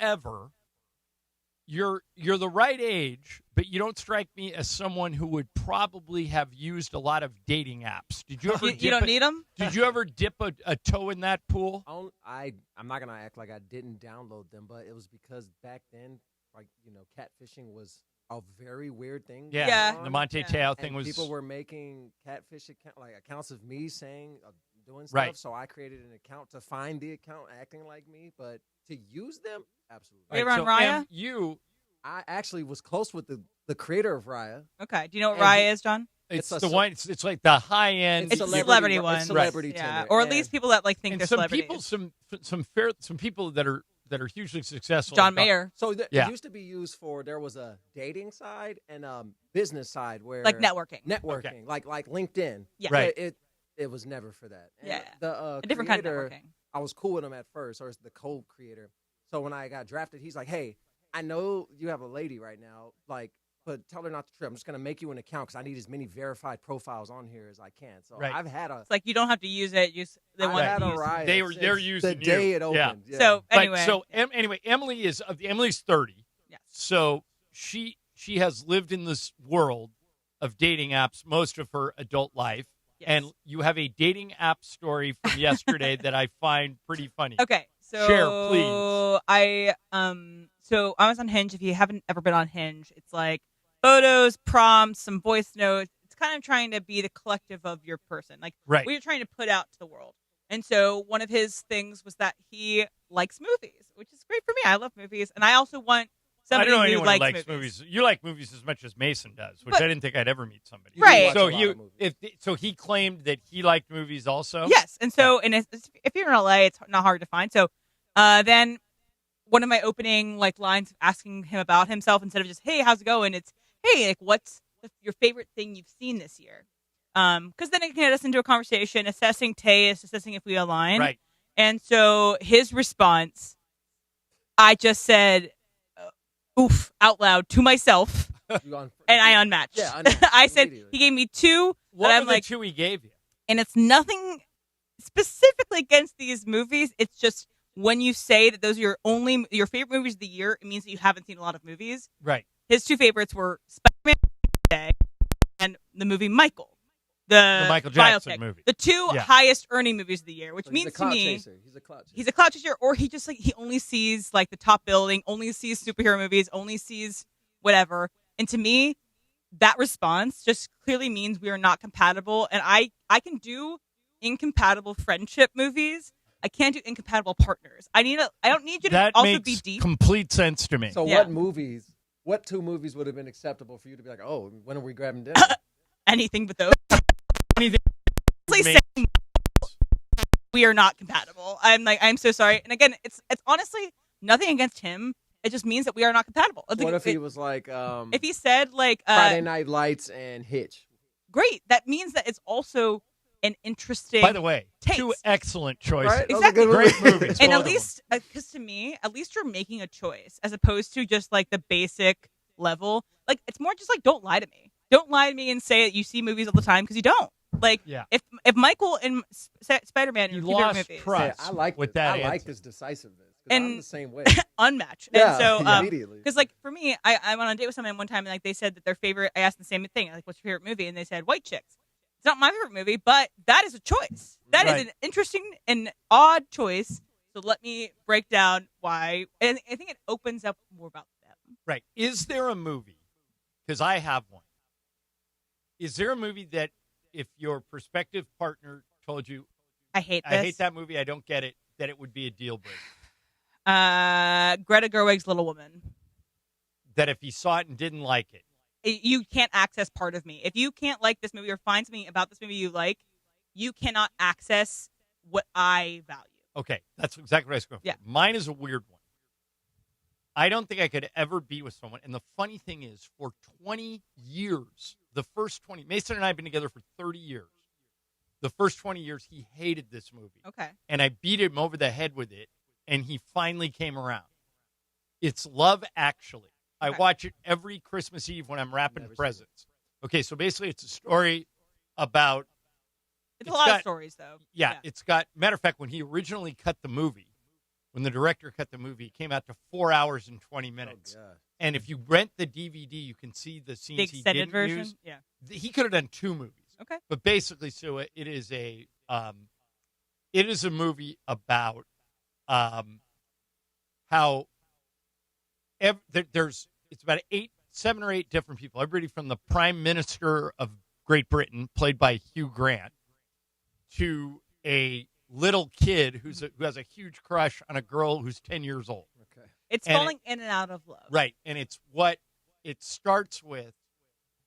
However, you're the right age, but you don't strike me as someone who would probably have used a lot of dating apps. Did you ever? You don't need them? Did you ever dip a toe in that pool? I'm not gonna act like I didn't download them, but it was because back then, like catfishing was a very weird thing. Yeah. The Monte Teo thing was. People were making catfish accounts of me saying doing stuff. Right. So I created an account to find the account acting like me, but to use them, absolutely. Were you on Raya? I actually was close with the creator of Raya. Okay. Do you know what Raya is, John? It's the one. It's like the high end. It's celebrity one. It's celebrity yeah, or at least people that think they're celebrities. Some people that are hugely successful. John Mayer. So it used to be used for. There was a dating side and a business side where like networking, okay. like LinkedIn. Yeah, right. It was never for that. And yeah, the a different kind of networking. I was cool with him at first, or the co-creator. So when I got drafted, he's like, "Hey, I know you have a lady right now, but tell her not to trip. I'm just gonna make you an account because I need as many verified profiles on here as I can." So I've had a. It's like you don't have to use it. They want to use it. They're using the day it opened. Yeah. So anyway, Emily's 30. Yes. So she has lived in this world of dating apps most of her adult life. Yes. And you have a dating app story from yesterday that I find pretty funny. Okay, so share, please. So I was on Hinge. If you haven't ever been on Hinge, it's like photos, prompts, some voice notes. It's kind of trying to be the collective of your person, like what you're trying to put out to the world. And so one of his things was that he likes movies, which is great for me. I love movies, and I also want somebody who likes movies. You like movies as much as Mason does, which I didn't think I'd ever meet somebody. Right. So he claimed that he liked movies also. Yes, and so if you're in LA, it's not hard to find. So then one of my opening lines asking him about himself instead of just "Hey, how's it going?" It's "Hey, what's your favorite thing you've seen this year?" Because then it can get us into a conversation, assessing taste, assessing if we align. Right. And so his response, I just said, "Oof," out loud to myself, and I unmatched. Yeah, I said he gave me two. What were the two he gave you? And it's nothing specifically against these movies. It's just when you say that those are your favorite movies of the year, it means that you haven't seen a lot of movies. Right. His two favorites were Spider-Man and the movie Michael. The Michael Jackson movie. The two highest earning movies of the year, which means to me he's a clout chaser, or he just he only sees the top building, only sees superhero movies, only sees whatever. And to me, that response just clearly means we are not compatible. And I can do incompatible friendship movies. I can't do incompatible partners. I don't need you to also be deep. Complete sense to me. So what two movies would have been acceptable for you to be like, "Oh, when are we grabbing dinner?" Anything but those. Anything. We are not compatible. I'm so sorry. And again, it's honestly nothing against him. It just means that we are not compatible. What if he was like, if he said Friday Night Lights and Hitch? Great. That means that it's also an interesting. By the way, taste. Two excellent choices. Right? Exactly. Great movies. And at least, because to me, at least you're making a choice as opposed to just the basic level. It's more just don't lie to me. Don't lie to me and say that you see movies all the time because you don't. If Michael and Spider-Man are your favorite movies, trust I like with that. I like this decisiveness. And I'm the same way. Unmatched. Yeah, and so immediately. Because for me, I went on a date with someone one time and they said that their favorite. I asked the same thing, what's your favorite movie? And they said White Chicks. It's not my favorite movie, but that is a choice. That is an interesting and odd choice. So let me break down why. And I think it opens up more about them. Right. Is there a movie? Because I have one. Is there a movie that if your prospective partner told you, I hate that movie, I don't get it, that it would be a deal breaker? Greta Gerwig's Little Woman. That if he saw it and didn't like it, you can't access part of me. If you can't like this movie or find something about this movie you like, you cannot access what I value. Okay, that's exactly what I was going for. Yeah. Mine is a weird one. I don't think I could ever be with someone. And the funny thing is, for 20 years, the first 20, Mason and I have been together for 30 years. The first 20 years, he hated this movie. Okay. And I beat him over the head with it, and he finally came around. It's Love Actually. I watch it every Christmas Eve when I'm wrapping presents. Okay, so basically it's a story about... It's a lot of stories, though. Yeah, it's got... Matter of fact, when he originally cut the movie, when the director cut the movie, it came out to 4 hours and 20 minutes. Oh, God. And if you rent the DVD, you can see the scenes The he extended didn't version? use. Yeah. He could have done 2 movies. Okay. But basically, so it is a movie about how it's about 7 or 8 different people. Everybody from the Prime Minister of Great Britain, played by Hugh Grant, to a little kid who has a huge crush on a girl who's 10 years old. Okay. It's falling in and out of love. Right. And it's what it starts with.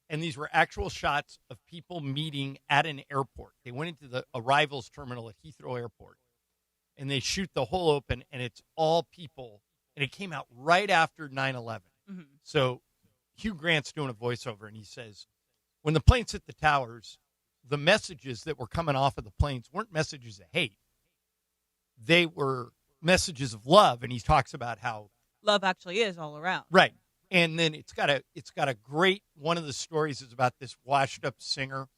And these were actual shots of people meeting at an airport. They went into the arrivals terminal at Heathrow Airport, and they shoot the whole open, and it's all people. And it came out right after 9/11. Mm-hmm. So Hugh Grant's doing a voiceover, and he says, when the planes hit the towers, the messages that were coming off of the planes weren't messages of hate. They were messages of love, and he talks about how love actually is all around. Right. And then it's got a great, one of the stories is about this washed up singer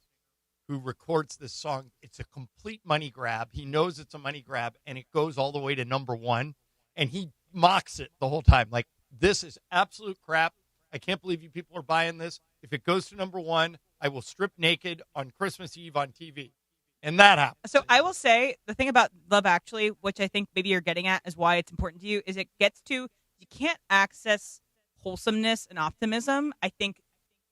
who records this song. It's a complete money grab. He knows it's a money grab, and it goes all the way to number 1, and he mocks it the whole time. Like, this is absolute crap. I can't believe you people are buying this. If it goes to number 1, I will strip naked on Christmas Eve on TV. And that happens. So I will say the thing about Love Actually, which I think maybe you're getting at is why it's important to you, is it gets to, you can't access wholesomeness and optimism. I think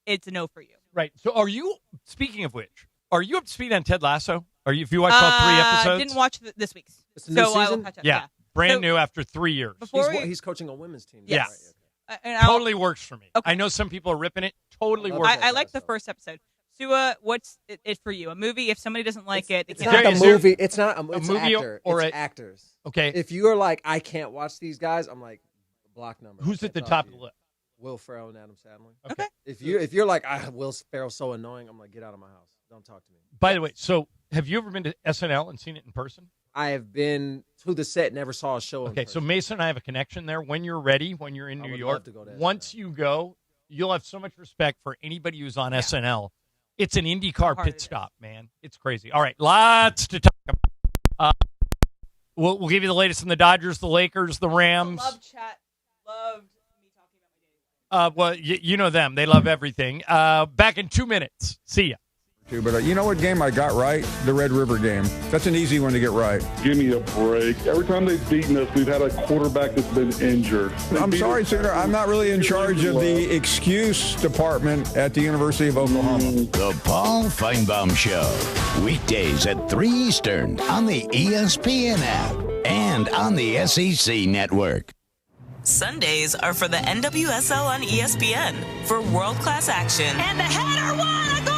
it's a no for you. Right. So are you, speaking of which, are you up to speed on Ted Lasso? If you watched all 3 episodes? I didn't watch this week's. It's a new so I will season? catch up. Yeah. Brand new after 3 years. He's coaching a women's team. Yeah. Right, okay. And totally works for me. Okay. I know some people are ripping it. Totally I works. I like the first episode. Sua, what's it for you? A movie? If somebody doesn't like it, It's they not can't. a movie. It's not a movie actor. or it's actors. Okay. If you are like, I can't watch these guys, I'm like, block number. Who's at the top of the list? Will Ferrell and Adam Sandler. Okay. If you're like, Will Ferrell's so annoying, I'm like, get out of my house. Don't talk to me. By the way, so have you ever been to SNL and seen it in person? I have been to the set, never saw a show. Okay, so Mason and I have a connection there. When you're ready, when you're in New York, love to go to SNL. Once you go, you'll have so much respect for anybody who's on SNL. It's an IndyCar pit stop, man. It's crazy. All right, lots to talk about. We'll give you the latest in the Dodgers, the Lakers, the Rams. Love chat. Loved me talking about my dating life. Well, you know them. They love everything. Back in 2 minutes. See ya. But you know what game I got right? The Red River game. That's an easy one to get right. Give me a break. Every time they've beaten us, we've had a quarterback that's been injured. I'm sorry, Senator. I'm not really in charge of the excuse department at the University of Oklahoma. The Paul Feinbaum Show. Weekdays at 3 Eastern on the ESPN app and on the SEC network. Sundays are for the NWSL on ESPN for world-class action. And the header won a goal!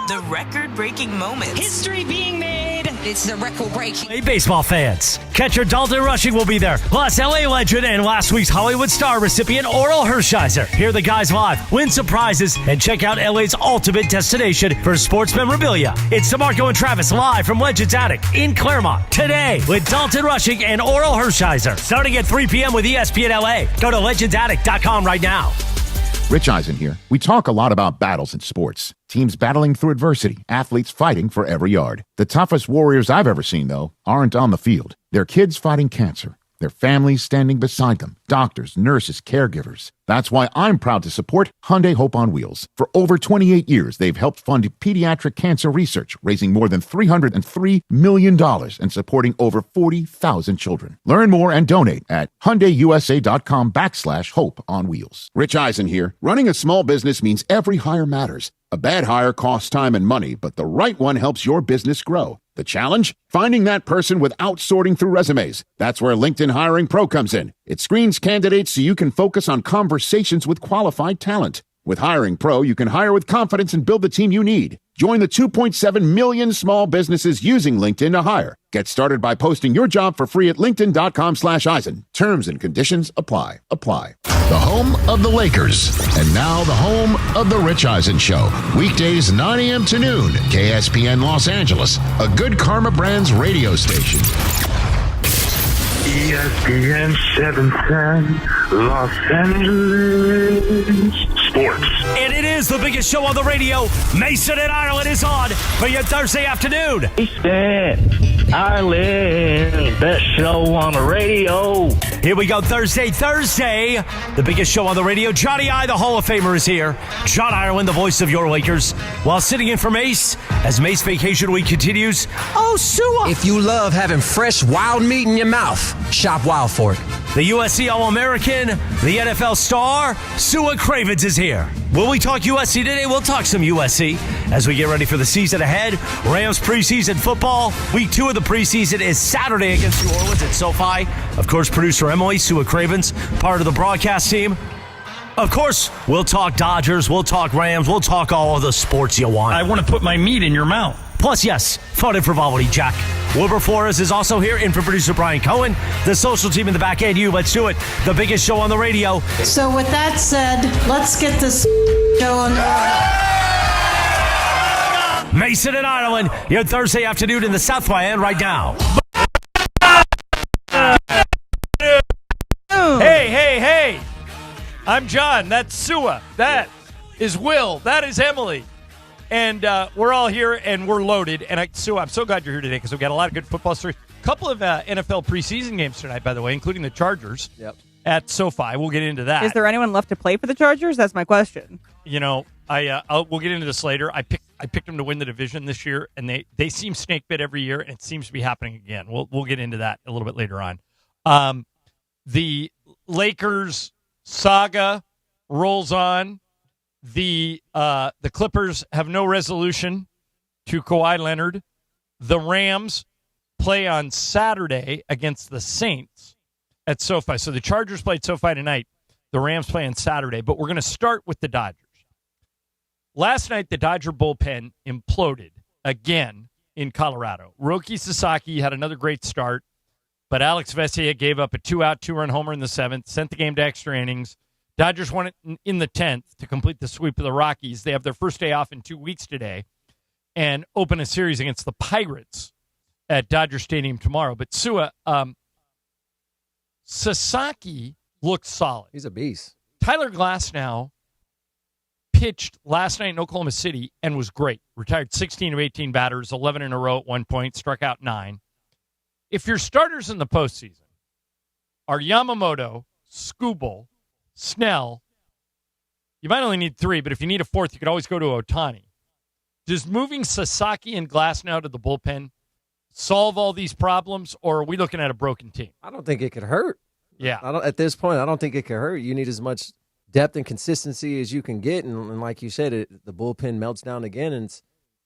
The record-breaking moments. History being made. It's the record-breaking. Hey, baseball fans. Catcher Dalton Rushing will be there. Plus, LA legend and last week's Hollywood star recipient Oral Hershiser. Hear the guys live, win some prizes, and check out LA's ultimate destination for sports memorabilia. It's DeMarco and Travis live from Legends Attic in Claremont today with Dalton Rushing and Oral Hershiser. Starting at 3 p.m. with ESPN LA. Go to legendsattic.com right now. Rich Eisen here. We talk a lot about battles in sports. Teams battling through adversity, athletes fighting for every yard. The toughest warriors I've ever seen, though, aren't on the field. They're kids fighting cancer. Their families standing beside them. Doctors, nurses, caregivers. That's why I'm proud to support Hyundai Hope on Wheels. For over 28 years, they've helped fund pediatric cancer research, raising more than $303 million and supporting over 40,000 children. Learn more and donate at HyundaiUSA.com/hope on wheels. Rich Eisen here. Running a small business means every hire matters. A bad hire costs time and money, but the right one helps your business grow. The challenge? Finding that person without sorting through resumes. That's where LinkedIn Hiring Pro comes in. It screens candidates so you can focus on conversations with qualified talent. With Hiring Pro, you can hire with confidence and build the team you need. Join the 2.7 million small businesses using LinkedIn to hire. Get started by posting your job for free at linkedin.com/Eisen. Terms and conditions apply. The home of the Lakers. And now the home of the Rich Eisen Show. Weekdays 9 a.m. to noon. KSPN Los Angeles. A Good Karma Brands radio station. ESPN 710 Los Angeles Sports. And it is the biggest show on the radio. Mason and Ireland is on for your Thursday afternoon. Mason, Ireland, best show on the radio. Here we go, Thursday. The biggest show on the radio. Johnny I, the Hall of Famer, is here. John Ireland, the voice of your Lakers, while sitting in for Mace as Mace Vacation Week continues. Oh, Sua! If you love having fresh wild meat in your mouth, shop Wild for it. The USC All-American, the NFL star, Sua Cravens is here. Will we talk USC today? We'll talk some USC as we get ready for the season ahead. Rams preseason football. Week 2 of the preseason is Saturday against New Orleans at SoFi. Of course, producer Emily, Sua Cravens, part of the broadcast team. Of course, we'll talk Dodgers, we'll talk Rams, we'll talk all of the sports you want. I want to put my meat in your mouth. Plus, yes, fun and frivolity, Jack. Wilbur Flores is also here, in for producer Brian Cohen. The social team in the back end, you. Let's do it. The biggest show on the radio. So with that said, let's get this going. Mason and Ireland, your Thursday afternoon in the South End right now. Hey. I'm John. That's Sua. That is Will. That is Emily. And we're all here, and we're loaded. And Sue, I'm so glad you're here today because we've got a lot of good football stories. A couple of NFL preseason games tonight, by the way, including the Chargers at SoFi. We'll get into that. Is there anyone left to play for the Chargers? That's my question. You know, we'll get into this later. I picked them to win the division this year, and they seem snake bit every year, and it seems to be happening again. We'll get into that a little bit later on. The Lakers saga rolls on. The Clippers have no resolution to Kawhi Leonard. The Rams play on Saturday against the Saints at SoFi. So the Chargers play at SoFi tonight. The Rams play on Saturday. But we're going to start with the Dodgers. Last night, the Dodger bullpen imploded again in Colorado. Roki Sasaki had another great start, but Alex Vesia gave up a 2-out, 2-run homer in the 7th, sent the game to extra innings. Dodgers won it in the 10th to complete the sweep of the Rockies. They have their first day off in 2 weeks today and open a series against the Pirates at Dodger Stadium tomorrow. But Sua, Sasaki looks solid. He's a beast. Tyler Glasnow pitched last night in Oklahoma City and was great. Retired 16 of 18 batters, 11 in a row at one point, struck out 9. If your starters in the postseason are Yamamoto, Skubal, Snell, you might only need 3, but if you need a 4th, you could always go to Ohtani. Does moving Sasaki and Glasnow to the bullpen solve all these problems, or are we looking at a broken team? I don't think it could hurt. Yeah. At this point, I don't think it could hurt. You need as much depth and consistency as you can get, and like you said, the bullpen melts down again, and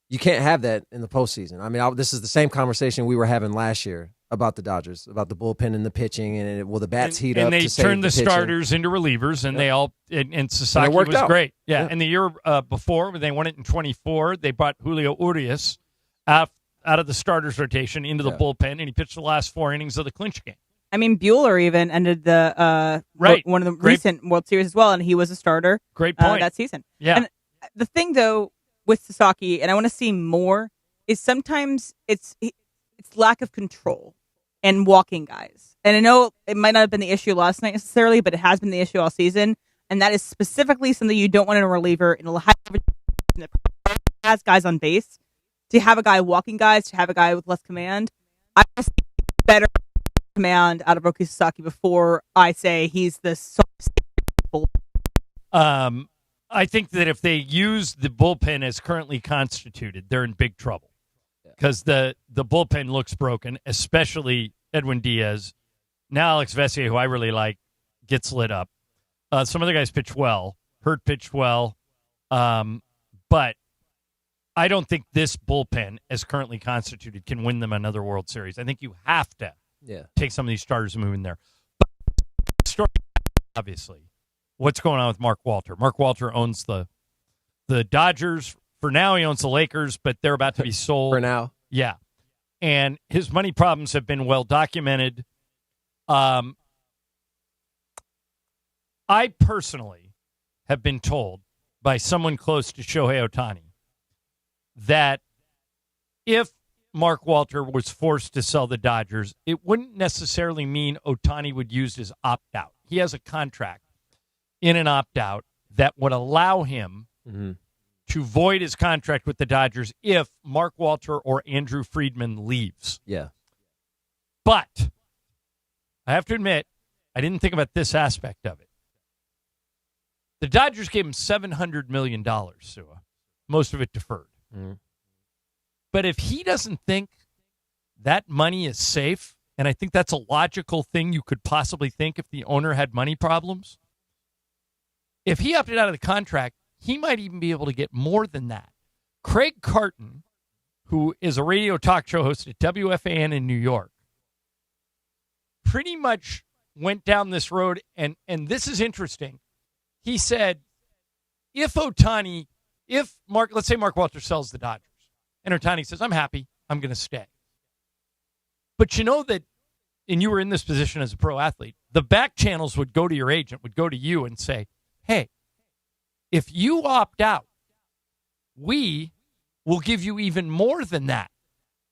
you can't have that in the postseason. I mean, this is the same conversation we were having last year about the Dodgers, about the bullpen and the pitching, and will the bats heat up? And they to save turned the pitching? Starters into relievers, and they all and Sasaki was out. great. Yeah, and the year before, when they won it in 24, they brought Julio Urias out of the starters rotation into the bullpen, and he pitched the last 4 innings of the clinch game. I mean, Bueller even ended the one of the recent World Series as well, and he was a starter. Great point. That season. Yeah. And the thing, though, with Sasaki, and I want to see more, is sometimes it's lack of control and walking guys. And I know it might not have been the issue last night necessarily, but it has been the issue all season. And that is specifically something you don't want in a reliever in a high that has guys on base. To have a guy walking guys, to have a guy with less command, I want to see better command out of Roki Sasaki before I say he's the I think that if they use the bullpen as currently constituted, they're in big trouble. Because the bullpen looks broken, especially Edwin Diaz. Now Alex Vesia, who I really like, gets lit up. Some other guys pitch well. Hurt pitched well. But I don't think this bullpen, as currently constituted, can win them another World Series. I think you have to take some of these starters and move in there. But story, obviously, what's going on with Mark Walter? Mark Walter owns the Dodgers. For now, he owns the Lakers, but they're about to be sold. For now. Yeah. And his money problems have been well documented. I personally have been told by someone close to Shohei Ohtani that if Mark Walter was forced to sell the Dodgers, it wouldn't necessarily mean Ohtani would use his opt-out. He has a contract in an opt-out that would allow him to void his contract with the Dodgers if Mark Walter or Andrew Friedman leaves. Yeah. But I have to admit, I didn't think about this aspect of it. The Dodgers gave him $700 million, Sua. Most of it deferred. But if he doesn't think that money is safe, and I think that's a logical thing you could possibly think if the owner had money problems, if he opted out of the contract, he might even be able to get more than that. Craig Carton, who is a radio talk show host at WFAN in New York, pretty much went down this road, and this is interesting. He said, let's say Mark Walter sells the Dodgers, and Ohtani says, I'm happy, I'm going to stay. But you know that, and you were in this position as a pro athlete, the back channels would go to your agent, would go to you and say, hey, if you opt out, we will give you even more than that.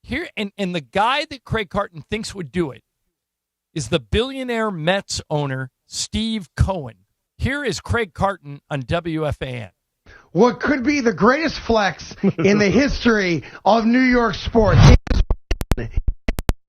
Here, and the guy that Craig Carton thinks would do it is the billionaire Mets owner, Steve Cohen. Here is Craig Carton on WFAN. What could be the greatest flex in the history of New York sports is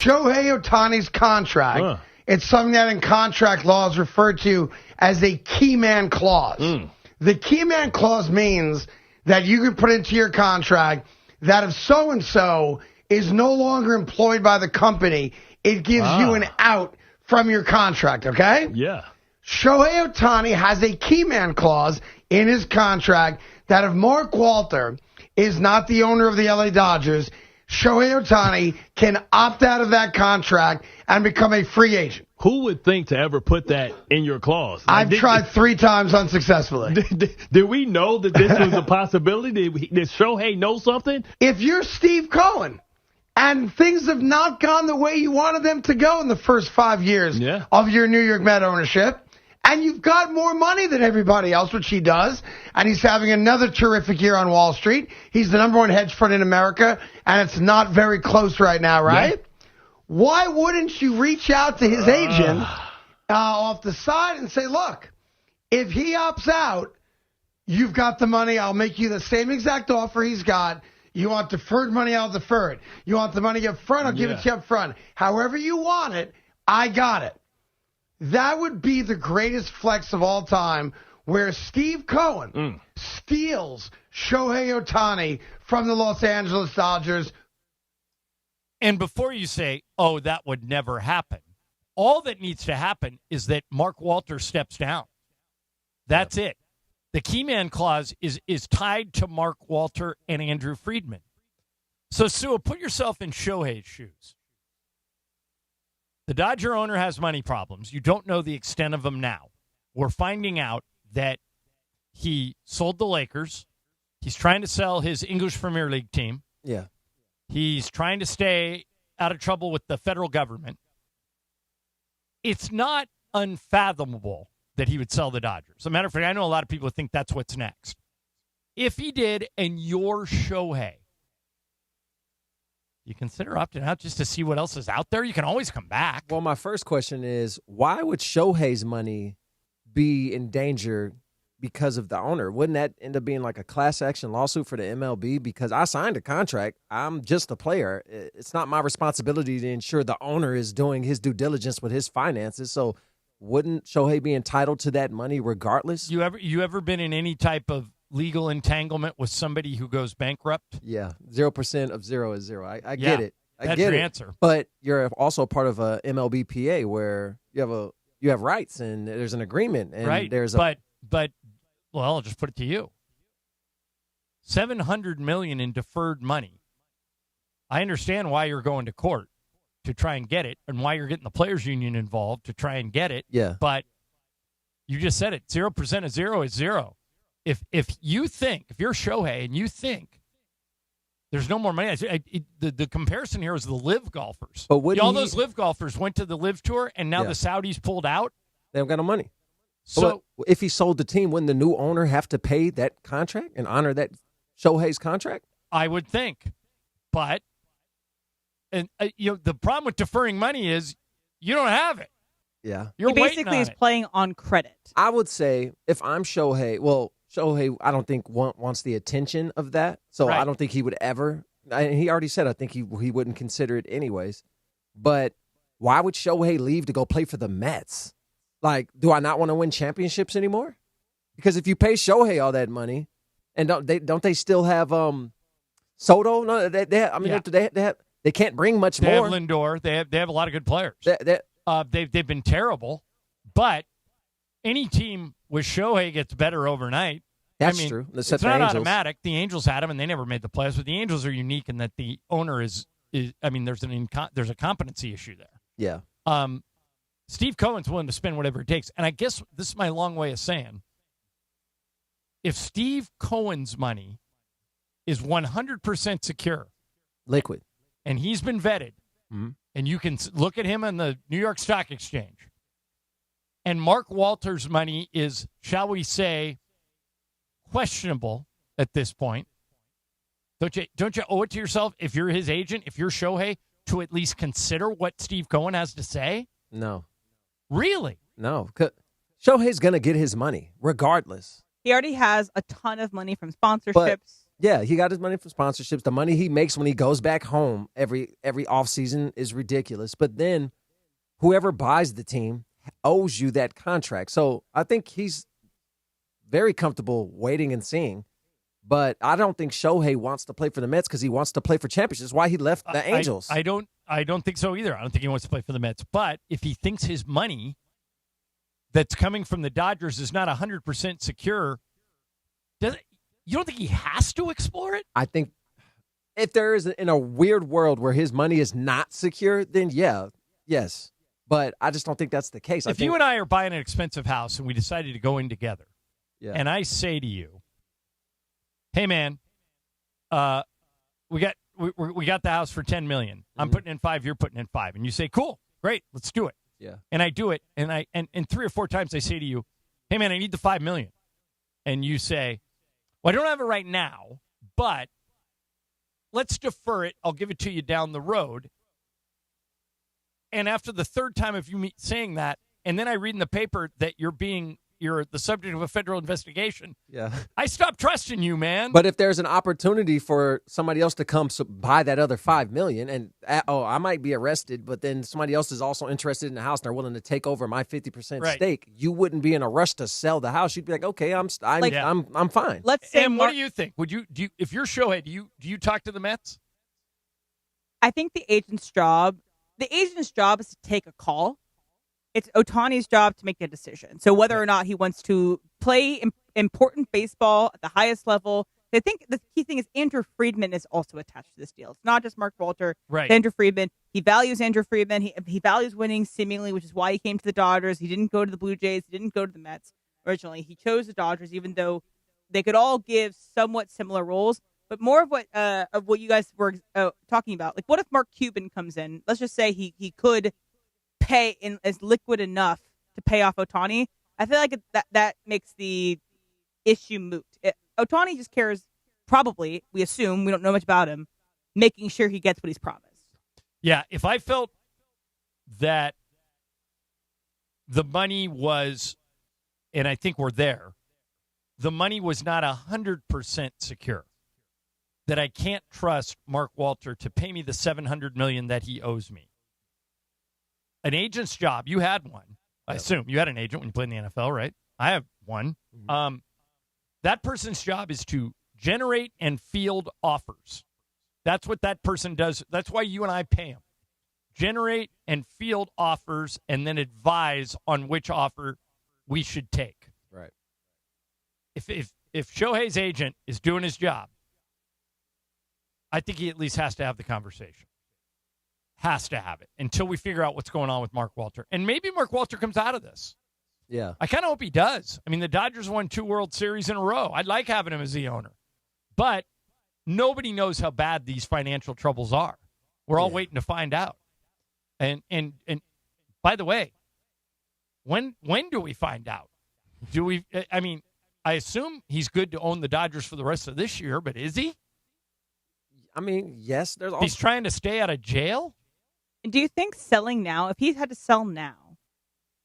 Shohei Ohtani's contract. It's something that in contract law is referred to as a key man clause. The key man clause means that you can put into your contract that if so-and-so is no longer employed by the company, it gives you an out from your contract, okay? Yeah. Shohei Ohtani has a key man clause in his contract that if Mark Walter is not the owner of the LA Dodgers, Shohei Ohtani can opt out of that contract and become a free agent. Who would think to ever put that in your clause? I've tried 3 times unsuccessfully. Did we know that this was a possibility? Did Shohei know something? If you're Steve Cohen and things have not gone the way you wanted them to go in the first 5 years of your New York Met ownership, and you've got more money than everybody else, which he does, and he's having another terrific year on Wall Street. He's the number 1 hedge fund in America, and it's not very close right now, right? Yeah. Why wouldn't you reach out to his agent off the side and say, look, if he opts out, you've got the money. I'll make you the same exact offer he's got. You want deferred money, I'll defer it. You want the money up front, I'll give it to you up front. However you want it, I got it. That would be the greatest flex of all time, where Steve Cohen steals Shohei Ohtani from the Los Angeles Dodgers. And before you say, oh, that would never happen, all that needs to happen is that Mark Walter steps down. That's it. The key man clause is tied to Mark Walter and Andrew Friedman. So, Sue, put yourself in Shohei's shoes. The Dodger owner has money problems. You don't know the extent of them now. We're finding out that he sold the Lakers. He's trying to sell his English Premier League team. Yeah. He's trying to stay out of trouble with the federal government. It's not unfathomable that he would sell the Dodgers. As a matter of fact, I know a lot of people think that's what's next. If he did, and you're Shohei, you consider opting out just to see what else is out there? You can always come back. Well, my first question is, why would Shohei's money be in danger because of the owner? Wouldn't that end up being like a class action lawsuit for the MLB? Because I signed a contract. I'm just a player. It's not my responsibility to ensure the owner is doing his due diligence with his finances. So wouldn't Shohei be entitled to that money regardless? You ever been in any type of legal entanglement with somebody who goes bankrupt? Yeah, 0% of 0 is 0. I get it. That's your answer. But you're also part of a MLBPA where you have rights and there's an agreement and right. But well, I'll just put it to you. $700 million in deferred money. I understand why you're going to court to try and get it, and why you're getting the players union involved to try and get it. Yeah. But you just said it. 0% of 0 is 0. If you're Shohei and you think there's no more money, the comparison here is the live golfers. But all those live golfers went to the live tour, and now the Saudis pulled out. They don't got no money. So if he sold the team, wouldn't the new owner have to pay that contract and honor that Shohei's contract? I would think. But the problem with deferring money is you don't have it. Yeah. You're he basically is playing on credit. I would say if I'm Shohei, Shohei, I don't think wants the attention of that. So I don't think he would ever. He already said I think he wouldn't consider it anyways. But why would Shohei leave to go play for the Mets? Like, do I not want to win championships anymore? Because if you pay Shohei all that money, and don't they still have Soto? No, they can't bring much They more. have Lindor. They have a lot of good players. They've been terrible, but any team with Shohei gets better overnight. That's true. It's not automatic. The Angels had him, and they never made the playoffs. But the Angels are unique in that the owner is there's a competency issue there. Yeah. Steve Cohen's willing to spend whatever it takes, and I guess this is my long way of saying, if Steve Cohen's money is 100% secure, liquid, and he's been vetted, and you can look at him on the New York Stock Exchange, and Mark Walter's money is, shall we say, questionable at this point, don't you owe it to yourself, if you're his agent, if you're Shohei, to at least consider what Steve Cohen has to say? No. Really? No. Shohei's going to get his money regardless. He already has a ton of money from sponsorships. But, yeah, he got his money from sponsorships. The money he makes when he goes back home every offseason is ridiculous. But then whoever buys the team owes you that contract. So I think he's very comfortable waiting and seeing. But I don't think Shohei wants to play for the Mets because he wants to play for championships. That's why he left the Angels. I don't think so either. I don't think he wants to play for the Mets. But if he thinks his money that's coming from the Dodgers is not 100% secure, you don't think he has to explore it? I think if there is in a weird world where his money is not secure, then yes. But I just don't think that's the case. If you and I are buying an expensive house and we decided to go in together, and I say to you, hey, man, we got the house for $10 million. I'm putting in $5 million, you're putting in $5 million. And you say, cool, great, let's do it. Yeah. And I do it, and 3 or 4 times I say to you, hey, man, I need the $5 million. And you say, well, I don't have it right now, but let's defer it. I'll give it to you down the road. And after the third time of you saying that, and then I read in the paper that you're the subject of a federal investigation. Yeah. I stopped trusting you, man. But if there's an opportunity for somebody else to come buy that other $5 million, and I might be arrested, but then somebody else is also interested in the house and they're willing to take over my 50% stake, you wouldn't be in a rush to sell the house. You'd be like, okay, I'm fine. Let's say, and what do you think? Would you if you're Shohei, do you talk to the Mets? I think the agent's job is to take a call. It's Ohtani's job to make a decision. So whether or not he wants to play important baseball at the highest level, I think the key thing is Andrew Friedman is also attached to this deal. It's not just Mark Walter. Right. Andrew Friedman. He values Andrew Friedman. He values winning seemingly, which is why he came to the Dodgers. He didn't go to the Blue Jays. He didn't go to the Mets originally. He chose the Dodgers, even though they could all give somewhat similar roles. But more of what you guys were talking about. Like, what if Mark Cuban comes in? Let's just say he could pay as liquid enough to pay off Ohtani. I feel like that makes the issue moot. Ohtani just cares, probably, we assume, we don't know much about him, making sure he gets what he's promised. Yeah, if I felt that the money was, and I think we're there, the money was not 100% secure, that I can't trust Mark Walter to pay me the $700 million that he owes me. An agent's job, you had one. I assume you had an agent when you played in the NFL, right? I have one. Mm-hmm. That person's job is to generate and field offers. That's what that person does. That's why you and I pay him. Generate and field offers and then advise on which offer we should take. Right. If Shohei's agent is doing his job, I think he at least has to have the conversation. Has to have it until we figure out what's going on with Mark Walter. And maybe Mark Walter comes out of this. Yeah. I kind of hope he does. I mean, the Dodgers won 2 World Series in a row. I'd like having him as the owner. But nobody knows how bad these financial troubles are. We're all waiting to find out. And by the way, when do we find out? I assume he's good to own the Dodgers for the rest of this year, but is he? I mean, yes. He's trying to stay out of jail? And do you think selling now, if he had to sell now,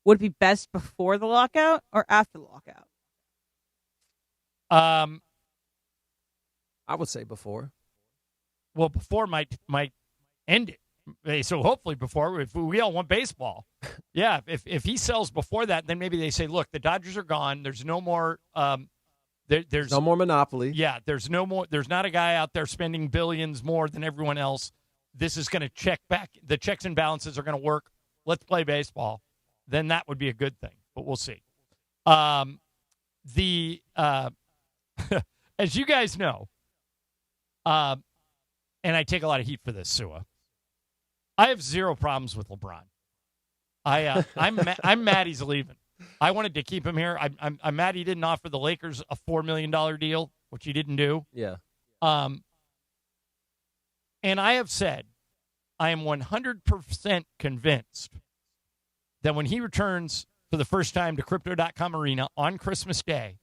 would it be best before the lockout or after the lockout? I would say before. Well, before might end it. So hopefully before, if we all want baseball. Yeah, if he sells before that, then maybe they say, look, the Dodgers are gone. There's no more there's no more monopoly. Yeah, there's not a guy out there spending billions more than everyone else. This is going to check back. The checks and balances are going to work. Let's play baseball. Then that would be a good thing, but we'll see. As you guys know, and I take a lot of heat for this, Sua, I have zero problems with LeBron. I'm mad he's leaving. I wanted to keep him here. I'm mad he didn't offer the Lakers a $4 million deal, which he didn't do. Yeah. And I have said, I am 100% convinced that when he returns for the first time to Crypto.com Arena on Christmas Day,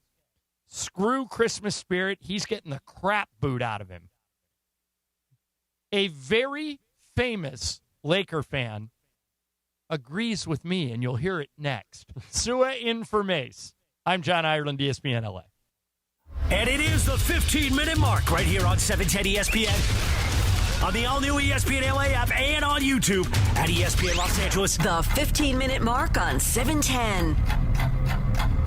screw Christmas spirit, he's getting the crap booed out of him. A very famous Laker fan agrees with me, and you'll hear it next. Sua in for Mace. I'm John Ireland, ESPN LA. And it is the 15-minute mark right here on 710 ESPN, on the all-new ESPN LA app, and on YouTube at ESPN Los Angeles. The 15-minute mark on 710.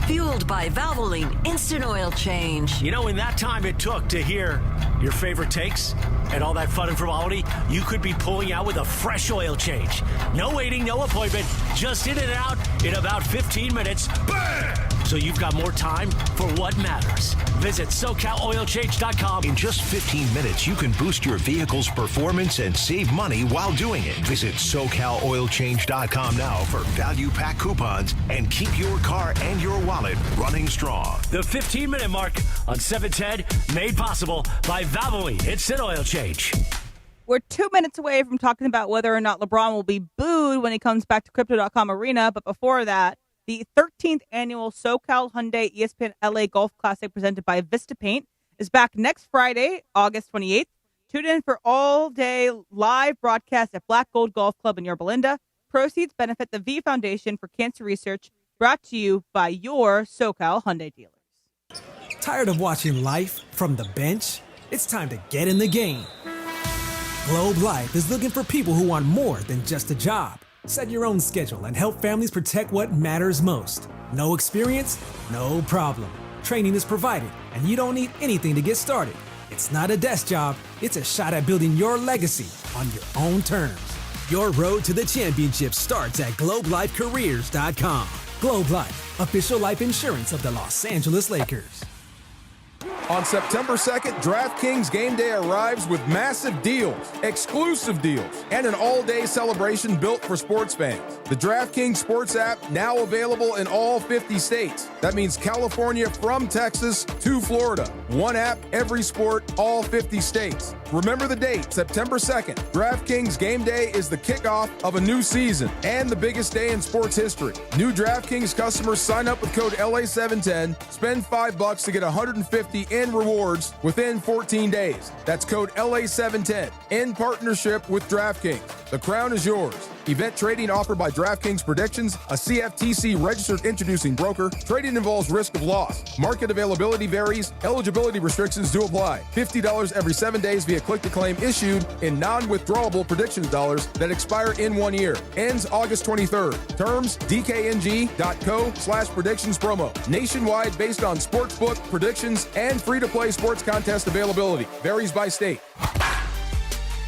Fueled by Valvoline Instant Oil Change. You know, in that time it took to hear your favorite takes and all that fun and frivolity, you could be pulling out with a fresh oil change. No waiting, no appointment, just in and out in about 15 minutes. Bam! So you've got more time for what matters. Visit SoCalOilChange.com. In just 15 minutes, you can boost your vehicle's performance and save money while doing it. Visit SoCalOilChange.com now for value pack coupons and keep your car and your wallet running strong. The 15-minute mark on 710, made possible by Valvoline Instant Oil Change. We're 2 minutes away from talking about whether or not LeBron will be booed when he comes back to Crypto.com Arena. But before that, the 13th annual SoCal Hyundai ESPN LA Golf Classic presented by Vista Paint is back next Friday, August 28th. Tune in for all-day live broadcast at Black Gold Golf Club in Yorba Linda. Proceeds benefit the V Foundation for Cancer Research, brought to you by your SoCal Hyundai dealers. Tired of watching life from the bench? It's time to get in the game. Globe Life is looking for people who want more than just a job. Set your own schedule and help families protect what matters most. No experience? No problem. Training is provided, and you don't need anything to get started. It's not a desk job. It's a shot at building your legacy on your own terms. Your road to the championship starts at GlobeLifeCareers.com. Globe Life, official life insurance of the Los Angeles Lakers. On September 2nd, DraftKings Game Day arrives with massive deals, exclusive deals, and an all-day celebration built for sports fans. The DraftKings Sports app now available in all 50 states. That means California from Texas to Florida. One app, every sport, all 50 states. Remember the date, September 2nd. DraftKings Game Day is the kickoff of a new season and the biggest day in sports history. New DraftKings customers sign up with code LA710, spend $5 to get $150 in rewards within 14 days. That's code LA710 in partnership with DraftKings. The crown is yours. Event trading offered by DraftKings Predictions, a CFTC registered introducing broker. Trading involves risk of loss. Market availability varies. Eligibility restrictions do apply. $50 every 7 days via click-to-claim issued in non-withdrawable predictions dollars that expire in 1 year. Ends August 23rd. Terms, dkng.co/predictions promo. Nationwide based on sportsbook, predictions, and free-to-play sports contest availability. Varies by state.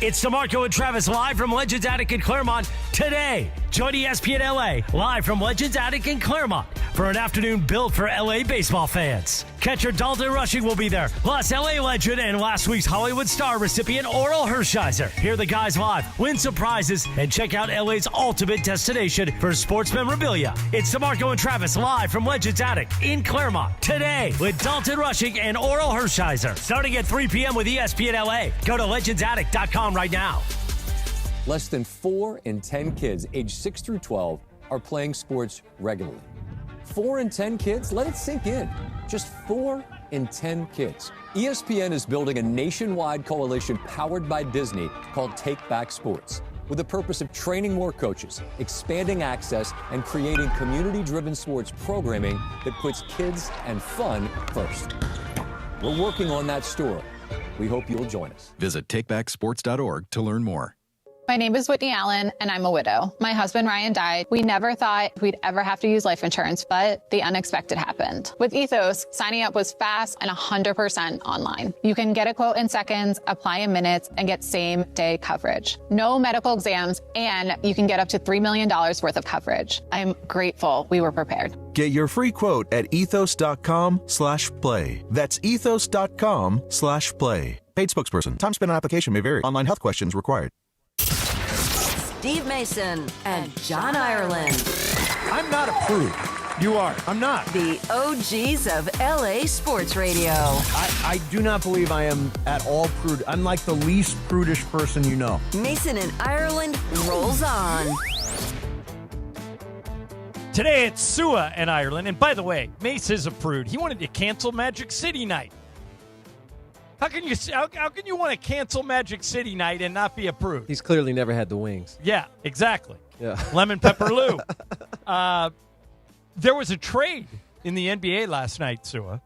It's DeMarco and Travis live from Legends Attic in Claremont today. Join ESPN LA live from Legends Attic in Claremont for an afternoon built for LA baseball fans. Catcher Dalton Rushing will be there, plus LA legend and last week's Hollywood star recipient Oral Hershiser. Hear the guys live, win some prizes, and check out LA's ultimate destination for sports memorabilia. It's DeMarco and Travis live from Legends Attic in Claremont today with Dalton Rushing and Oral Hershiser. Starting at 3 p.m. with ESPN LA. Go to legendsattic.com right now. Less than 4 in 10 kids aged 6 through 12 are playing sports regularly. 4 in 10 kids? Let it sink in. Just 4 in 10 kids. ESPN is building a nationwide coalition powered by Disney called Take Back Sports. with the purpose of training more coaches, expanding access, and creating community-driven sports programming that puts kids and fun first. We're working on that story. We hope you'll join us. Visit takebacksports.org to learn more. My name is Whitney Allen, and I'm a widow. My husband, Ryan, died. We never thought we'd ever have to use life insurance, but the unexpected happened. With Ethos, signing up was fast and 100% online. You can get a quote in seconds, apply in minutes, and get same-day coverage. No medical exams, and you can get up to $3 million worth of coverage. I'm grateful we were prepared. Get your free quote at ethos.com/play. That's ethos.com/play. Paid spokesperson. Time spent on application may vary. Online health questions required. Steve Mason and John Ireland. I'm not a prude. You are. I'm not. The OGs of LA Sports Radio. I do not believe I am at all prude. I'm like the least prudish person you know. Mason and Ireland rolls on. Today it's Sua and Ireland. And by the way, Mace is a prude. He wanted to cancel Magic City Night. How can you want to cancel Magic City Night and not be a prude? He's clearly never had the wings. Yeah, exactly. Yeah. Lemon Pepper Lou. There was a trade in the NBA last night, Sua,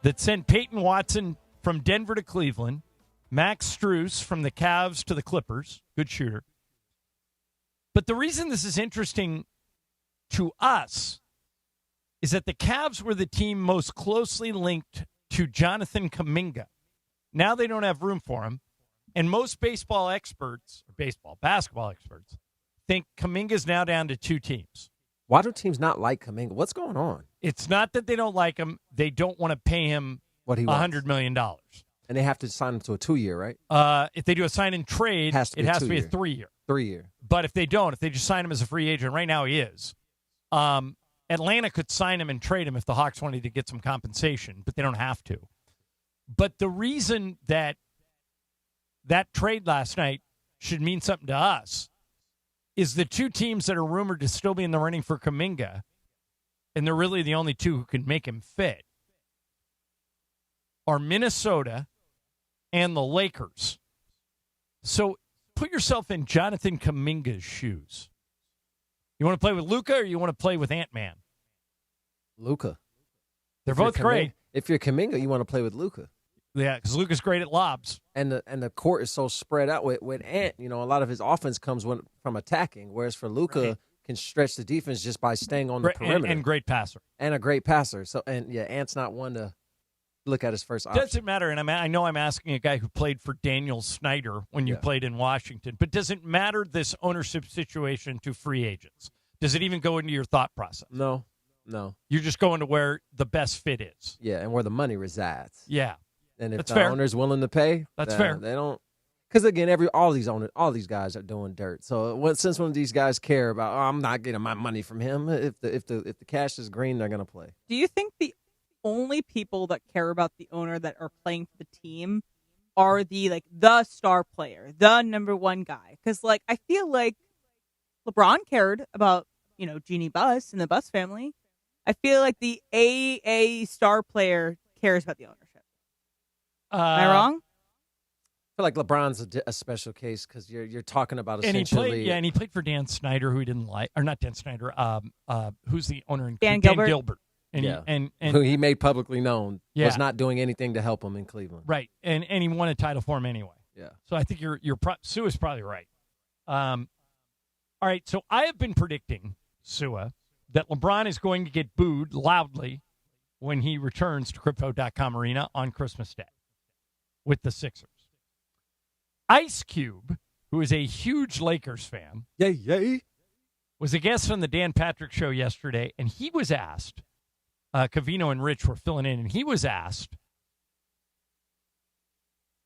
that sent Peyton Watson from Denver to Cleveland, Max Strus from the Cavs to the Clippers. Good shooter. But the reason this is interesting to us is that the Cavs were the team most closely linked to Jonathan Kuminga. Now they don't have room for him. And most basketball experts think Kuminga's now down to two teams. Why do teams not like Kuminga? What's going on? It's not that they don't like him. They don't want to pay him what he $100 million. And they have to sign him to a 2-year, right? If they do a sign and trade, it has to be a 3-year. 3-year. But if they just sign him as a free agent, right now he is. Atlanta could sign him and trade him if the Hawks wanted to get some compensation, but they don't have to. But the reason that trade last night should mean something to us is the two teams that are rumored to still be in the running for Kuminga, and they're really the only two who can make him fit, are Minnesota and the Lakers. So put yourself in Jonathan Kuminga's shoes. You want to play with Luka or you want to play with Ant-Man? Luka. They're both great. If you're Kuminga, you want to play with Luka. Yeah, because Luka's great at lobs. And the court is so spread out with Ant. You know, a lot of his offense comes from attacking, whereas for Luka, can stretch the defense just by staying on the perimeter. And great passer. And a great passer. So, Ant's not one to look at his first option. Doesn't matter, and I know I'm asking a guy who played for Daniel Snyder when you played in Washington, but does it matter this ownership situation to free agents? Does it even go into your thought process? No. You're just going to where the best fit is. Yeah, and where the money resides. Yeah. And if that's the fair. owner's willing to pay, that's fair. They don't. Because again, all these guys are doing dirt. So since when these guys care about, I'm not getting my money from him. If the cash is green, they're gonna play. Do you think the only people that care about the owner that are playing for the team are the star player, the number one guy? Because I feel like LeBron cared about Jeannie Buss and the Buss family. I feel like the AA star player cares about the ownership. Am I wrong? I feel like LeBron's a special case because you're talking about essentially. And he played for Dan Snyder, who he didn't like, or not Dan Snyder. Who's the owner in Dan Gilbert. And who he made publicly known was not doing anything to help him in Cleveland. Right, and he won a title for him anyway. Yeah. So I think Sue is probably right. All right, so I have been predicting, Sua, that LeBron is going to get booed loudly when he returns to Crypto.com Arena on Christmas Day with the Sixers. Ice Cube, who is a huge Lakers fan, was a guest on the Dan Patrick Show yesterday, and he was asked, Cavino and Rich were filling in, and he was asked,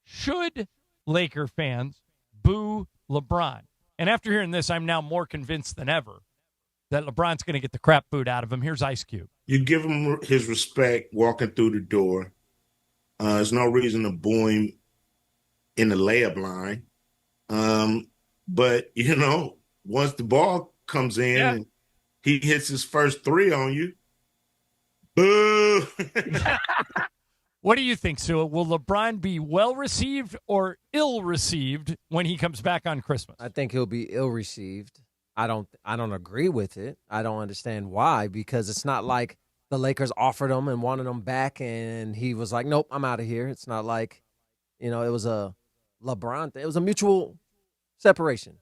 should Laker fans boo LeBron? And after hearing this, I'm now more convinced than ever that LeBron's going to get the crap booed out of him. Here's Ice Cube. You give him his respect walking through the door. There's no reason to boo him in the layup line. But, once the ball comes in and he hits his first three on you, boo. What do you think, Sue? Will LeBron be well-received or ill-received when he comes back on Christmas? I think he'll be ill-received. I don't agree with it. I don't understand why, because it's not like the Lakers offered him and wanted him back, and he was like, nope, I'm out of here. It's not like, it was a LeBron thing. It was a mutual separation.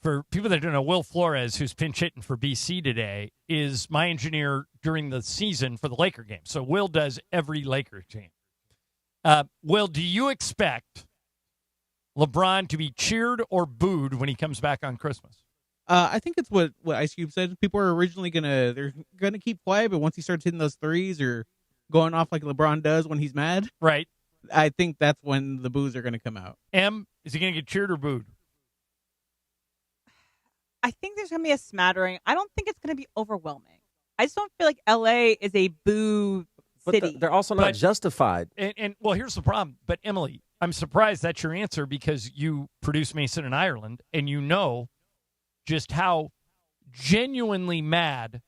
For people that don't know, Will Flores, who's pinch hitting for BC today, is my engineer during the season for the Laker game. So Will does every Laker game. Will, do you expect LeBron to be cheered or booed when he comes back on Christmas? I think it's what Ice Cube said. People are originally they're gonna keep quiet, but once he starts hitting those threes or going off like LeBron does when he's mad, right? I think that's when the boos are gonna come out. Is he gonna get cheered or booed? I think there's going to be a smattering. I don't think it's going to be overwhelming. I just don't feel like L.A. is a boo city. But they're also not justified. And well, here's the problem. But, Emily, I'm surprised that's your answer because you produce Mason in Ireland, and you know just how genuinely mad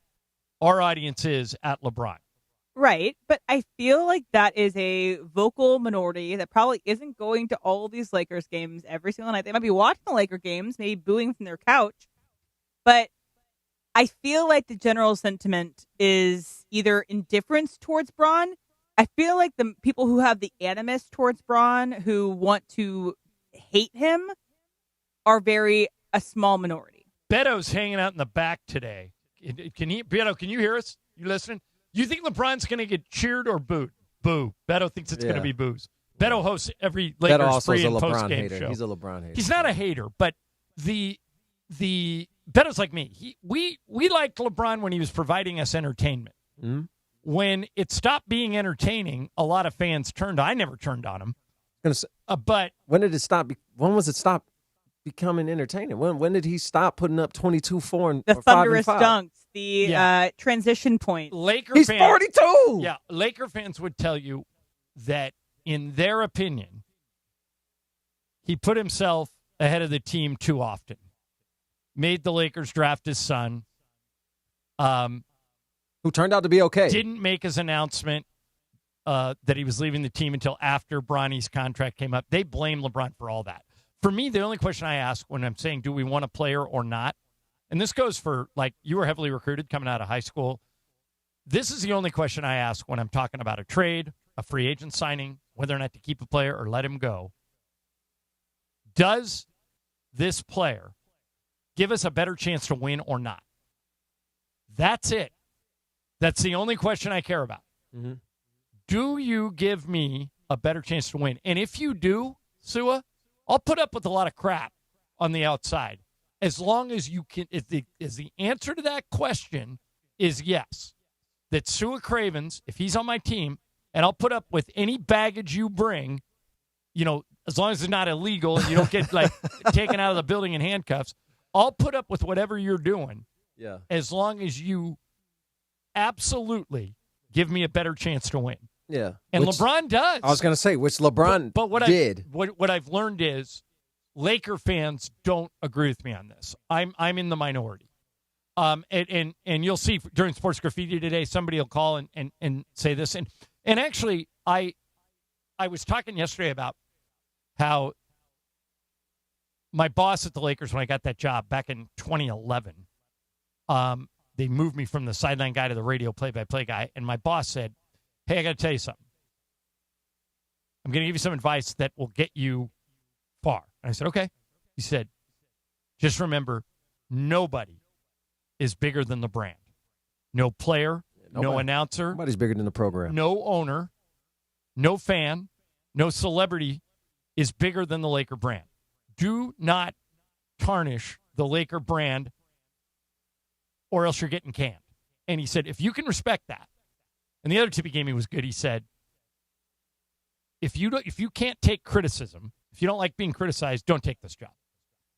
our audience is at LeBron. Right, but I feel like that is a vocal minority that probably isn't going to all of these Lakers games every single night. They might be watching the Laker games, maybe booing from their couch. But I feel like the general sentiment is either indifference towards Bron. I feel like the people who have the animus towards Bron, who want to hate him, are a small minority. Beto's hanging out in the back today. Beto, can you hear us? You listening? You think LeBron's going to get cheered or booed? Boo. Beto thinks it's going to be boos. Beto hosts every Lakers pre- and post-game show. He's a LeBron hater. He's not a hater, but the Beto's like me. We liked LeBron when he was providing us entertainment. Mm-hmm. When it stopped being entertaining, a lot of fans I never turned on him. But when did it stop? When was it stop becoming entertaining? When did he stop putting up 22-4 and the thunderous 5 dunks, the transition point? He's 42. Yeah, Laker fans would tell you that in their opinion, he put himself ahead of the team too often. Made the Lakers draft his son. Who turned out to be okay. Didn't make his announcement that he was leaving the team until after Bronny's contract came up. They blame LeBron for all that. For me, the only question I ask when I'm saying, do we want a player or not? And this goes for, like, you were heavily recruited coming out of high school. This is the only question I ask when I'm talking about a trade, a free agent signing, whether or not to keep a player or let him go. Does this player give us a better chance to win or not? That's it. That's the only question I care about. Mm-hmm. Do you give me a better chance to win? And if you do, Sua, I'll put up with a lot of crap on the outside. As long as you can, if the answer to that question is yes, that Sua Cravens, if he's on my team, and I'll put up with any baggage you bring, as long as it's not illegal and you don't get taken out of the building in handcuffs, I'll put up with whatever you're doing. Yeah. As long as you absolutely give me a better chance to win. Yeah. And LeBron does. I was going to say, which LeBron but what did. What I've learned is Laker fans don't agree with me on this. I'm in the minority. And you'll see during Sports Graffiti today, somebody will call and say this. And actually, I was talking yesterday about how my boss at the Lakers, when I got that job back in 2011, they moved me from the sideline guy to the radio play-by-play guy. And my boss said, hey, I got to tell you something. I'm going to give you some advice that will get you far. And I said, okay. He said, just remember, nobody is bigger than the brand. No player, no announcer. Nobody's bigger than the program. No owner, no fan, no celebrity is bigger than the Laker brand. Do not tarnish the Laker brand or else you're getting canned. And he said, if you can respect that, and the other tip he gave me was good. He said, if you can't take criticism, if you don't like being criticized, don't take this job.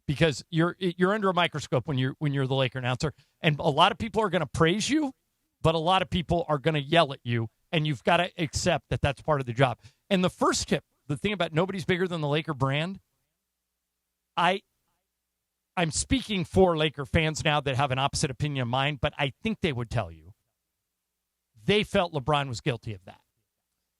Because you're under a microscope when you're the Laker announcer. And a lot of people are going to praise you, but a lot of people are going to yell at you, and you've got to accept that that's part of the job. And the first tip, the thing about nobody's bigger than the Laker brand, I'm speaking for Laker fans now that have an opposite opinion of mine, but I think they would tell you they felt LeBron was guilty of that.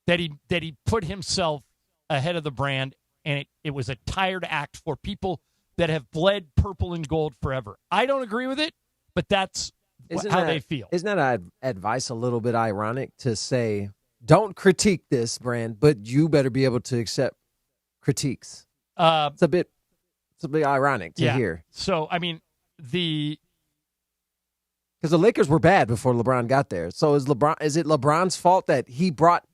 that he put himself ahead of the brand, and it was a tired act for people that have bled purple and gold forever. I don't agree with it, but that's how they feel. Isn't that advice a little bit ironic to say, don't critique this brand, but you better be able to accept critiques? It's a bit ironic to hear. So, I mean, because the Lakers were bad before LeBron got there. So is it LeBron's fault that he brought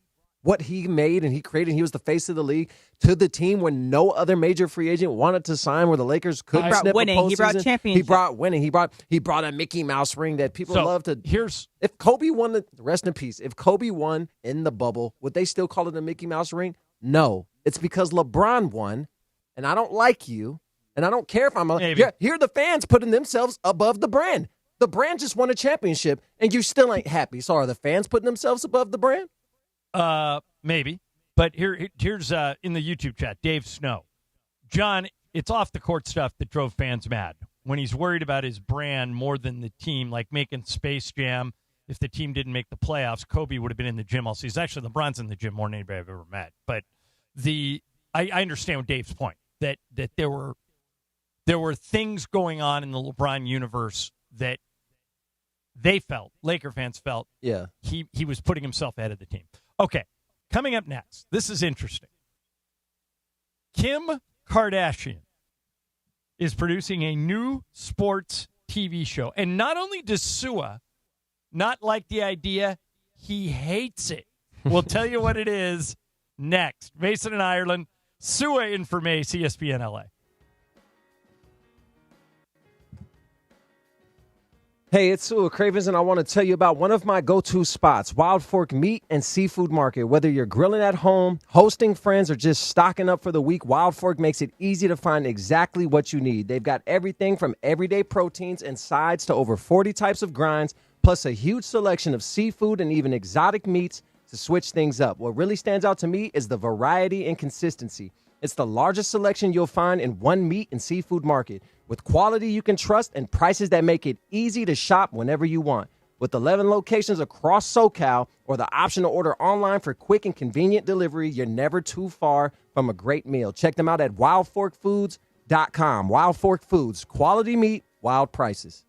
what he made and he created, he was the face of the league, to the team when no other major free agent wanted to sign, where the Lakers could snip a postseason? He brought championship. He brought winning. He brought a Mickey Mouse ring that people love to. If Kobe won rest in peace. If Kobe won in the bubble, would they still call it a Mickey Mouse ring? No. It's because LeBron won, and I don't like you, and I don't care if I'm here are the fans putting themselves above the brand. The brand just won a championship, and you still ain't happy. So are the fans putting themselves above the brand? Maybe. But here's in the YouTube chat, Dave Snow. John, it's off the court stuff that drove fans mad. When he's worried about his brand more than the team, like making Space Jam. If the team didn't make the playoffs, Kobe would have been in the gym all season. Actually, LeBron's in the gym more than anybody I've ever met. But I understand Dave's point that there were things going on in the LeBron universe that they felt, Laker fans felt, he was putting himself ahead of the team. Okay, coming up next, this is interesting. Kim Kardashian is producing a new sports TV show. And not only does Sua not like the idea, he hates it. We'll tell you what it is next. Mason in Ireland, Sua in for Mace, ESPN LA. Hey, it's Sua Cravens, and I want to tell you about one of my go-to spots, Wild Fork Meat and Seafood Market. Whether you're grilling at home, hosting friends, or just stocking up for the week, Wild Fork makes it easy to find exactly what you need. They've got everything from everyday proteins and sides to over 40 types of grinds, plus a huge selection of seafood and even exotic meats to switch things up. What really stands out to me is the variety and consistency. It's the largest selection you'll find in one meat and seafood market, with quality you can trust and prices that make it easy to shop whenever you want. With 11 locations across SoCal or the option to order online for quick and convenient delivery, you're never too far from a great meal. Check them out at wildforkfoods.com. Wild Fork Foods, quality meat, wild prices.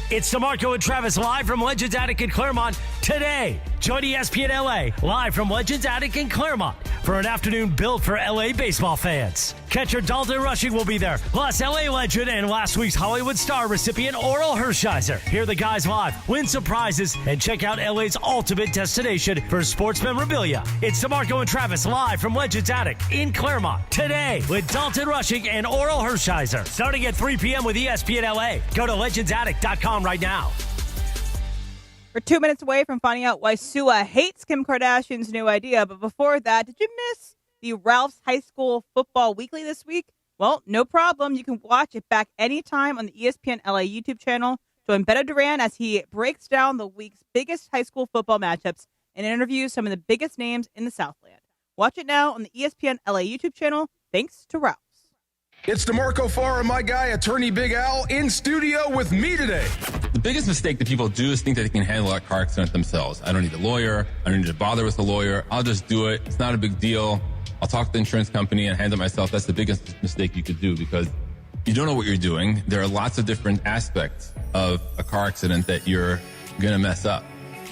It's DeMarco and Travis live from Legends Attic in Claremont today. Join ESPN LA live from Legends Attic in Claremont for an afternoon built for LA baseball fans. Catcher Dalton Rushing will be there, plus LA legend and last week's Hollywood star recipient Oral Hershiser. Hear the guys live, win some prizes, and check out LA's ultimate destination for sports memorabilia. It's DeMarco and Travis live from Legends Attic in Claremont today with Dalton Rushing and Oral Hershiser. Starting at 3 p.m. with ESPN LA. Go to legendsattic.com right now. We're 2 minutes away from finding out why Sua hates Kim Kardashian's new idea. But before that, did you miss the Ralph's High School Football Weekly this week? Well, no problem. You can watch it back anytime on the ESPN LA YouTube channel. Join Beto Duran as he breaks down the week's biggest high school football matchups and interviews some of the biggest names in the Southland. Watch it now on the ESPN LA YouTube channel. Thanks to Ralph's. It's DeMarco Farr and my guy, attorney Big Al, in studio with me today. The biggest mistake that people do is think that they can handle a car accident themselves. I don't need a lawyer. I don't need to bother with a lawyer. I'll just do it. It's not a big deal. I'll talk to the insurance company and handle it myself. That's the biggest mistake you could do because you don't know what you're doing. There are lots of different aspects of a car accident that you're going to mess up.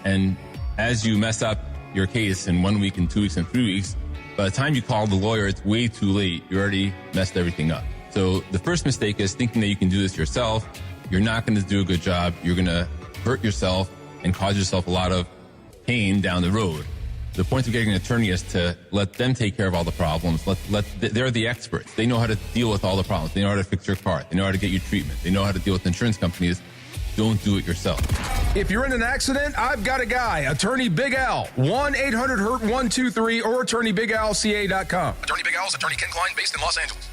And as you mess up your case in 1 week and 2 weeks and 3 weeks, by the time you call the lawyer, it's way too late. You already messed everything up. So the first mistake is thinking that you can do this yourself. You're not going to do a good job. You're going to hurt yourself and cause yourself a lot of pain down the road. The point of getting an attorney is to let them take care of all the problems. They're the experts. They know how to deal with all the problems. They know how to fix your car. They know how to get you treatment. They know how to deal with insurance companies. Don't do it yourself. If you're in an accident, I've got a guy. Attorney Big Al. 1-800-HURT-123 or attorneybigalca.com. Attorney Big Al is Attorney Ken Klein based in Los Angeles.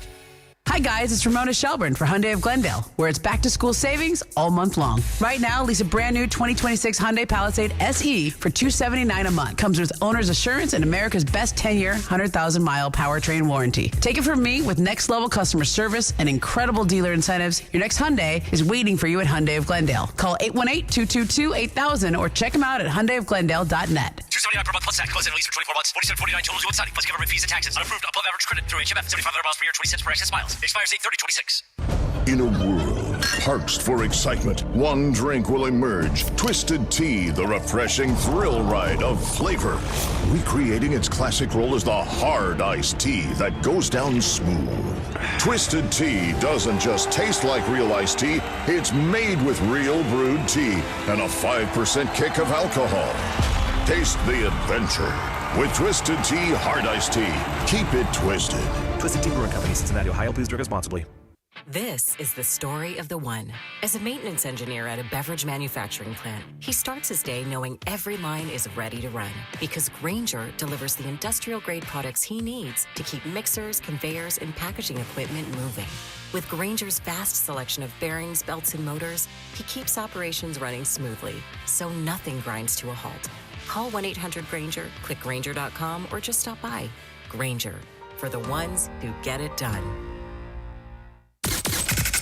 Hi guys, it's Ramona Shelburne for Hyundai of Glendale, where it's back to school savings all month long. Right now, lease a brand new 2026 Hyundai Palisade SE for $279 a month. Comes with owner's assurance and America's best 10-year, 100,000-mile powertrain warranty. Take it from me, with next level customer service and incredible dealer incentives, your next Hyundai is waiting for you at Hyundai of Glendale. Call 818-222-8000 or check them out at HyundaiofGlendale.net. $279 per month plus tax. Plus in lease for 24 months. $47.49 total due outstanding. Plus government fees and taxes. Unapproved above average credit through HMF. 7,500 miles per year. 20 cents per excess miles. Expires 8/30/26. In a world parched for excitement, one drink will emerge. Twisted Tea, the refreshing thrill ride of flavor. Recreating its classic role as the hard iced tea that goes down smooth. Twisted Tea doesn't just taste like real iced tea, it's made with real brewed tea and a 5% kick of alcohol. Taste the adventure with Twisted Tea Hard Iced Tea. Keep it twisted. Twisted Tea Brewing Company, Cincinnati, Ohio. Please drink responsibly. This is the story of the one. As a maintenance engineer at a beverage manufacturing plant, he starts his day knowing every line is ready to run because Grainger delivers the industrial-grade products he needs to keep mixers, conveyors, and packaging equipment moving. With Grainger's vast selection of bearings, belts, and motors, he keeps operations running smoothly, so nothing grinds to a halt. Call 1-800-GRAINGER, click Grainger.com, or just stop by. Grainger, for the ones who get it done.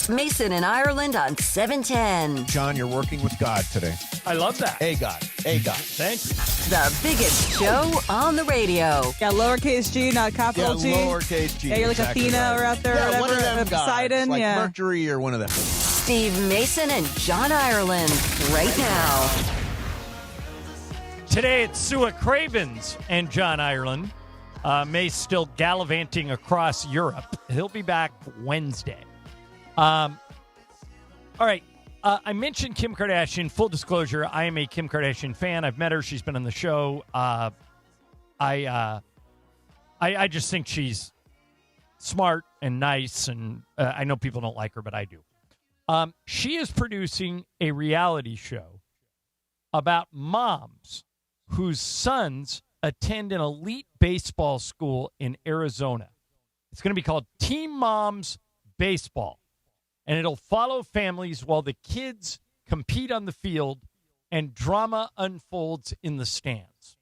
Mason in Ireland on 710. John, you're working with God today. I love that. Hey, God. Hey, God. Thank you. The biggest show on the radio. Yeah, lowercase g, not capital G. Lowercase g. Yeah, you're like exactly Athena right. or out there, yeah, whatever. one of them Poseidon, gods, like yeah. Mercury or one of them. Steve Mason and John Ireland right now. Today it's Sue Cravens and John Ireland. May's still gallivanting across Europe. He'll be back Wednesday. All right. I mentioned Kim Kardashian. Full disclosure, I am a Kim Kardashian fan. I've met her. She's been on the show. I just think she's smart and nice, and I know people don't like her, but I do. She is producing a reality show about moms whose sons attend an elite baseball school in Arizona. It's going to be called Team Moms Baseball. And it'll follow families while the kids compete on the field and drama unfolds in the stands.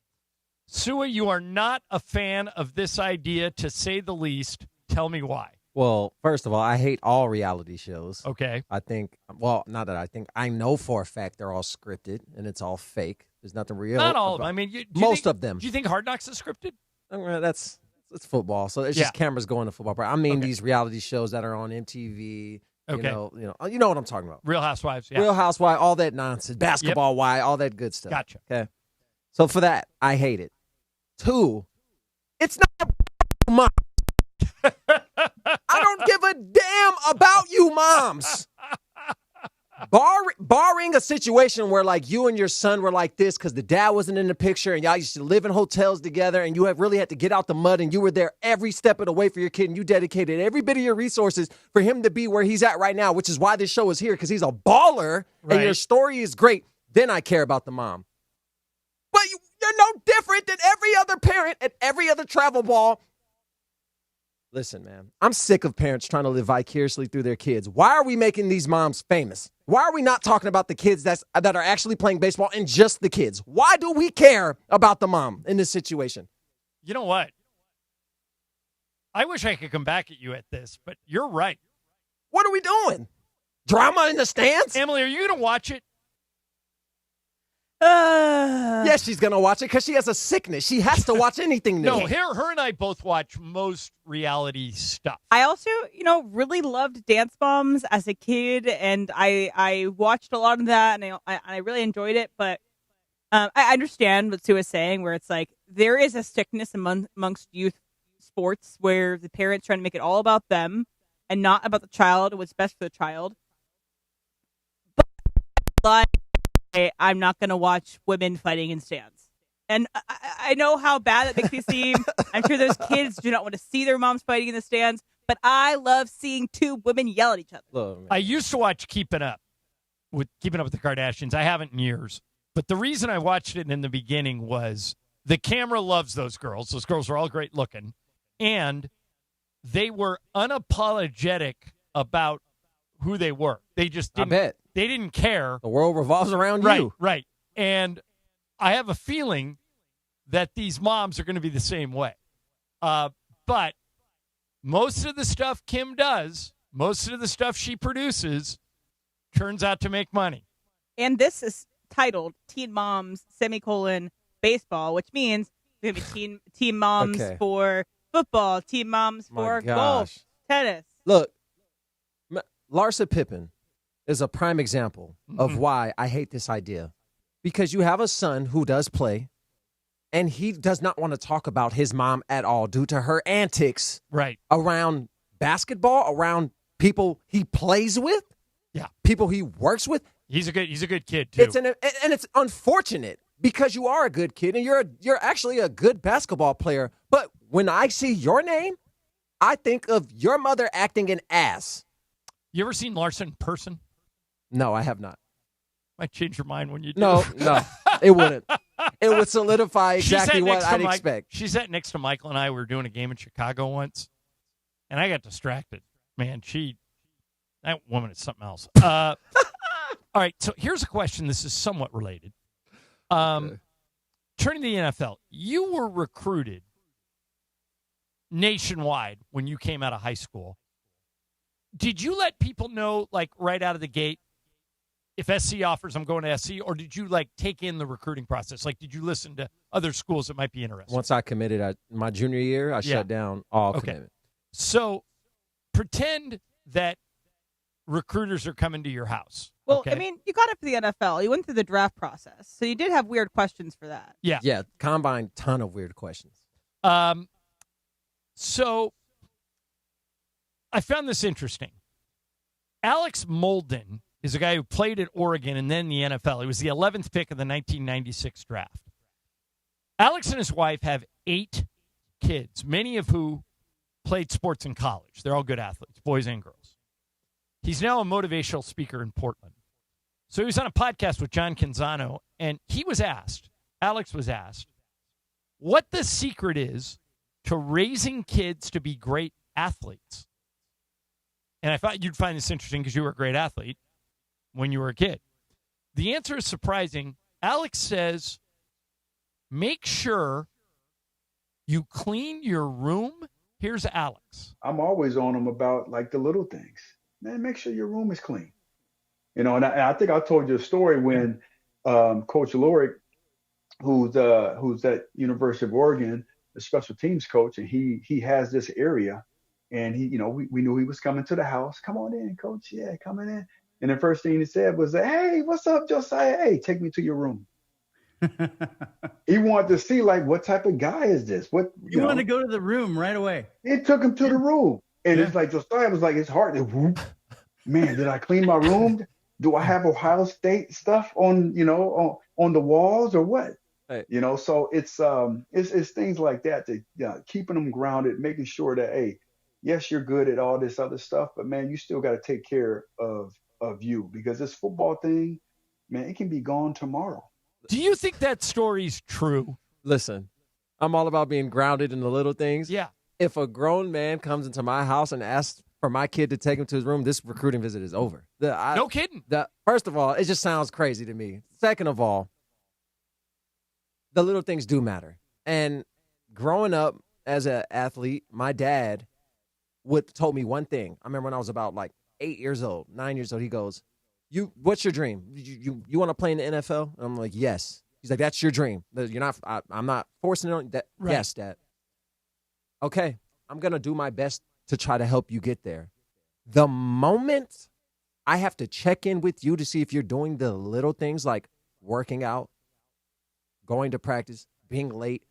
Sue, you are not a fan of this idea, to say the least. Tell me why. Well, first of all, I hate all reality shows. Okay. I think, well, not that I think, I know for a fact they're all scripted and it's all fake. There's nothing real. Not all of them. I mean, most of them. Do you think Hard Knocks is scripted? It's football, so it's just cameras going to football. I mean, these reality shows that are on MTV. Okay. You know what I'm talking about. Real Housewives, yeah. Real Housewives, all that nonsense. Basketball, why, all that good stuff. Gotcha. Okay. So for that, I hate it. 2, it's not mom. I don't give a damn about you moms. Barring a situation where, like, you and your son were like this because the dad wasn't in the picture and y'all used to live in hotels together and you have really had to get out the mud and you were there every step of the way for your kid and you dedicated every bit of your resources for him to be where he's at right now, which is why this show is here, because he's a baller and your story is great, then I care about the mom. But you're no different than every other parent at every other travel ball. Listen, man, I'm sick of parents trying to live vicariously through their kids. Why are we making these moms famous? Why are we not talking about the kids that are actually playing baseball and just the kids? Why do we care about the mom in this situation? You know what? I wish I could come back at you at this, but you're right. What are we doing? Drama in the stands? Emily, are you going to watch it? Yes, she's going to watch it because she has a sickness. She has to watch anything new. No, her and I both watch most reality stuff. I also, really loved Dance Moms as a kid, and I watched a lot of that, and I really enjoyed it. But I understand what Sue is saying, where it's like there is a sickness amongst youth sports where the parents trying to make it all about them and not about the child and what's best for the child. But I'm not going to watch women fighting in stands. And I know how bad that makes me seem. I'm sure those kids do not want to see their moms fighting in the stands, but I love seeing 2 women yell at each other. I used to watch Keeping Up with the Kardashians. I haven't in years. But the reason I watched it in the beginning was the camera loves those girls. Those girls are all great looking. And they were unapologetic about who they were. They just didn't. I bet. They didn't care. The world revolves around you. Right. And I have a feeling that these moms are going to be the same way. But most of the stuff Kim does, most of the stuff she produces, turns out to make money. And this is titled Teen Moms, baseball, which means we have team moms for football, team moms for golf, tennis. Look, Larsa Pippen is a prime example of why I hate this idea. Because you have a son who does play, and he does not want to talk about his mom at all due to her antics around basketball, around people he plays with, people he works with. He's a good kid too. It's unfortunate because you are a good kid and you're actually a good basketball player. But when I see your name, I think of your mother acting an ass. You ever seen Larsa in person? No, I have not. Might change your mind when you do. No, it wouldn't. It would solidify exactly what I'd expect. She sat next to Michael and I. We were doing a game in Chicago once, and I got distracted. Man, that woman is something else. All right, so here's a question. This is somewhat related. Turning to the NFL, you were recruited nationwide when you came out of high school. Did you let people know, like, right out of the gate, if SC offers, I'm going to SC, or did you, like, take in the recruiting process? Like, did you listen to other schools that might be interested? Once I committed, my junior year, I shut down all commitment. So pretend that recruiters are coming to your house. Well, I mean, you got it for the NFL. You went through the draft process, so you did have weird questions for that. Yeah, combine, ton of weird questions. So I found this interesting. Alex Molden is a guy who played at Oregon and then the NFL. He was the 11th pick of the 1996 draft. Alex and his wife have 8 kids, many of who played sports in college. They're all good athletes, boys and girls. He's now a motivational speaker in Portland. So he was on a podcast with John Canzano, and Alex was asked, what the secret is to raising kids to be great athletes. And I thought you'd find this interesting because you were a great athlete when you were a kid. The answer is surprising. Alex says, make sure you clean your room. Here's Alex. I'm always on them about, like, the little things. Man, make sure your room is clean. You know, and I think I told you a story when Coach Lorick, who's at University of Oregon, the special teams coach, and he has this area, and we knew he was coming to the house. Come on in, Coach. Yeah, coming in. And the first thing he said was, "Hey, what's up, Josiah? Hey, take me to your room." He wanted to see, like, what type of guy is this? What you want to go to the room right away? It took him to the room, and it's like Josiah was like, it's hard to whoop. Man, did I clean my room? Do I have Ohio State stuff on the walls or what? Right. So it's things like that keeping them grounded, making sure that, hey, yes, you're good at all this other stuff, but man, you still got to take care of you, because this football thing, man, it can be gone tomorrow. Do you think that story's true? Listen, I'm all about being grounded in the little things. Yeah. If a grown man comes into my house and asks for my kid to take him to his room, this recruiting visit is over. No kidding. First of all, it just sounds crazy to me. Second of all, the little things do matter. And growing up as an athlete, my dad told me one thing. I remember when I was about 9 years old, he goes, what's your dream? You want to play in the NFL? And I'm like, yes. He's like, that's your dream. I'm not forcing it on that. Right. Yes, Dad. Okay, I'm going to do my best to try to help you get there. The moment I have to check in with you to see if you're doing the little things like working out, going to practice, being late,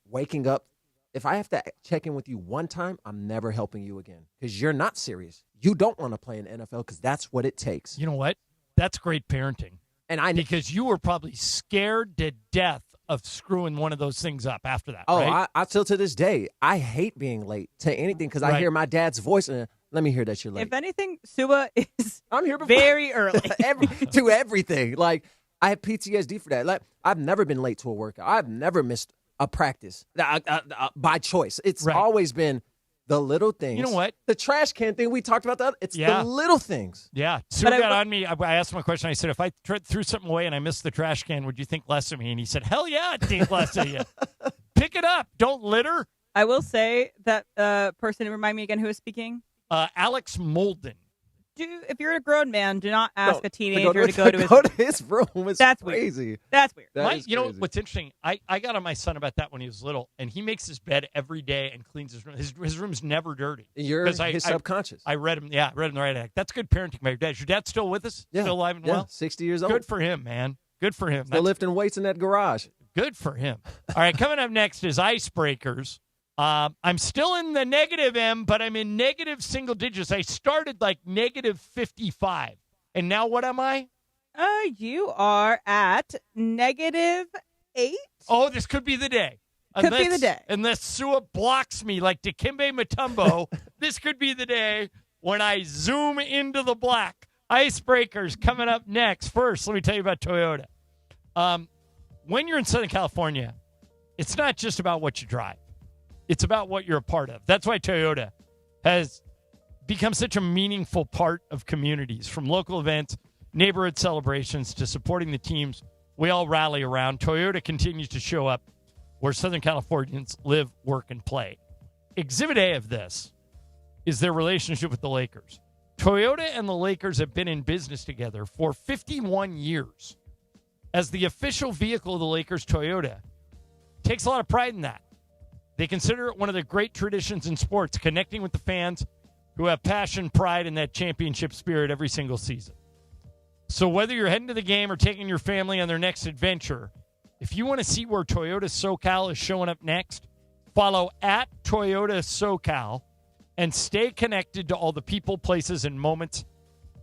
waking up, if I have to check in with you one time, I'm never helping you again because you're not serious. You don't want to play in the NFL because that's what it takes. You know what? That's great parenting. Because you were probably scared to death of screwing one of those things up after that. Oh, right? I still to this day, I hate being late to anything because I hear my dad's voice and let me hear that you're late. If anything, Sua is I'm here very early to everything. Like, I have PTSD for that. Like, I've never been late to a workout. I've never missed a practice by choice. It's always been the little things. You know what? The trash can thing we talked about that. It's the little things. Yeah. Sue got on me. I asked him a question. I said, if I threw something away and I missed the trash can, would you think less of me? And he said, hell yeah, I'd think less of you. Pick it up. Don't litter. I will say that person, remind me again who was speaking? Alex Molden. if you're a grown man, do not ask a teenager to go to his room. It's That's crazy. Weird. That's weird. You know what's interesting? I got on my son about that when he was little, and he makes his bed every day and cleans his room. His room's never dirty. You're his subconscious. I read him. Yeah, I read him the right act. That's good parenting. My dad. Is your dad still with us? Yeah. Still alive and well? 60 years old. Good for him, man. Good for him. Still lifting weights in that garage. Good for him. All right, coming up next is Icebreakers. I'm still in the negative M, but I'm in negative single digits. I started like negative 55. And now what am I? You are at -8. Oh, this could be the day. Could be the day. Unless Sua blocks me like Dikembe Mutombo, this could be the day when I zoom into the black. Icebreakers coming up next. First, let me tell you about Toyota. When you're in Southern California, it's not just about what you drive. It's about what you're a part of. That's why Toyota has become such a meaningful part of communities, from local events, neighborhood celebrations, to supporting the teams we all rally around. Toyota continues to show up where Southern Californians live, work, and play. Exhibit A of this is their relationship with the Lakers. Toyota and the Lakers have been in business together for 51 years. As the official vehicle of the Lakers, Toyota takes a lot of pride in that. They consider it one of the great traditions in sports, connecting with the fans who have passion, pride, and that championship spirit every single season. So whether you're heading to the game or taking your family on their next adventure, if you want to see where Toyota SoCal is showing up next, follow at Toyota SoCal and stay connected to all the people, places, and moments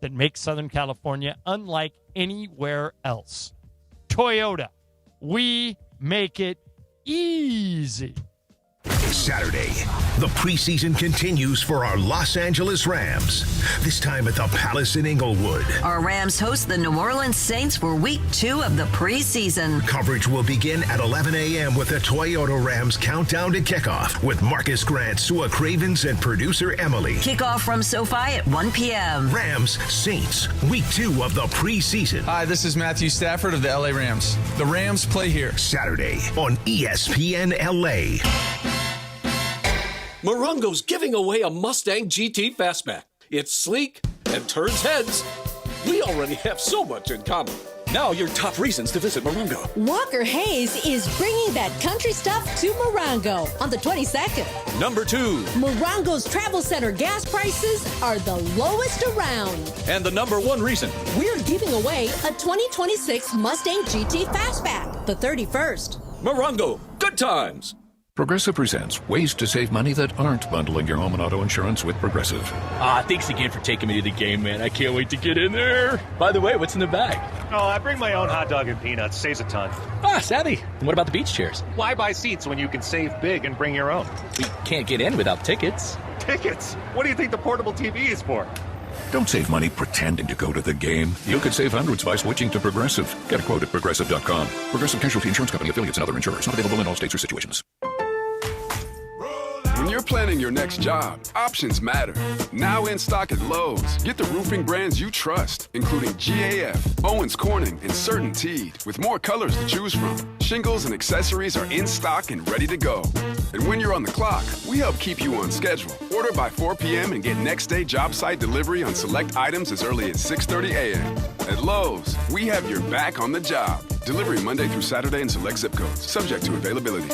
that make Southern California unlike anywhere else. Toyota, we make it easy. Saturday, the preseason continues for our Los Angeles Rams, this time at the Palace in Inglewood. Our Rams host the New Orleans Saints for week 2 of the preseason. Coverage will begin at 11 a.m. with the Toyota Rams countdown to kickoff with Marcus Grant, Sua Cravens, and producer Emily. Kickoff from SoFi at 1 p.m. Rams, Saints, week 2 of the preseason. Hi, this is Matthew Stafford of the LA Rams. The Rams play here. Saturday on ESPN LA. Morongo's giving away a Mustang GT Fastback. It's sleek and turns heads. We already have so much in common. Now your top reasons to visit Morongo. Walker Hayes is bringing that country stuff to Morongo on the 22nd. Number 2. Morongo's Travel Center gas prices are the lowest around. And the number 1 reason. We're giving away a 2026 Mustang GT Fastback, the 31st. Morongo, good times. Progressive presents ways to save money that aren't bundling your home and auto insurance with Progressive. Thanks again for taking me to the game, man. I can't wait to get in there. By the way, what's in the bag? Oh, I bring my own hot dog and peanuts. Saves a ton. Savvy. And what about the beach chairs? Why buy seats when you can save big and bring your own? We can't get in without tickets. Tickets? What do you think the portable TV is for? Don't save money pretending to go to the game. You could save hundreds by switching to Progressive. Get a quote at Progressive.com. Progressive Casualty Insurance Company, affiliates, and other insurers. Not available in all states or situations. When you're planning your next job, options matter. Now in stock at Lowe's. Get the roofing brands you trust, including GAF, Owens Corning, and CertainTeed, with more colors to choose from. Shingles and accessories are in stock and ready to go. And when you're on the clock, we help keep you on schedule. Order by 4 p.m. and get next day job site delivery on select items as early as 6:30 a.m. At Lowe's, we have your back on the job. Delivery Monday through Saturday in select zip codes, subject to availability.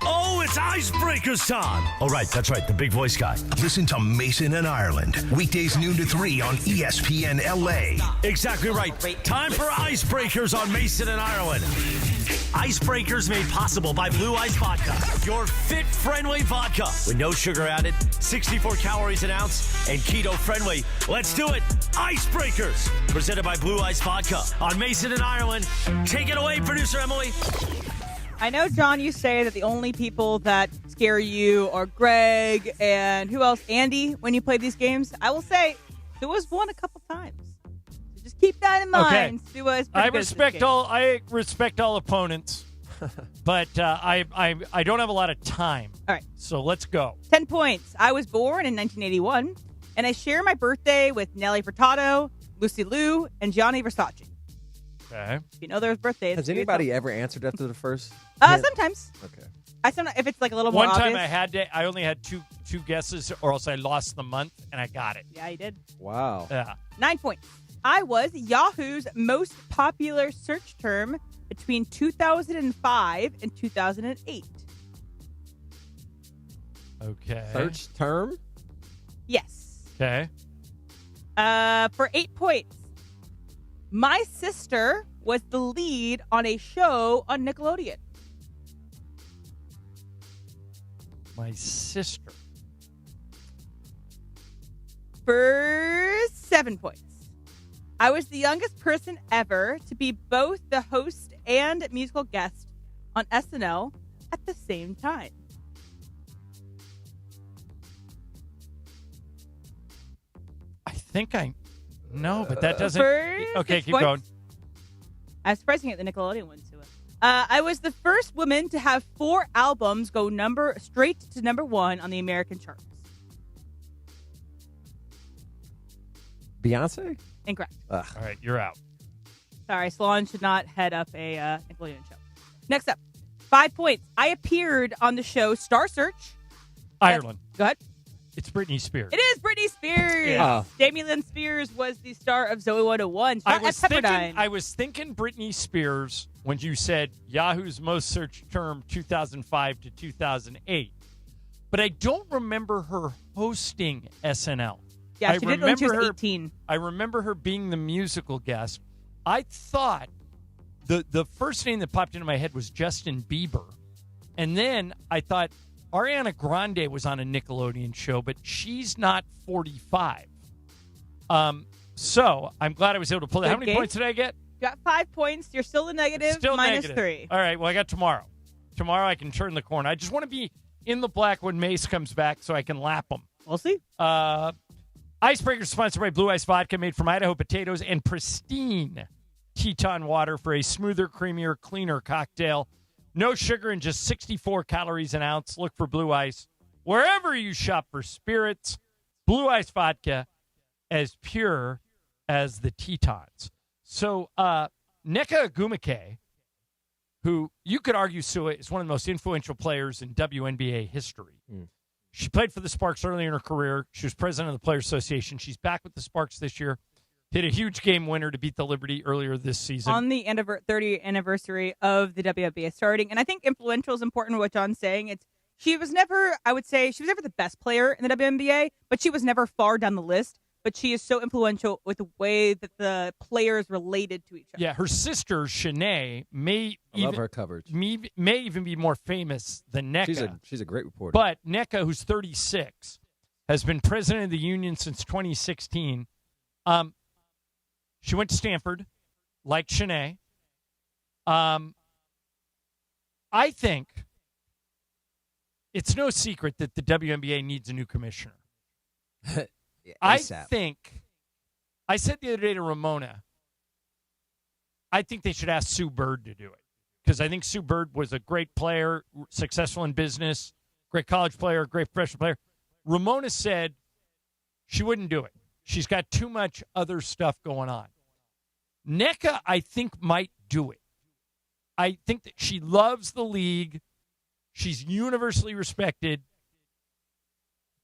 Oh, it's Icebreakers time. All right, that's right, the big voice guy. Listen to Mason and Ireland, weekdays noon to 3 on ESPN LA. Exactly right. Time for Icebreakers on Mason and Ireland. Icebreakers made possible by Blue Ice Vodka, your fit-friendly vodka with no sugar added, 64 calories an ounce, and keto-friendly. Let's do it. Icebreakers, presented by Blue Ice Vodka on Mason and Ireland. Take it away, producer Emily. I know, John, you say that the only people that scare you are Greg and who else? Andy, when you play these games. I will say, Sua's won a couple times. So just keep that in mind. Okay. Sua is I respect all opponents, but I don't have a lot of time. All right. So let's go. 10 points. I was born in 1981, and I share my birthday with Nelly Furtado, Lucy Liu, and Gianni Versace. Okay. If you know their birthdays. Has anybody ever answered after the first? Sometimes. Okay. I don't know if it's like a little more One time obvious. I only had two guesses, or else I lost the month, and I got it. Yeah, you did. Wow. Yeah. 9 points. I was Yahoo's most popular search term between 2005 and 2008. Okay. Search term? Yes. Okay. For 8 points. My sister was the lead on a show on Nickelodeon. My sister. For 7 points. I was the youngest person ever to be both the host and musical guest on SNL at the same time. I think I know, but that doesn't. For Okay, 6 keep points. going. I'm surprised you get the Nickelodeon one to it. I was the first woman to have 4 albums go straight to number 1 on the American charts. Beyonce? Incorrect. Ugh. All right, you're out. Sorry, Salon should not head up a Nickelodeon show. Next up, 5 points. I appeared on the show Star Search. Ireland. Go ahead. It's Britney Spears. It is Britney Spears. Yeah. Jamie Lynn Spears was the star of Zoe 101. Shot at Pepperdine. I was thinking Britney Spears when you said Yahoo's most searched term 2005 to 2008, but I don't remember her hosting SNL. Yeah, she did when she was 18. I remember her being the musical guest. I thought the first name that popped into my head was Justin Bieber, and then I thought Ariana Grande was on a Nickelodeon show, but she's not 45. So I'm glad I was able to pull that. How many points did I get? You got 5 points. You're still the negative. Still minus negative. 3. All right. Well, I got tomorrow. Tomorrow I can turn the corner. I just want to be in the black when Mace comes back so I can lap him. We'll see. Icebreaker sponsored by Blue Ice Vodka, made from Idaho potatoes and pristine Teton water for a smoother, creamier, cleaner cocktail. No sugar and just 64 calories an ounce. Look for Blue Ice wherever you shop for spirits. Blue Ice Vodka, as pure as the Tetons. So, Nneka Agumike, who you could argue, Sua, is one of the most influential players in WNBA history. She played for the Sparks early in her career. She was president of the Players Association. She's back with the Sparks this year. Hit a huge game winner to beat the Liberty earlier this season. On the 30th anniversary of the WNBA starting. And I think influential is important, what John's saying. She was never the best player in the WNBA, but she was never far down the list. But she is so influential with the way that the players related to each other. Yeah, her sister, Shanae, love her coverage. May even be more famous than Nneka. She's a great reporter. But Nneka, who's 36, has been president of the union since 2016. She went to Stanford, like Shanae. I think it's no secret that the WNBA needs a new commissioner. I think, I said the other day to Ramona, I think they should ask Sue Bird to do it. Because I think Sue Bird was a great player, successful in business, great college player, great professional player. Ramona said she wouldn't do it. She's got too much other stuff going on. Nneka, I think, might do it. I think that she loves the league. She's universally respected.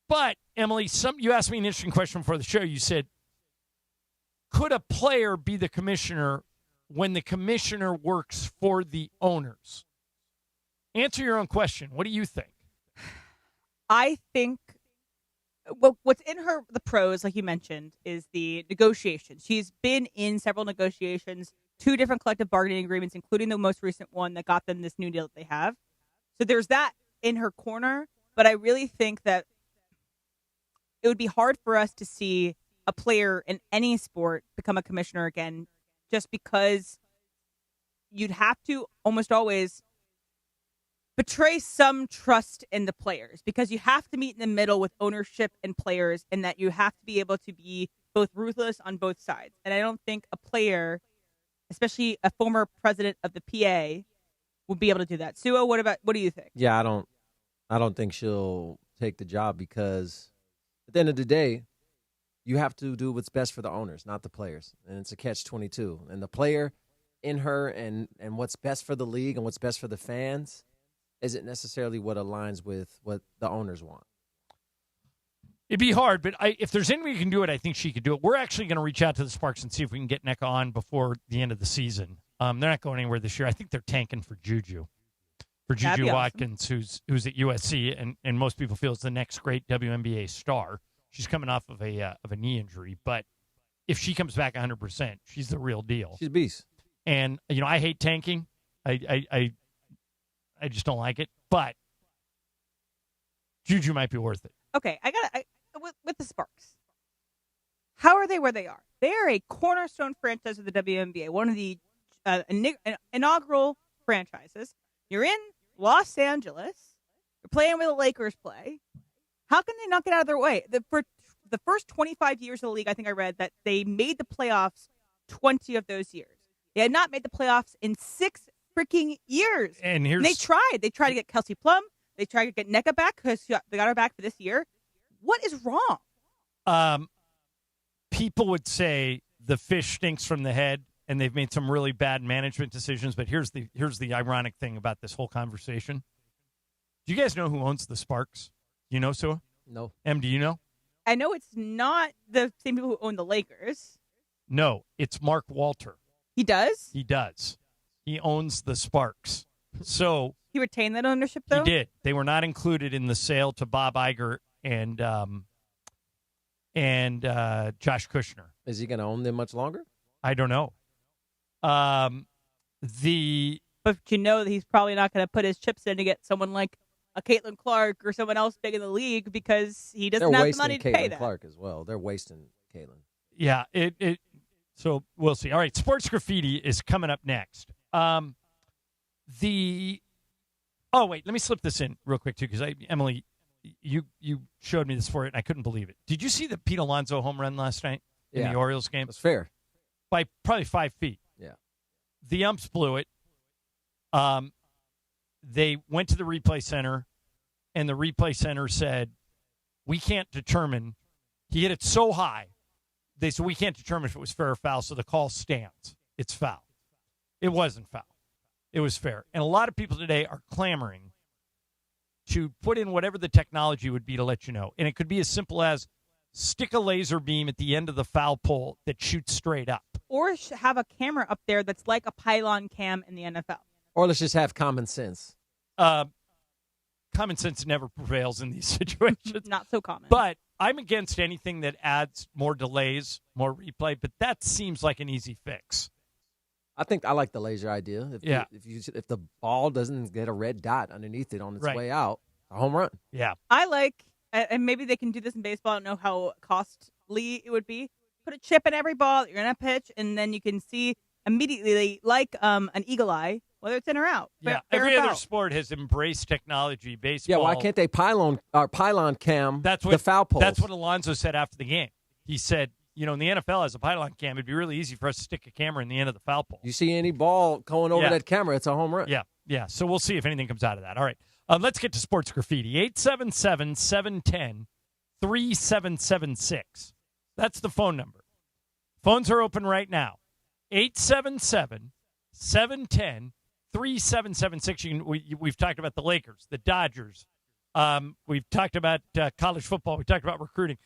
But, Emily, you asked me an interesting question before the show. You said, could a player be the commissioner when the commissioner works for the owners? Answer your own question. What do you think? I think what's in the pros, like you mentioned, is the negotiations. She's been in several negotiations, 2 different collective bargaining agreements, including the most recent one that got them this new deal that they have. So there's that in her corner. But I really think that it would be hard for us to see a player in any sport become a commissioner again, just because you'd have to almost always betray some trust in the players, because you have to meet in the middle with ownership and players, and that you have to be able to be both ruthless on both sides. And I don't think a player, especially a former president of the PA, would be able to do that. Sua, what do you think? Yeah, I don't think she'll take the job, because at the end of the day, you have to do what's best for the owners, not the players. And it's a catch-22. And the player in her and what's best for the league and what's best for the fans, isn't necessarily what aligns with what the owners want. It'd be hard, but if there's anybody who can do it, I think she could do it. We're actually going to reach out to the Sparks and see if we can get NECA on before the end of the season. They're not going anywhere this year. I think they're tanking for Juju. For Juju Watkins, who's at USC, and most people feel is the next great WNBA star. She's coming off of a knee injury, but if she comes back 100%, she's the real deal. She's a beast. And I hate tanking. I just don't like it. But Juju might be worth it. Okay, with the Sparks. How are they where they are? They are a cornerstone franchise of the WNBA, one of the inaugural franchises. You're in Los Angeles. You're playing where the Lakers play. How can they not get out of their way? For the first 25 years of the league, I think I read that they made the playoffs 20 of those years. They had not made the playoffs in 6 freaking years. And they tried. They tried to get Kelsey Plum. They tried to get NECA back because they got her back for this year. What is wrong? People would say the fish stinks from the head, and they've made some really bad management decisions. But here's the ironic thing about this whole conversation. Do you guys know who owns the Sparks? You know, Sua? No. Em, do you know? I know it's not the same people who own the Lakers. No, it's Mark Walter. He does? He does. He owns the Sparks. So he retained that ownership, though? He did. They were not included in the sale to Bob Iger and Josh Kushner. Is he going to own them much longer? I don't know. But you know that he's probably not going to put his chips in to get someone like a Caitlin Clark or someone else big in the league because he doesn't have the money to pay that. Clark as well. They're wasting Caitlin. Yeah. So we'll see. All right. Sports Graffiti is coming up next. Oh wait, let me slip this in real quick too, because Emily, you showed me this for it and I couldn't believe it. Did you see the Pete Alonso home run last night in the Orioles game? That's fair. By probably 5 feet. Yeah. The umps blew it. They went to the replay center, and the replay center said, we can't determine. He hit it so high. They said, we can't determine if it was fair or foul, so the call stands. It's foul. It wasn't foul. It was fair. And a lot of people today are clamoring to put in whatever the technology would be to let you know. And it could be as simple as stick a laser beam at the end of the foul pole that shoots straight up. Or have a camera up there that's like a pylon cam in the NFL. Or let's just have common sense. Common sense never prevails in these situations. Not so common. But I'm against anything that adds more delays, more replay, but that seems like an easy fix. I like the laser idea. If the ball doesn't get a red dot underneath it on its way out, a home run. Yeah. I like, and maybe they can do this in baseball. I don't know how costly it would be. Put a chip in every ball that you're going to pitch, and then you can see immediately, like an eagle eye, whether it's in or out. Yeah, every other sport has embraced technology. Baseball. Yeah, why can't they pylon cam the foul poles? That's what Alonso said after the game. He said, in the NFL as a pylon cam, it'd be really easy for us to stick a camera in the end of the foul pole. You see any ball going over that camera, it's a home run. Yeah. So we'll see if anything comes out of that. All right, let's get to Sports Graffiti. 877-710-3776. That's the phone number. Phones are open right now. 877-710-3776. We've talked about the Lakers, the Dodgers. We've talked about college football. We talked about recruiting.